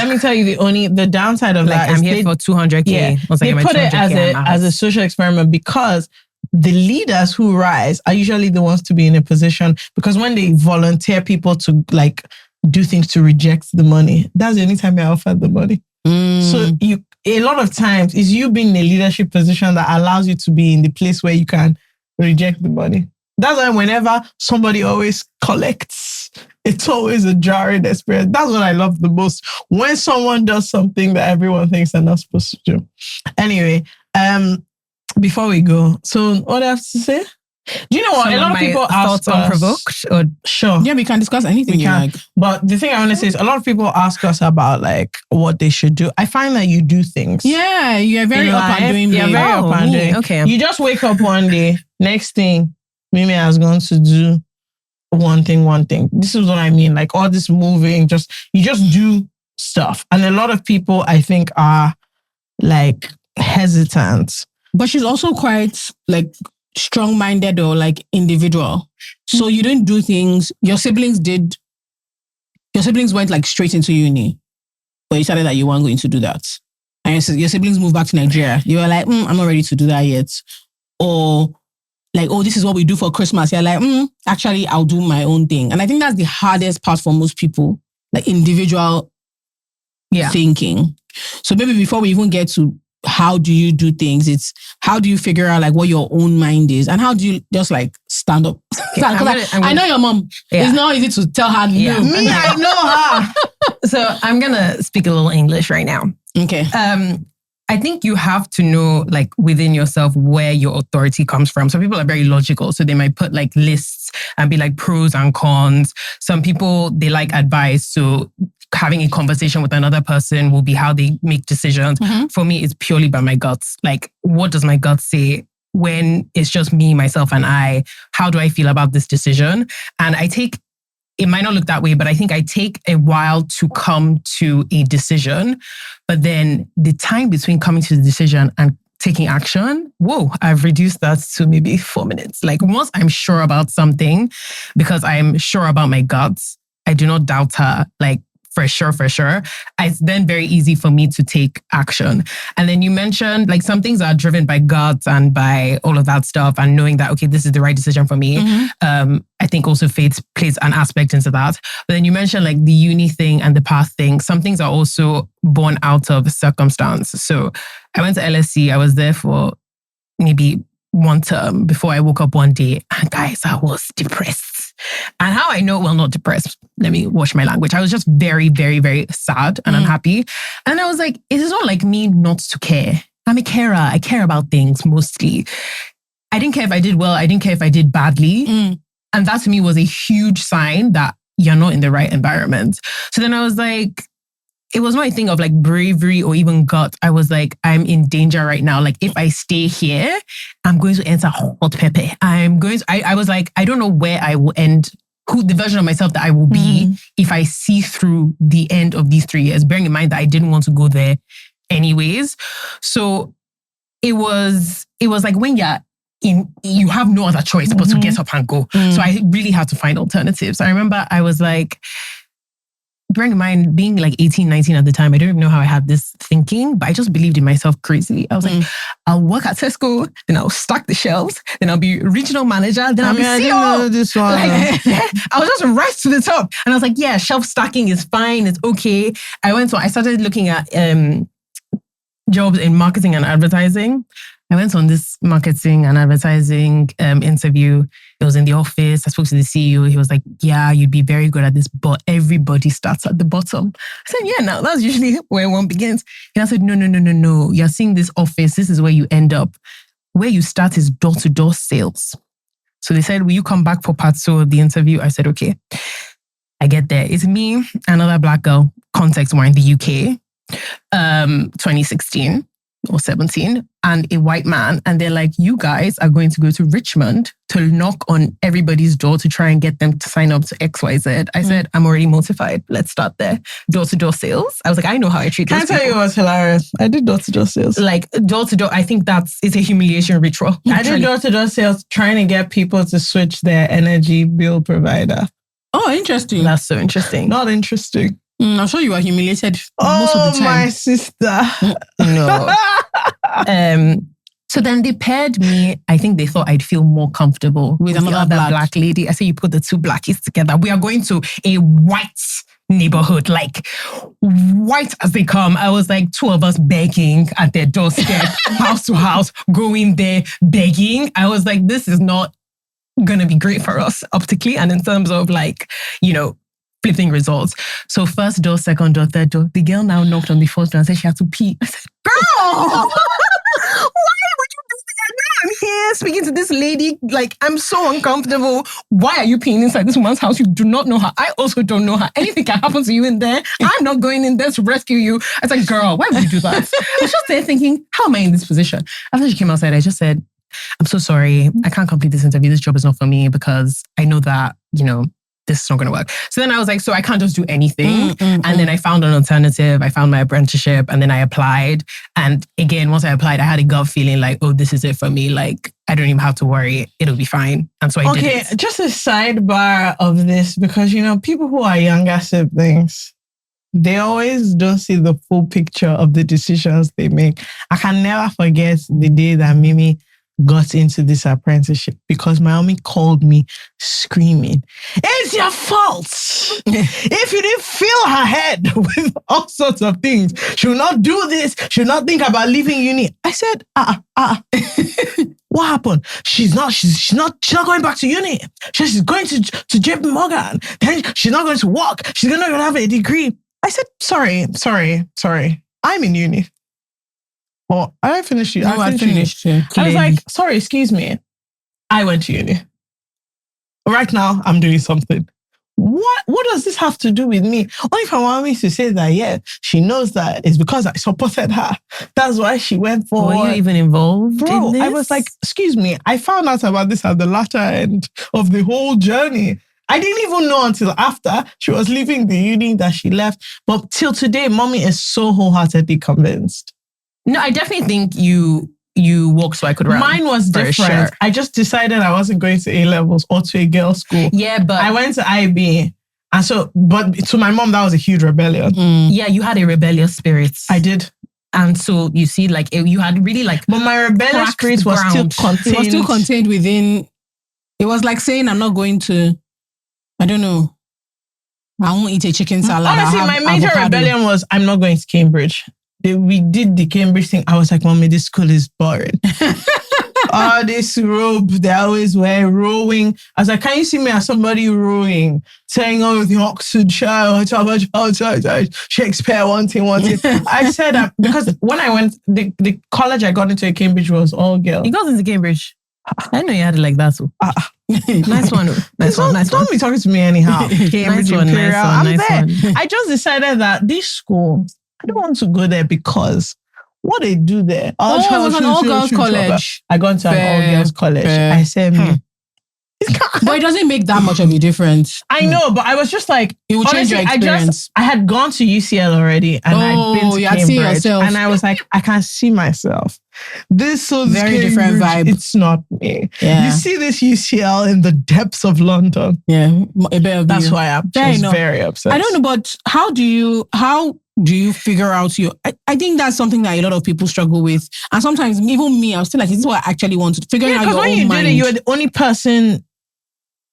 me tell you the downside of like, that I'm here for $200K. Yeah, they put it as a social experiment because the leaders who rise are usually the ones to be in a position, because when they volunteer people to like do things to reject the money, that's the only time you're offered the money. So a lot of times it's you being in a leadership position that allows you to be in the place where you can reject the money. That's why whenever somebody always collects, it's always a jarring experience. That's what I love the most. When someone does something that everyone thinks they're not supposed to do. Anyway, before we go, so what do I have to say? Do you know what? A lot of people ask us unprovoked, or sure. Yeah, we can discuss anything you like. But the thing I want to say is a lot of people ask us about like what they should do. I find that you do things. Yeah, you're very up and doing. You're very up and doing. Okay. You just wake up one day, next thing, Mimi has gone to do one thing. This is what I mean. Like all this moving, you just do stuff. And a lot of people, I think, are like hesitant. But she's also quite like strong-minded or like individual. So you didn't do things. Your siblings went like straight into uni, but you decided that you weren't going to do that. And your siblings moved back to Nigeria. You were like, I'm not ready to do that yet. Or like, oh, this is what we do for Christmas. You're like, actually, I'll do my own thing. And I think that's the hardest part for most people, like individual thinking. So maybe before we even get to how do you do things, it's how do you figure out like what your own mind is, and how do you just like stand up? I know your mom. Yeah. It's not easy to tell her no. Me, I know her. So I'm gonna speak a little English right now. Okay. I think you have to know like within yourself where your authority comes from. Some people are very logical, so they might put like lists and be like pros and cons. Some people, they like advice, so having a conversation with another person will be how they make decisions. Mm-hmm. For me, it's purely by my guts. Like, what does my gut say when it's just me, myself, and I? How do I feel about this decision? And it might not look that way, but I think I take a while to come to a decision. But then the time between coming to the decision and taking action, I've reduced that to maybe 4 minutes. Like once I'm sure about something, because I'm sure about my guts, I do not doubt her, like for sure. It's then very easy for me to take action. And then you mentioned like some things are driven by guts and by all of that stuff and knowing that, okay, this is the right decision for me. Mm-hmm. I think also faith plays an aspect into that. But then you mentioned like the uni thing and the path thing. Some things are also born out of circumstance. So I went to LSE. I was there for maybe one term before I woke up one day. And guys, I was depressed. And how I know, not depressed, let me watch my language. I was just very, very, very sad and unhappy. And I was like, it is not like me not to care. I'm a carer. I care about things mostly. I didn't care if I did well. I didn't care if I did badly. And that to me was a huge sign that you're not in the right environment. So then I was like, it was not a thing of like bravery or even gut. I was like, I'm in danger right now. Like if I stay here, I'm going to enter hot pepper. I was like, I don't know where I will end, the version of myself that I will be if I see through the end of these 3 years, bearing in mind that I didn't want to go there anyways. So it was like when you have no other choice but to get up and go. So I really had to find alternatives. I remember I was like, bearing in mind being like 18, 19 at the time, I don't even know how I had this thinking, but I just believed in myself crazily. I was like, I'll work at Tesco, then I'll stock the shelves, then I'll be regional manager, then I'll be CEO. I didn't know this one. I was just right to the top. And I was like, yeah, shelf stacking is fine, it's okay. I started looking at jobs in marketing and advertising. I went on this marketing and advertising interview. It was in the office. I spoke to the CEO. He was like, yeah, you'd be very good at this, but everybody starts at the bottom. I said, yeah, no, that's usually where one begins. And I said, no. You're seeing this office. This is where you end up. Where you start is door-to-door sales. So they said, will you come back for part 2 of the interview? I said, okay. I get there. It's me, another black girl, context, we're in the UK, 2016. Or 17, and a white man. And they're like, you guys are going to go to Richmond to knock on everybody's door to try and get them to sign up to XYZ. I said, I'm already mortified. Let's start there. Door-to-door sales. I was like, I know how I treat those people. Can I tell you what's hilarious? I did door-to-door sales. Like door-to-door, I think it's a humiliation ritual. I did door-to-door sales trying to get people to switch their energy bill provider. Oh, interesting. That's so interesting. Not interesting. I'm sure you were humiliated most of the time. Oh, my sister. No. So then they paired me. I think they thought I'd feel more comfortable with the other black lady. I said, you put the two blackies together. We are going to a white neighborhood, like white as they come. I was like, two of us begging at their doorstep, house to house, going there, begging. I was like, this is not going to be great for us optically and in terms of like, flipping results. So first door, second door, third door. The girl now knocked on the fourth door and said she had to pee. I said, girl, why would you do that? Now I'm here speaking to this lady. Like, I'm so uncomfortable. Why are you peeing inside this woman's house? You do not know her. I also don't know her. Anything can happen to you in there. I'm not going in there to rescue you. I said, girl, why would you do that? I was just there thinking, how am I in this position? After she came outside, I just said, I'm so sorry. I can't complete this interview. This job is not for me because I know that, this is not going to work. So then I was like, so I can't just do anything. And then I found an alternative. I found my apprenticeship and then I applied. And again, once I applied, I had a gut feeling like, oh, this is it for me. Like, I don't even have to worry. It'll be fine. And so I did it. Okay, just a sidebar of this because, people who are younger siblings, they always don't see the full picture of the decisions they make. I can never forget the day that Mimi got into this apprenticeship because my mommy called me screaming, it's your fault. If you didn't fill her head with all sorts of things, she will not do this, she will not think about leaving uni. I said, what happened? She's not going back to uni. She's going to JP Morgan. Then she's not going to work. She's not going to have a degree. I said, sorry. I'm in uni. Oh, I finished uni. No, I finished uni. I was like, sorry, excuse me. I went to uni. Right now, I'm doing something. What does this have to do with me? Only if I want me to say that, yeah, she knows that it's because I supported her. That's why she went forward. Were you even involved in this? I was like, excuse me, I found out about this at the latter end of the whole journey. I didn't even know until after she was leaving the uni that she left. But till today, mommy is so wholeheartedly convinced. No, I definitely think you walked so I could run. Mine was different. Sure. I just decided I wasn't going to A-levels or to a girls' school. Yeah, but I went to IB. And so, but to my mom, that was a huge rebellion. Yeah, you had a rebellious spirit. I did. And so you see, like, you had really like... But my rebellious spirit was still contained. It was still contained within... It was like saying, I'm not going to... I don't know. I won't eat a chicken salad. Honestly, my major rebellion was, I'm not going to Cambridge. We did the Cambridge thing. I was like, Mommy, this school is boring. This robe, they always wear rowing. I was like, can you see me as somebody rowing? Saying, oh, the Oxfordshire, Shakespeare, one thing. I said that because when I went, the college I got into at Cambridge was all girls. You got into Cambridge? I know you had it like that too. Nice one. Nice one. Don't be talking to me anyhow. Cambridge Imperial. I'm there. I just decided that this school, I don't want to go there because what they do there. It was an all-girls college. I got into an all-girls college. I said, but it doesn't make that much of a difference. I know, but I was just like, it will change your experience. I had gone to UCL already and I'd been to Cambridge. And I was like, I can see myself. This very different vibe. It's not me. Yeah. You see this UCL in the depths of London. Yeah. That's why I'm just very upset. I don't know, but how do you figure out I think that's something that a lot of people struggle with. And sometimes even me, I'm still like, is this what I actually want to figure out your own mind? Because when you did it, you were the only person,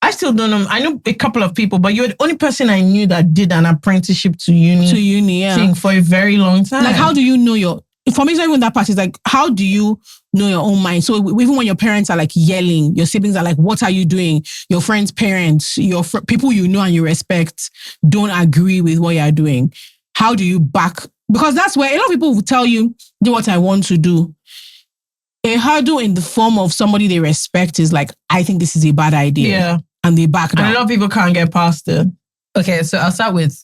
I still don't know. I know a couple of people, but you're the only person I knew that did an apprenticeship to uni yeah. thing for a very long time. Like, how do you know for me, it's not even that part. It's like, how do you know your own mind? So even when your parents are like yelling, your siblings are like, what are you doing? Your friends' parents, people you know and you respect don't agree with what you're doing. How do you back? Because that's where a lot of people will tell you, do what I want to do. A hurdle in the form of somebody they respect is like, I think this is a bad idea. Yeah. And they back down. And a lot of people can't get past it. Okay, so I'll start with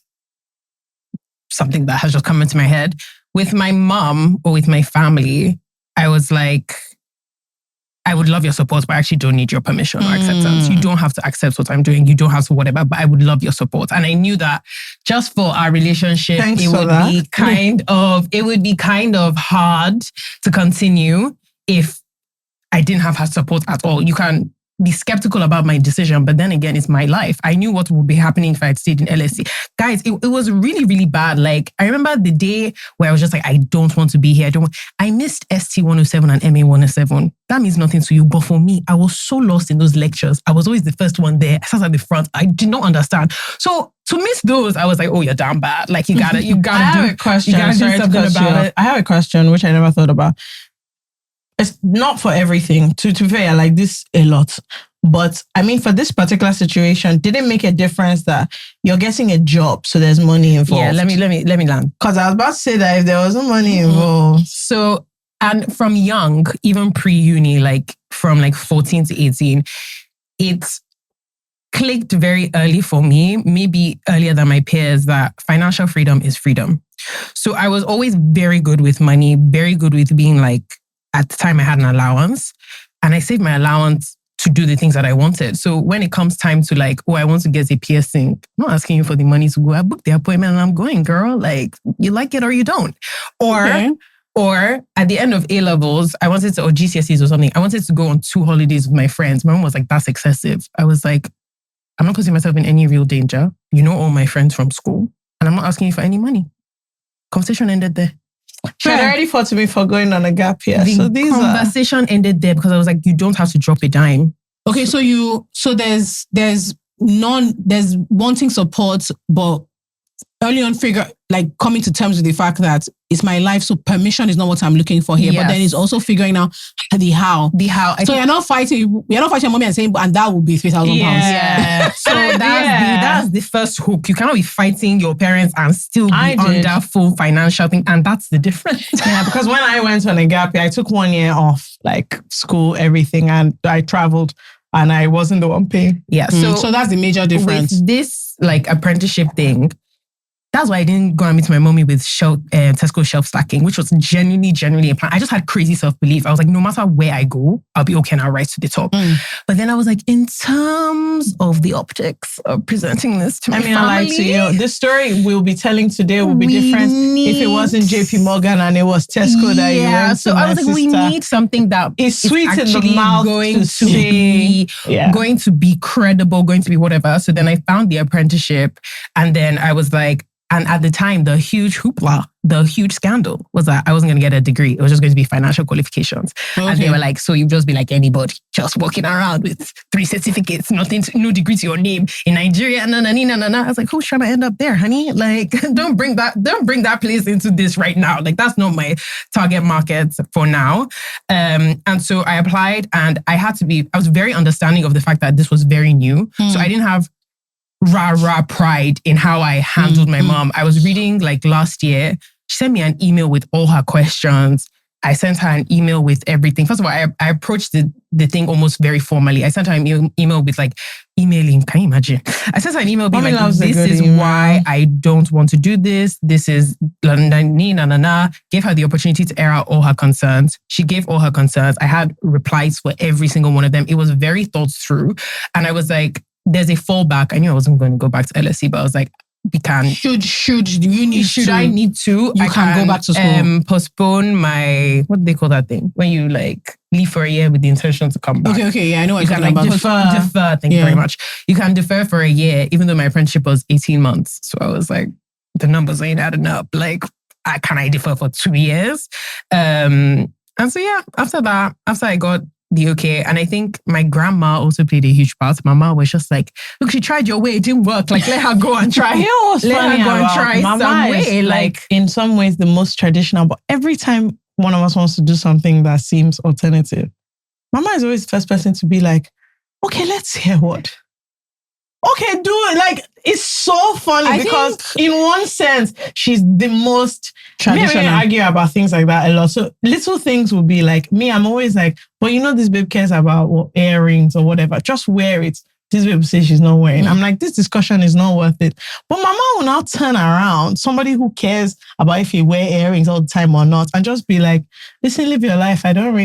something that has just come into my head. With my mom or with my family, I was like, I would love your support, but I actually don't need your permission or acceptance. You don't have to accept what I'm doing. You don't have to whatever, but I would love your support. And I knew that just for our relationship, it would be kind of hard to continue if I didn't have her support at all. You can be skeptical about my decision, but then again, it's my life. I knew what would be happening if I had stayed in LSE. Guys, it was really, really bad. Like, I remember the day where I was just like, I don't want to be here. I missed ST 107 and MA 107. That means nothing to you. But for me, I was so lost in those lectures. I was always the first one there. I sat at the front. I did not understand. So to miss those, I was like, oh, you're damn bad. Like, you gotta I have a question. You gotta do something about it. I have a question, which I never thought about. It's not for everything. To be fair, I like this a lot. But I mean, for this particular situation, did it make a difference that you're getting a job, so there's money involved? Yeah, let me land. Because I was about to say that if there wasn't money involved. So, and from young, even pre-uni, like from like 14 to 18, it clicked very early for me, maybe earlier than my peers, that financial freedom is freedom. So I was always very good with money, very good with being like, at the time I had an allowance and I saved my allowance to do the things that I wanted. So when it comes time to like, oh, I want to get a piercing, I'm not asking you for the money to go. I booked the appointment and I'm going, girl. Like, you like it or you don't. Or at the end of A-levels, or GCSEs or something, I wanted to go on 2 holidays with my friends. My mom was like, that's excessive. I was like, I'm not putting myself in any real danger. You know all my friends from school and I'm not asking you for any money. Conversation ended there. She had already fought me for going on a gap year. The conversation ended there because I was like, you don't have to drop a dime. Okay, so there's wanting support, but early on coming to terms with the fact that it's my life, so permission is not what I'm looking for here. Yes. But then it's also figuring out the how. So you're not fighting mommy and saying, and that would be £3,000. Yeah. So that's the first hook. You cannot be fighting your parents and still be under full financial thing. And that's the difference. Yeah, because when I went on a gap year, I took 1 year off, like school, everything, and I traveled and I wasn't the one paying. Yeah. So that's the major difference. With this like apprenticeship thing, that's why I didn't go and meet my mommy with Tesco shelf stacking, which was genuinely a plan. I just had crazy self-belief. I was like, no matter where I go, I'll be okay and I'll rise to the top. But then I was like, in terms of the optics of presenting this to my family. I lied to you. The story we'll be telling today will be different if it wasn't JP Morgan and it was Tesco that you went to. So I was like, we need something that is sweet in the mouth going to be credible, going to be whatever. So then I found the apprenticeship and then I was like, and at the time, the huge hoopla, the huge scandal was that I wasn't going to get a degree. It was just going to be financial qualifications. Okay. And they were like, so you'd just be like anybody, just walking around with 3 certificates, no degree to your name in Nigeria. No. I was like, who's trying to end up there, honey? Like, don't bring that place into this right now. Like, that's not my target market for now. And so I applied and I was very understanding of the fact that this was very new. So I didn't have rah pride in how I handled my mom. I was reading like last year, she sent me an email with all her questions. I sent her an email with everything. First of all, I approached the thing almost very formally. I sent her an email with like emailing. Can you imagine? I sent her an email being like, this is why I don't want to do this. This is na. Gave her the opportunity to air out all her concerns. She gave all her concerns. I had replies for every single one of them. It was very thought through. And I was like, there's a fallback. I knew I wasn't going to go back to LSE, but I was like, we can. Should I need to? I can go back to school. Postpone my, what do they call that thing? When you like leave for a year with the intention to come back. Okay, yeah, I know what you can like defer. Thank you very much. You can defer for a year, even though my apprenticeship was 18 months. So I was like, the numbers ain't adding up. Like, can I defer for 2 years? And so yeah, after I got the okay. And I think my grandma also played a huge part. My mom was just like, look, she tried your way, it didn't work. Like, let her go and try. You know what's funny about Mama is like in some ways the most traditional, but every time one of us wants to do something that seems alternative, Mama is always the first person to be like, okay, let's hear what. Okay, do it. Like, it's so funny because in one sense, she's the most traditional. We argue about things like that a lot. So little things will be like, me, I'm always like, but you know, this babe cares about earrings or whatever. Just wear it. This babe says she's not wearing. I'm like, this discussion is not worth it. But Mama will now turn around, somebody who cares about if you wear earrings all the time or not, and just be like, listen, live your life. I don't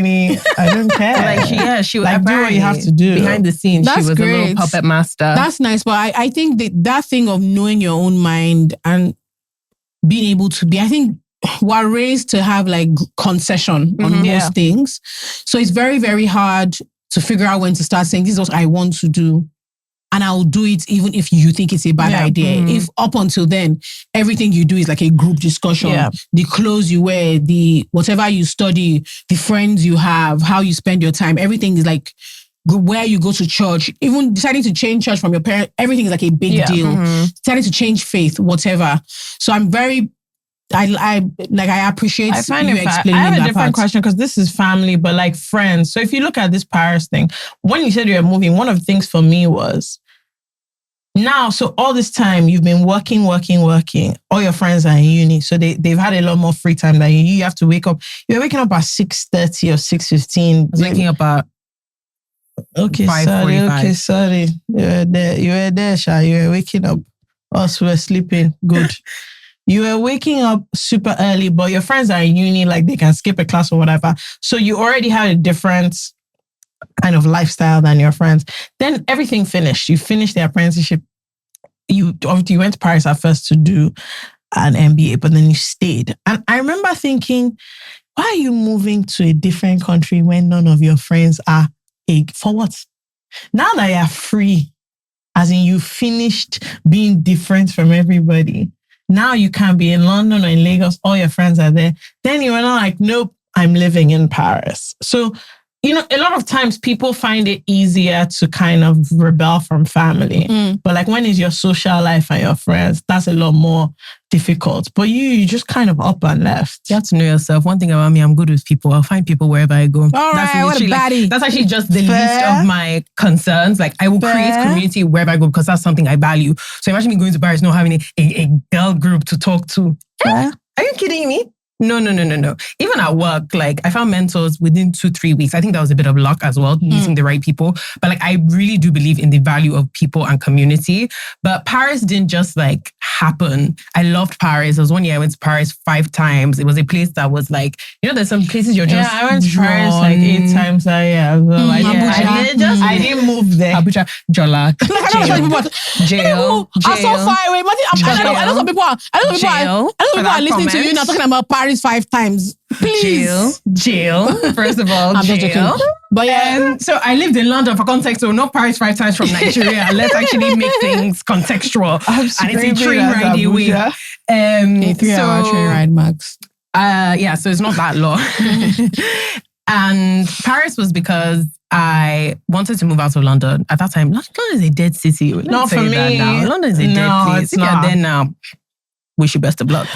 care. Like she like do what you have to do. Behind the scenes, she was great. A little puppet master. That's nice. But I think that thing of knowing your own mind and being able to be, I think we're raised to have like concession on most things. So it's very, very hard to figure out when to start saying, this is what I want to do. And I'll do it even if you think it's a bad idea. If up until then, everything you do is like a group discussion, the clothes you wear, the whatever you study, the friends you have, how you spend your time, everything is like where you go to church, even deciding to change church from your parents, everything is like a big deal. Deciding to change faith, whatever. So I'm very... I appreciate you explaining that. I have a different part. question because this is family, but like friends. So if you look at this Paris thing, when you said you were moving, one of the things for me was now, so all this time you've been working. All your friends are in uni, so they've had a lot more free time than you. You have to wake up. You're waking up at 6:30 or 6:15. I was waking up at 5:45. Okay, sorry. You were there, Sha. You were waking up. Us were sleeping. Good. You were waking up super early, but your friends are in uni, like they can skip a class or whatever. So you already had a different kind of lifestyle than your friends. Then everything finished. You finished the apprenticeship. You went to Paris at first to do an MBA, but then you stayed. And I remember thinking, why are you moving to a different country when none of your friends are for what? Now that you're free, as in you finished being different from everybody, now you can be in London or in Lagos, all your friends are there. Then you are not like, nope, I'm living in Paris. So, you know, a lot of times people find it easier to kind of rebel from family. But like when it's your social life and your friends, that's a lot more difficult. But you just kind of up and left. You have to know yourself. One thing about me, I'm good with people. I'll find people wherever I go. All right, what a baddie. That's actually just the least of my concerns. Like I will create community wherever I go because that's something I value. So imagine me going to Paris, not having a girl group to talk to. Are you kidding me? No. Even at work, like I found mentors within 2-3 weeks. I think that was a bit of luck as well, meeting the right people. But like I really do believe in the value of people and community. But Paris didn't just like happen. I loved Paris. There was one year I went to Paris 5 times. It was a place that was like, you know, there's some places you're just I went to Paris like 8 times a year. Well, I didn't move there. Abuja, Jola, jail. I'm so far away. I know some people are listening to you now talking about Paris 5 times. Please. Jail. First of all, I'm jail. just joking. But yeah. So I lived in London for context, so not Paris 5 times from Nigeria. Let's actually make things contextual. And it's a train ride away. A 3-hour train ride, Max. So it's not that long. And Paris was because I wanted to move out of London. At that time, London is a dead city. Not for me. London is a dead place. It's not. Then now, wish you best of luck.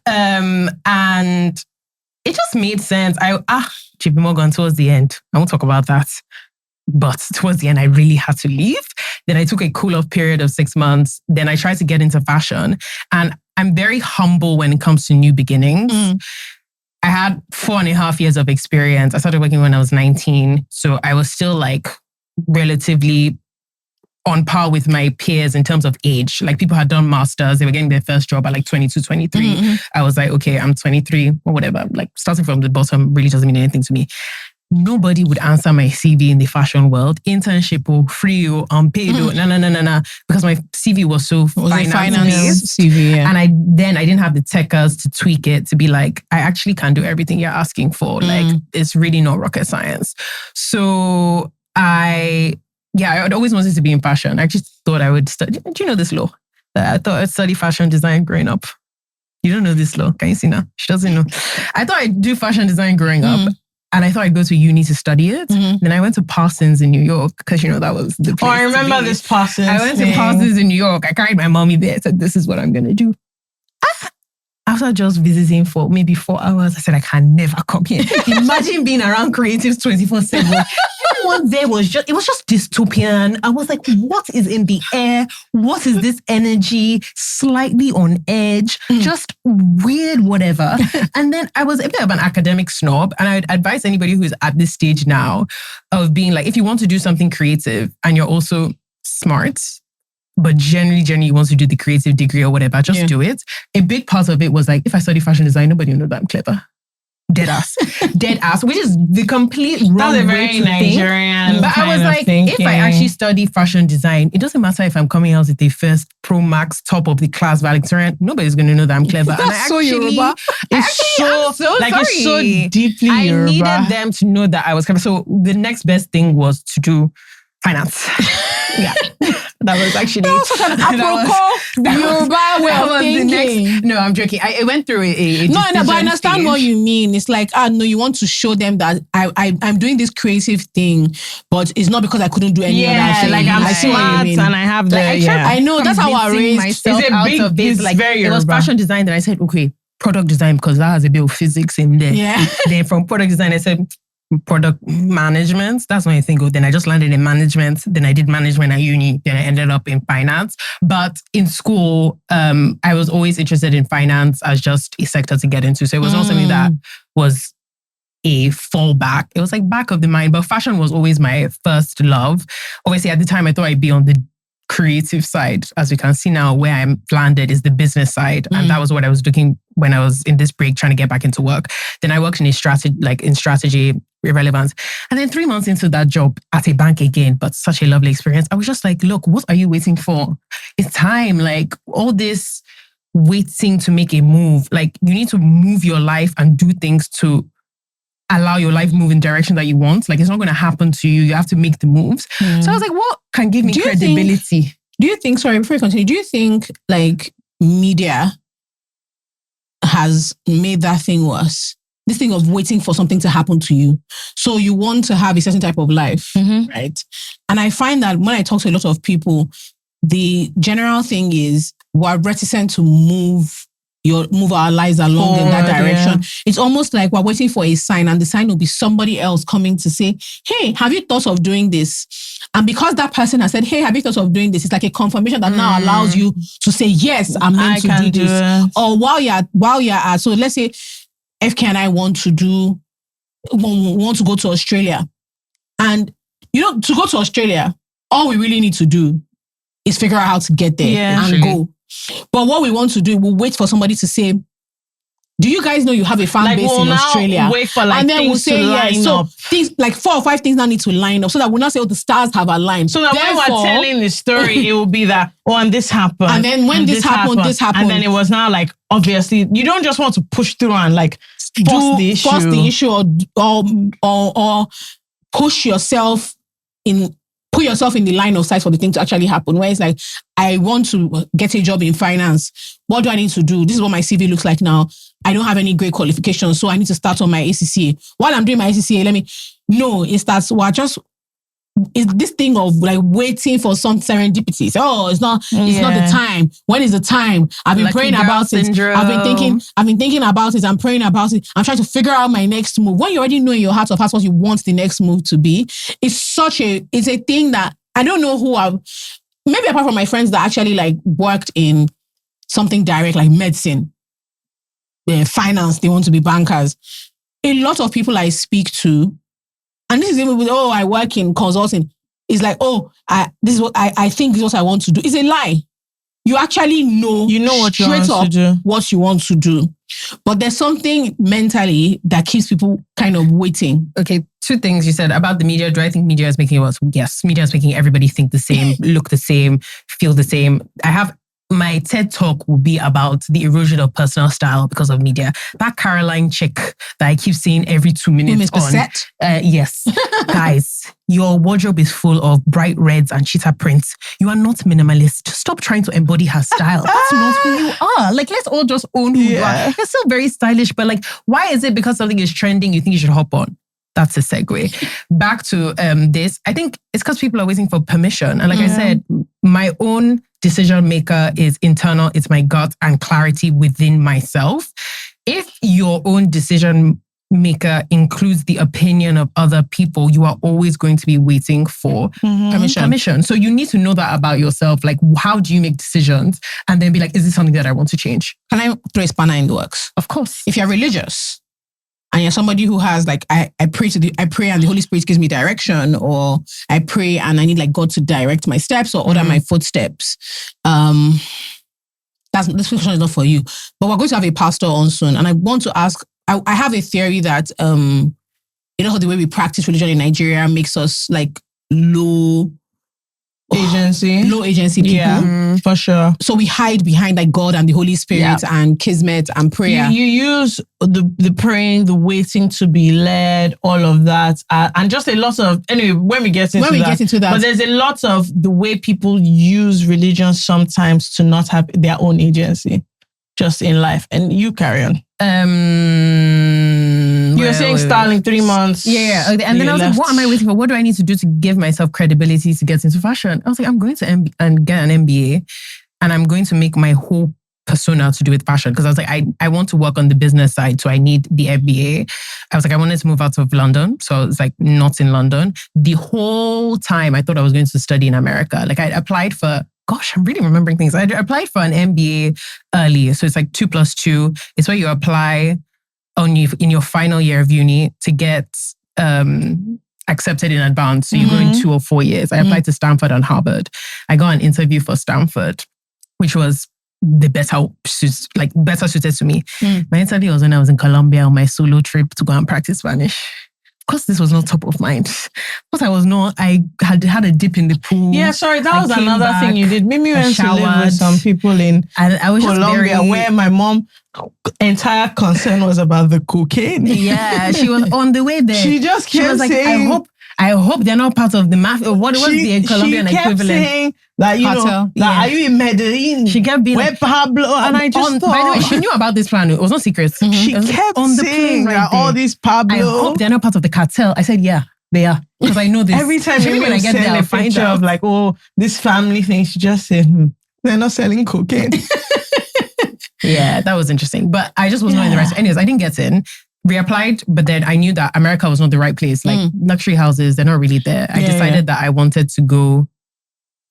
And it just made sense. JP Morgan towards the end. I won't talk about that. But towards the end, I really had to leave. Then I took a cool-off period of 6 months. Then I tried to get into fashion. And I'm very humble when it comes to new beginnings. I had 4.5 years of experience. I started working when I was 19. So I was still like relatively on par with my peers in terms of age. Like people had done masters. They were getting their first job at like 22, 23. I was like, okay, I'm 23 or whatever. Like starting from the bottom really doesn't mean anything to me. Nobody would answer my CV in the fashion world. Internship or free or unpaid or no. Because my CV was so finance-based. CV, yeah. And I didn't have the techers to tweak it to be like, I actually can do everything you're asking for. Like it's really not rocket science. So I always wanted to be in fashion. I just thought I would study. Do you know this law? I thought I'd study fashion design growing up. You don't know this law. Can you see now? She doesn't know. I thought I'd do fashion design growing up. And I thought I'd go to uni to study it. Then I went to Parsons in New York because, you know, that was the place. I remember this Parsons. I went to Parsons in New York. I carried my mommy there. I said, this is what I'm going to do. After just visiting for maybe 4 hours, I said, I can never come here. Imagine being around creatives 24/7. Everyone there was just dystopian. I was like, what is in the air? What is this energy? Slightly on edge, just weird, whatever. And then I was a bit of an academic snob. And I'd advise anybody who's at this stage now of being like, if you want to do something creative and you're also smart, but generally you want to do the creative degree or whatever, just do it. A big part of it was like, if I study fashion design, nobody will know that I'm clever. Dead ass, which is the complete wrong way to think. Nigerian But I was like, if I actually study fashion design, it doesn't matter if I'm coming out with the first Pro Max top of the class valedictorian. Nobody's going to know that I'm clever. That's so Yoruba. It's so so deeply I Yoruba. needed them to know that I was coming. So the next best thing was to do finance. Yeah. That was actually such an apropos Yoruba way of thinking. No, I'm joking. I went through a no, but I understand stage. what you mean. It's like, no, you want to show them that I'm doing this creative thing, but it's not because I couldn't do any other thing. Like I'm smart and I have the. I know that's how I raised myself it's like very it was Yoruba. fashion design. Then I said, okay, product design because that has a bit of physics in there. Yeah. Then from product design, I said product management. That's when I think, then I just landed in management. Then I did management at uni. Then I ended up in finance. But in school, I was always interested in finance as just a sector to get into. So it was not something that was a fallback. It was like back of the mind. But fashion was always my first love. Obviously, at the time, I thought I'd be on the creative side. As we can see now, where I'm landed is the business side. And that was what I was looking when I was in this break trying to get back into work. Then I worked in strategy, relevance. And then 3 months into that job at a bank again, but such a lovely experience. I was just like, look, what are you waiting for? It's time. Like all this waiting to make a move. Like you need to move your life and do things to allow your life move in the direction that you want. Like it's not going to happen to you. You have to make the moves. So I was like, what can give me credibility? Do you think, sorry, before you continue, do you think like media has made that thing worse? This thing of waiting for something to happen to you. So you want to have a certain type of life, right? And I find that when I talk to a lot of people, the general thing is we're reticent to move our lives along in that direction. Yeah. It's almost like we're waiting for a sign, and the sign will be somebody else coming to say, hey, have you thought of doing this? And because that person has said, hey, have you thought of doing this? It's like a confirmation that now allows you to say, yes, I'm meant to do this. Or while you're at, so let's say FK and I want to go to Australia. And to go to Australia, all we really need to do is figure out how to get there and go. But what we want to do, we'll wait for somebody to say, do you guys know you have a fan base in Australia? Wait for and then we'll say yes. So things like 4 or 5 things now need to line up so that we'll not say, the stars have aligned. So that when we're telling the story, it will be that, and this happened. And then when this happened. And then it was now like, obviously, you don't just want to push through and like force the issue or push yourself in. Put yourself in the line of sight for the thing to actually happen. Where it's like, I want to get a job in finance. What do I need to do? This is what my CV looks like now. I don't have any great qualifications, so I need to start on my ACCA. While I'm doing my ACCA, it's this thing of like waiting for some serendipity. It's not the time. When is the time? I've been praying about it. I've been thinking about it. I'm praying about it. I'm trying to figure out my next move. When you already know in your heart of hearts what you want the next move to be, it's a thing that I don't know maybe apart from my friends that actually like worked in something direct like medicine, finance, they want to be bankers. A lot of people I speak to, and this is even with, I work in consulting. It's like, this is what I think this is what I want to do. It's a lie. You actually know, what you want to do. But there's something mentally that keeps people kind of waiting. Okay, 2 things you said about the media. Do I think media is making it? Yes, media is making everybody think the same, look the same, feel the same. My TED talk will be about the erosion of personal style because of media. That Caroline chick that I keep seeing every 2 minutes on. Yes. Guys, your wardrobe is full of bright reds and cheetah prints. You are not minimalist. Stop trying to embody her style. That's not who you are. Like, let's all just own who you are. You're still very stylish, but like, why is it because something is trending you think you should hop on? That's a segue. Back to this. I think it's because people are waiting for permission. And like I said, my own decision maker is internal. It's my gut and clarity within myself. If your own decision maker includes the opinion of other people, you are always going to be waiting for permission. So you need to know that about yourself. Like, how do you make decisions? And then be like, is this something that I want to change? Can I throw a spanner in the works? Of course. If you're religious, and you're somebody who has like, I pray and the Holy Spirit gives me direction, or I pray and I need like God to direct my steps or order my footsteps. This question is not for you. But we're going to have a pastor on soon. And I want to ask, I have a theory that, how the way we practice religion in Nigeria makes us like low agency. Low agency people. Yeah, for sure. So we hide behind like God and the Holy Spirit and kismet and prayer. You use the praying, the waiting to be led, all of that, and just a lot of when we get into that. But there's a lot of the way people use religion sometimes to not have their own agency, just in life. And you carry on. You were saying Starling 3 months. Yeah. And then I was like, what am I waiting for? What do I need to do to give myself credibility to get into fashion? I was like, I'm going to get an MBA and I'm going to make my whole persona to do with fashion. Because I was like, I want to work on the business side. So I need the MBA. I was like, I wanted to move out of London. So I was like, not in London. The whole time I thought I was going to study in America. Like I applied for... Gosh, I'm really remembering things. I applied for an MBA early. So it's like 2 + 2. It's where you apply in your final year of uni to get accepted in advance. So you go in 2 or 4 years. I applied to Stanford and Harvard. I got an interview for Stanford, which was the better suited to me. My interview was when I was in Colombia on my solo trip to go and practice Spanish. Of course, this was not top of mind. But I had a dip in the pool. Yeah, sorry, that was another thing you did. Mimi went to live with some people in Colombia where my mom entire concern was about the cocaine. Yeah, she was on the way there. She just kept saying, I hope they're not part of the mafia. What was the Colombian equivalent? She kept saying that, are you in Medellin? She kept being where Pablo? And I just thought... By the way, she knew about this plan. It was not secret. She kept on the saying that all these Pablo... I hope they're not part of the cartel. I said, yeah, they are. Because I know this. Every time when I get there, a picture of like, this family thing, she just said, they're not selling cocaine. Yeah, that was interesting. But I just was not in the right... Anyways, I didn't get in. Reapplied, but then I knew that America was not the right place. Like luxury houses, they're not really there. I decided that I wanted to go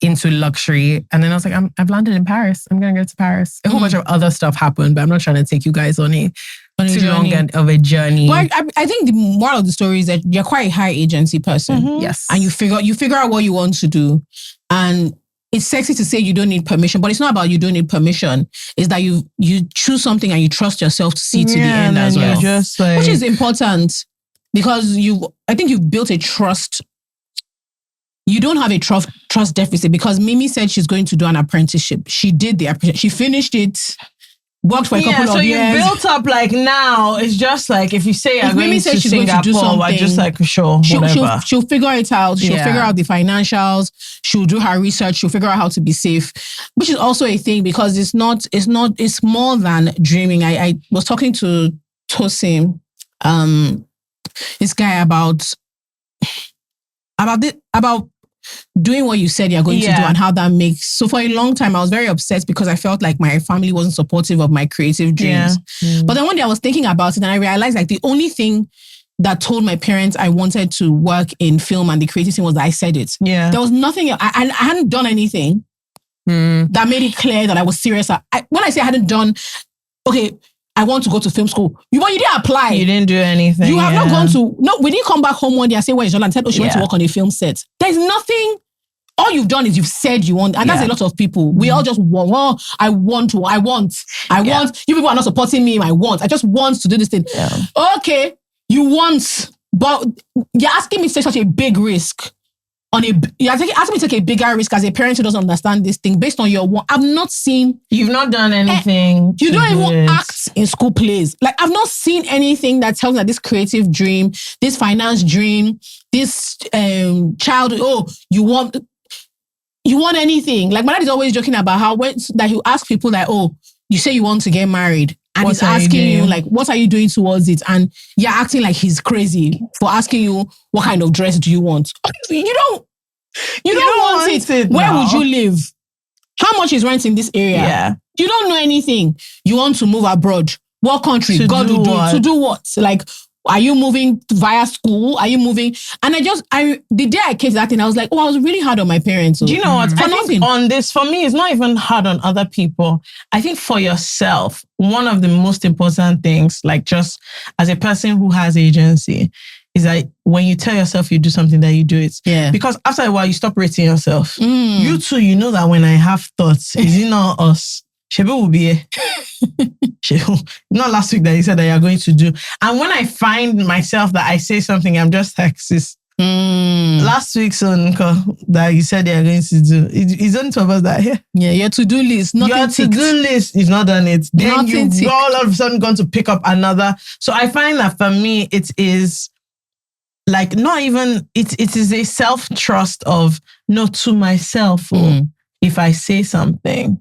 into luxury. And then I was like, I've landed in Paris. I'm going to go to Paris. A whole bunch of other stuff happened, but I'm not trying to take you guys on too long of a journey. But I think the moral of the story is that you're quite a high agency person. Yes. And you figure out what you want to do. And it's sexy to say you don't need permission, but it's not about you don't need permission. It's that you choose something and you trust yourself to see to the end as well. Just like... Which is important because I think you've built a trust. You don't have a trust deficit because Mimi said she's going to do an apprenticeship. She did the apprenticeship. She finished it. Worked for a couple of years. So you built up like now, it's just like if you say you're going to Singapore, we're just like, sure, whatever. She'll figure it out. She'll figure out the financials. She'll do her research. She'll figure out how to be safe, which is also a thing because it's more than dreaming. I was talking to Tosin, this guy about doing what you said you're going to do and how that makes... So for a long time, I was very upset because I felt like my family wasn't supportive of my creative dreams. But then one day I was thinking about it and I realized like the only thing that told my parents I wanted to work in film and the creative thing was that I said it. Yeah. There was nothing... I hadn't done anything that made it clear that I was serious. When I say I hadn't done... Okay, I want to go to film school. You didn't apply. You didn't do anything. You have not gone to... No, we didn't come back home one day and say, where is Yola? And said, she went to work on a film set. There's nothing... All you've done is you've said you want... And that's a lot of people. We all just want... I want. You people are not supporting me. I just want to do this thing. Yeah. Okay, you want... But you're asking me to take such a big risk. You're asking me to take a bigger risk as a parent who doesn't understand this thing based on your want. I've not seen... You've not done anything. You don't even act in school plays. Like, I've not seen anything that tells me that this creative dream, this finance dream, this child... you want anything. Like, my dad is always joking about that he'll ask people like, you say you want to get married. And he's asking you, like, what are you doing towards it? And you're acting like he's crazy for asking you, what kind of dress do you want? You don't want it. Where would you live? How much is rent in this area? Yeah. You don't know anything. You want to move abroad. What country? To do what? Like, are you moving via school? Are you moving? And the day I came to that thing, I was like, I was really hard on my parents. Do you know what? I think on this, for me, it's not even hard on other people. I think for yourself, one of the most important things, like just as a person who has agency, is that when you tell yourself you do something, that you do it. Yeah. Because after a while, you stop rating yourself. You too, you know that when I have thoughts, is it not us? Shebe will be here. Not last week that you said that you're going to do. And when I find myself that I say something, I'm just like, sis, Last week's on that you said they are going to do. It's only 12 of us that here. Yeah, your to-do list. Your to-do list, you've not done it. Then you're all of a sudden going to pick up another. So I find that for me, it is like not even, it is a self-trust of not to myself. If I say something,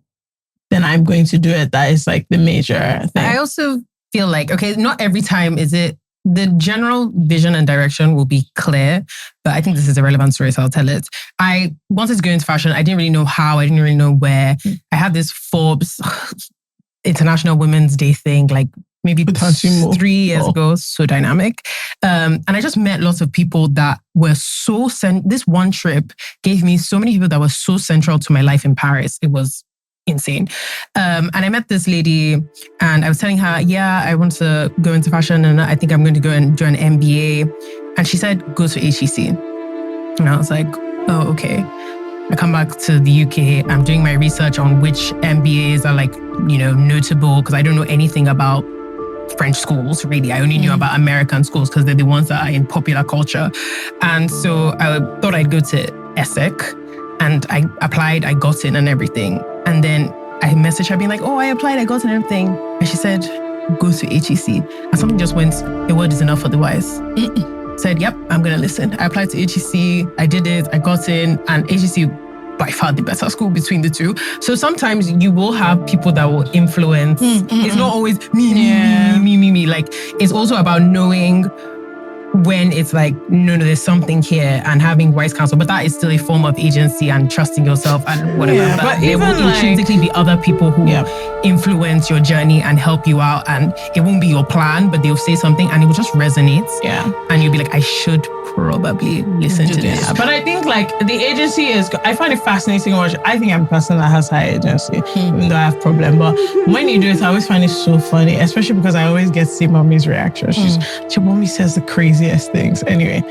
then I'm going to do it. That is like the major thing. I also feel like, okay, not every time is it, the general vision and direction will be clear, but I think this is a relevant story, so I'll tell it. I wanted to go into fashion. I didn't really know how. I didn't really know where. I had this Forbes International Women's Day thing, like maybe 3 years ago. So dynamic. And I just met lots of people that were so... This one trip gave me so many people that were so central to my life in Paris. It was insane. And I met this lady and I was telling her, yeah, I want to go into fashion and I think I'm going to go and do an MBA. And she said, go to HEC. And I was like, oh, okay. I come back to the UK. I'm doing my research on which MBAs are like, notable because I don't know anything about French schools, really. I only knew about American schools because they're the ones that are in popular culture. And so I thought I'd go to ESSEC and I applied, I got in and everything. And then I messaged her being like, oh, I applied, I got in and everything. And she said, go to HEC. And something just went, a word is enough for the wise. Said, yep, I'm going to listen. I applied to HEC, I did it, I got in, and HEC by far the better school between the two. So sometimes you will have people that will influence. It's not always me. Like, it's also about knowing when it's like, no, there's something here and having wise counsel, but that is still a form of agency and trusting yourself and whatever. Yeah, but there will intrinsically be other people who influence your journey and help you out, and it won't be your plan, but they'll say something and it will just resonate. Yeah. And you'll be like, I should probably listen to this. But I think like the agency is, I find it fascinating. I think I'm a person that has high agency, even though I have problem. But when you do it, I always find it so funny, especially because I always get to see mommy's reaction. Your mommy says the craziest things. Anyway,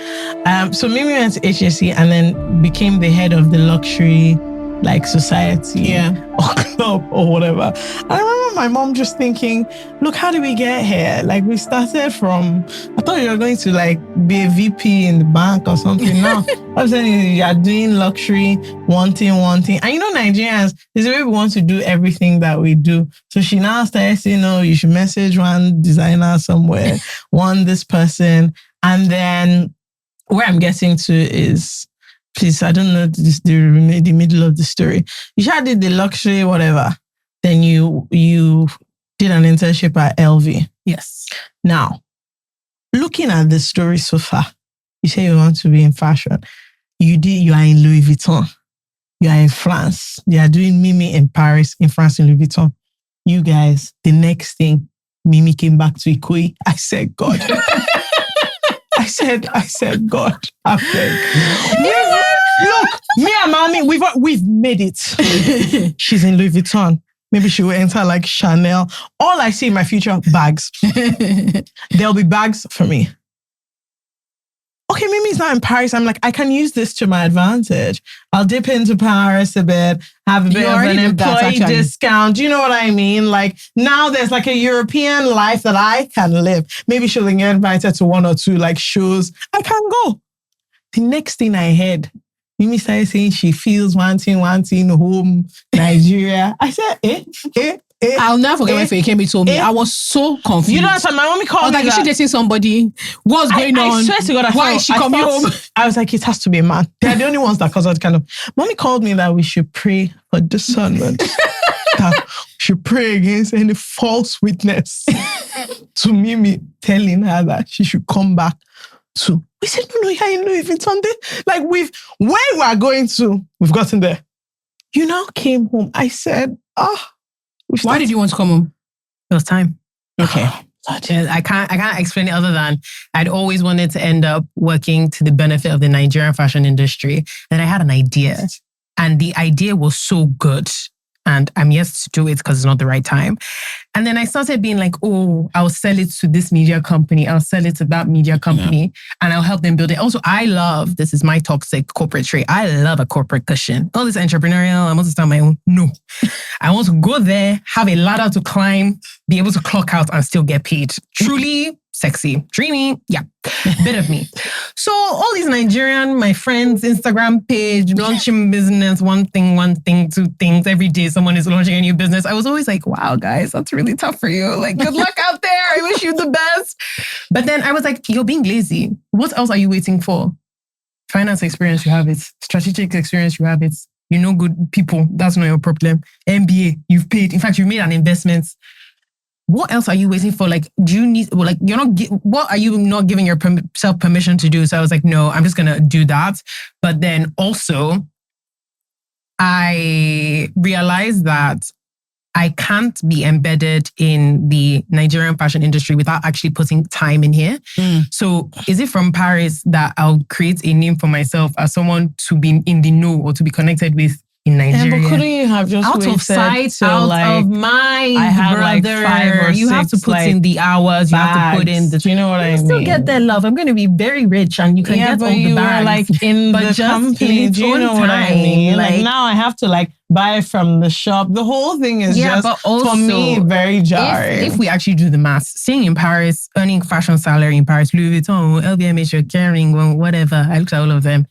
so Mimi went to HSC and then became the head of the luxury like society or club or whatever. I remember my mom just thinking, look, how did we get here? Like we started from, I thought you were going to like be a VP in the bank or something. No, I'm saying you're doing luxury, wanting. And Nigerians, there's a way we want to do everything that we do. So she now started saying, you should message one designer somewhere, this person. And then where I'm getting to is, please, I don't know the middle of the story. You just did the luxury, whatever. Then you did an internship at LV. Yes. Now, looking at the story so far, you say you want to be in fashion. You are in Louis Vuitton. You are in France. You are doing Mimi in Paris, in France, in Louis Vuitton. You guys, the next thing, Mimi came back to Ikoyi. I said, God. I said, God, I beg. Look, me and mommy, we've made it. She's in Louis Vuitton. Maybe she will enter like Chanel. All I see in my future, bags. There'll be bags for me. Okay, Mimi's not in Paris. I'm like, I can use this to my advantage. I'll dip into Paris a bit, have a bit of an employee discount. Do you know what I mean? Like now there's like a European life that I can live. Maybe she'll get invited to 1 or 2 like shows. I can go. The next thing I heard, Mimi started saying she feels wanting home, Nigeria. I said, I'll never forget when Fiancé told me. I was so confused. You know what? My mommy called me. Like, is she dating somebody? What's going on? I swear to God, why is she coming home? I was like, it has to be a man. They're the only ones that cause that kind of. Mommy called me that we should pray for discernment. That we should pray against any false witness to Mimi telling her that she should come back to. We said, no, you're in Louis Vuitton. Like where we are going to, we've gotten there. You now came home. I said, why did you want to come home? It was time. Okay. I can't explain it other than I'd always wanted to end up working to the benefit of the Nigerian fashion industry. Then I had an idea, and the idea was so good, and I'm yet to do it because it's not the right time. And then I started being like, oh, I'll sell it to this media company. I'll sell it to that media company, and I'll help them build it. Also, this is my toxic corporate trait. I love a corporate cushion. All this entrepreneurial, I want to start my own. No. I want to go there, have a ladder to climb, be able to clock out and still get paid. Truly, sexy, dreamy. Yeah, bit of me. So all these Nigerian, my friends, Instagram page, launching business, one thing, two things. Every day someone is launching a new business. I was always like, wow, guys, that's really tough for you. Like, good luck out there. I wish you the best. But then I was like, you're being lazy. What else are you waiting for? Finance experience, you have it. Strategic experience, you have it. You know good people. That's not your problem. MBA, you've paid. In fact, you made an investment. What else are you waiting for? Like, do you need, like, you're not, what are you not giving yourself permission to do? So I was like, no, I'm just going to do that. But then also, I realized that I can't be embedded in the Nigerian fashion industry without actually putting time in here. So is it from Paris that I'll create a name for myself as someone to be in the know or to be connected with in Nigeria? Yeah, but couldn't you have just out of sight, out of mind, I have brother. like 5 or 6, you have to put in the hours. You have to put in the. Do you know what I mean? Still get their love. I'm going to be very rich, and you can get all the bags. Like in the company. Do you know what I mean? Like now, I have to like buy from the shop. The whole thing is just but also, for me very jarring. If we actually do the math, staying in Paris, earning fashion salary in Paris, Louis Vuitton, LVMH, Kering, whatever. I looked at all of them.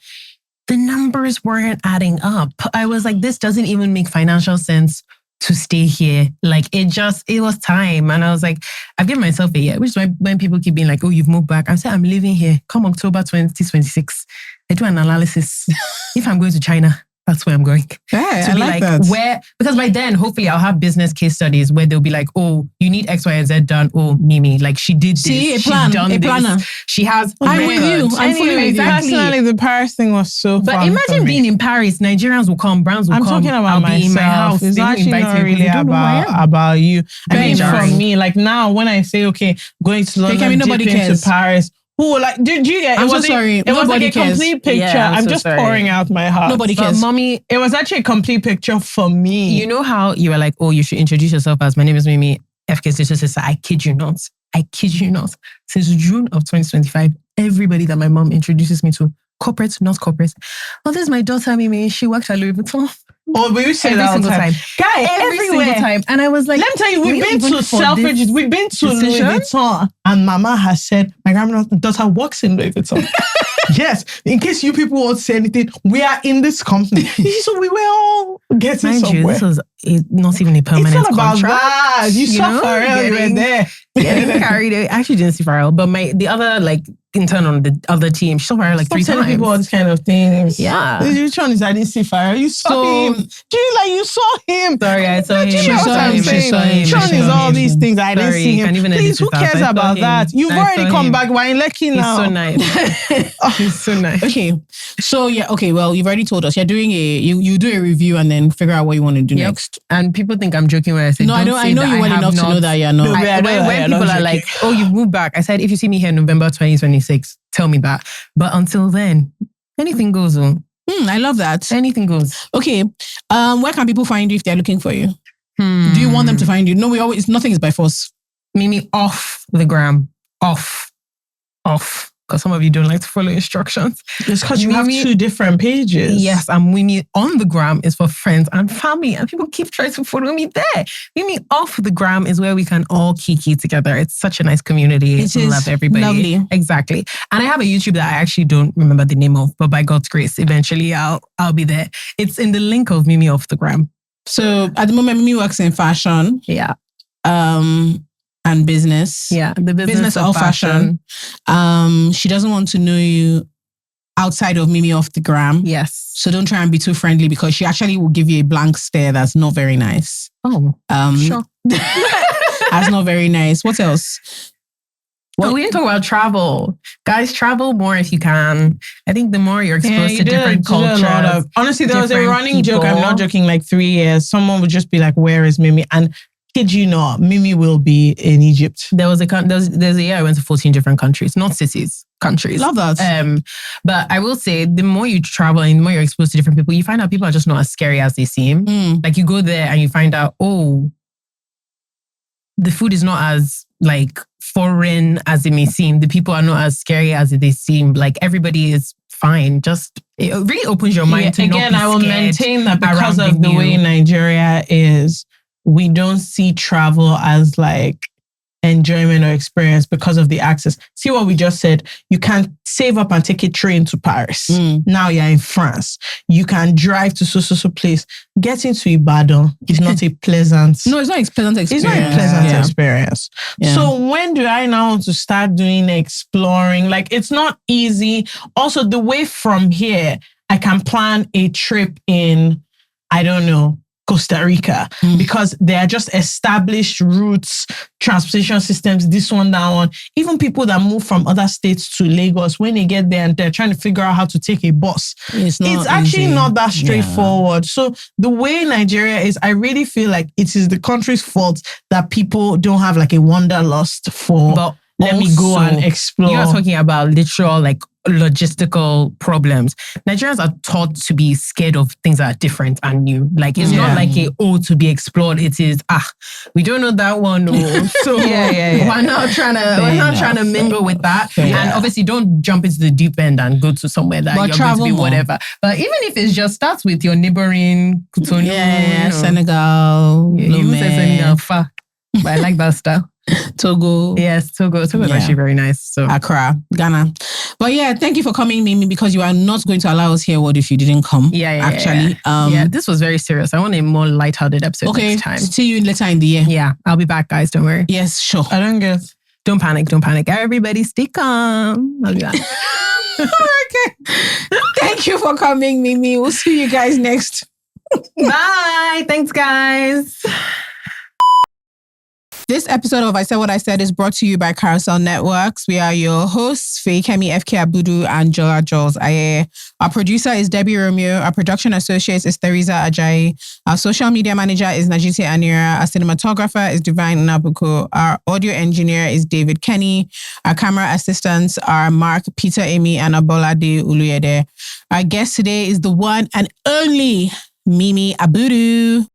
The numbers weren't adding up. I was like, this doesn't even make financial sense to stay here. Like, it was time. And I was like, I've given myself a year, which is why when people keep being like, oh, you've moved back. I said, I'm living here. Come October 2026. I do an analysis. If I'm going to China, that's where I'm going. Yeah, to I be like that. Where, because by then, hopefully I'll have business case studies where they'll be like, oh, you need X, Y, and Z done. Oh, Mimi, like she did this. See, a plan, done a planner. This. She has I'm with you. I'm fully with you. Personally, the Paris thing was so But fun imagine being in Paris, Nigerians will come, brands will I'm come. talking about I'll myself. be in my house. It's actually not really about you. I mean, for me, like now when I say, okay, going to London, nobody dipping cares. to Paris, who like, did you get? I'm so sorry. It was like a complete picture. Yeah, I'm just pouring out my heart. Nobody But cares. mommy, It was actually a complete picture for me. you know how you were like, oh, you should introduce yourself as my name is Mimi, FK's sister. I kid you not. Since June of 2025, everybody that my mom introduces me to, corporate, not corporate. Oh, this is my daughter, Mimi. She works at Louis Vuitton. Oh, but you say Every that all the single time. Guy, every everywhere. single time. And I was like, Let me tell you, we've been to Selfridges, we've been to Louis decision? Vuitton, and Mama has said, my granddaughter works in Louis Vuitton. Yes, in case you people won't say anything, we are in this company. So we were all getting mind somewhere. you, this was not even a permanent It's not about contract. that. You saw Pharrell, you were there. Getting carried away. I actually didn't see Pharrell, but the other like intern on the other team, she saw Pharrell like 3 telling times. people all these kind of things. Yeah. Which one is I didn't see Pharrell? You saw him. You saw him. Sorry, I saw him. You know what I'm saying? Sean is all these things. I didn't see him. Please, who cares about that? You've already come back. Why in Lekki now? He's so nice. He's so nice. Okay. So yeah, okay, well, you've already told us. You're doing you do a review and then figure out what you want to do next. And people think I'm joking when I say no, I know you well enough to know that you're not. When people are like, oh, you've moved back. I said, if you see me here in November 2026, tell me that. But until then, anything goes on. I love that. Anything goes. Okay. Where can people find you if they're looking for you? Do you want them to find you? No, nothing is by force. Mimi off the gram. Off. Because some of you don't like to follow instructions. It's because you have 2 different pages. Yes, and Mimi on the gram is for friends and family, and people keep trying to follow me there. Mimi off the gram is where we can all kiki together. It's such a nice community. It is love everybody. lovely. Exactly. And I have a YouTube that I actually don't remember the name of, but by God's grace, eventually I'll be there. It's in the link of Mimi off the gram. So at the moment, Mimi works in fashion. Yeah. And business. Yeah, the business of fashion. She doesn't want to know you outside of Mimi off the gram. Yes. So don't try and be too friendly because she actually will give you a blank stare that's not very nice. Oh, sure. That's not very nice. What else? We didn't talk about travel. Guys, travel more if you can. I think the more you're exposed to different cultures. Honestly, there was a running joke. I'm not joking. Like 3 years, someone would just be like, "Where is Mimi?" And kid you not, Mimi will be in Egypt. There's a year I went to 14 different countries, not cities, countries. Love that. But I will say, the more you travel and the more you're exposed to different people, you find out people are just not as scary as they seem. Like you go there and you find out, oh, the food is not as like foreign as it may seem. The people are not as scary as they seem. Like everybody is fine. Just it really opens your mind to again, not be I will maintain that because around of the way Nigeria is, we don't see travel as like enjoyment or experience because of the access. See what we just said? You can save up and take a train to Paris. Now you're in France. You can drive to so place. Getting to Ibadan is not a pleasant... No, it's not a pleasant experience. It's not a pleasant experience. Yeah. So when do I now want to start doing exploring? Like, it's not easy. Also, the way from here, I can plan a trip in, I don't know, Costa Rica, because they are just established routes, transportation systems, this one, that one. Even people that move from other states to Lagos, when they get there and they're trying to figure out how to take a bus, it's actually not that straightforward. So the way Nigeria is, I really feel like it is the country's fault that people don't have like a wanderlust for, but let me go and explore. You're talking about literal like logistical problems. Nigerians are taught to be scared of things that are different and new. Like it's not like to be explored. It is we don't know that one. So we're not trying to mingle with that. And obviously don't jump into the deep end and go to somewhere that you're going to be whatever. But even if it just starts with your neighboring Cotonou, Senegal, you say Senegal far. But I like that style. Togo. Yes, Togo is actually very nice. So Accra, Ghana. But yeah, thank you for coming, Mimi, because you are not going to allow us here what if you didn't come. Actually. This was very serious. I want a more lighthearted episode next time. See you later in the year. Yeah, I'll be back, guys. Don't worry. Yes, sure. I don't get. Don't panic. Everybody stay calm. I'll be back. Okay. Thank you for coming, Mimi. We'll see you guys next. Bye. Thanks, guys. This episode of I Said What I Said is brought to you by Carousel Networks. We are your hosts, Feyikemi FK Abudu and Jola Jules Aye. Our producer is Debbie Romeo. Our production associate is Theresa Ajayi. Our social media manager is Najiti Anira. Our cinematographer is Divine Nabuko. Our audio engineer is David Kenny. Our camera assistants are Mark, Peter Amy, and Abolade Uluyede. Our guest today is the one and only Mimi Abudu.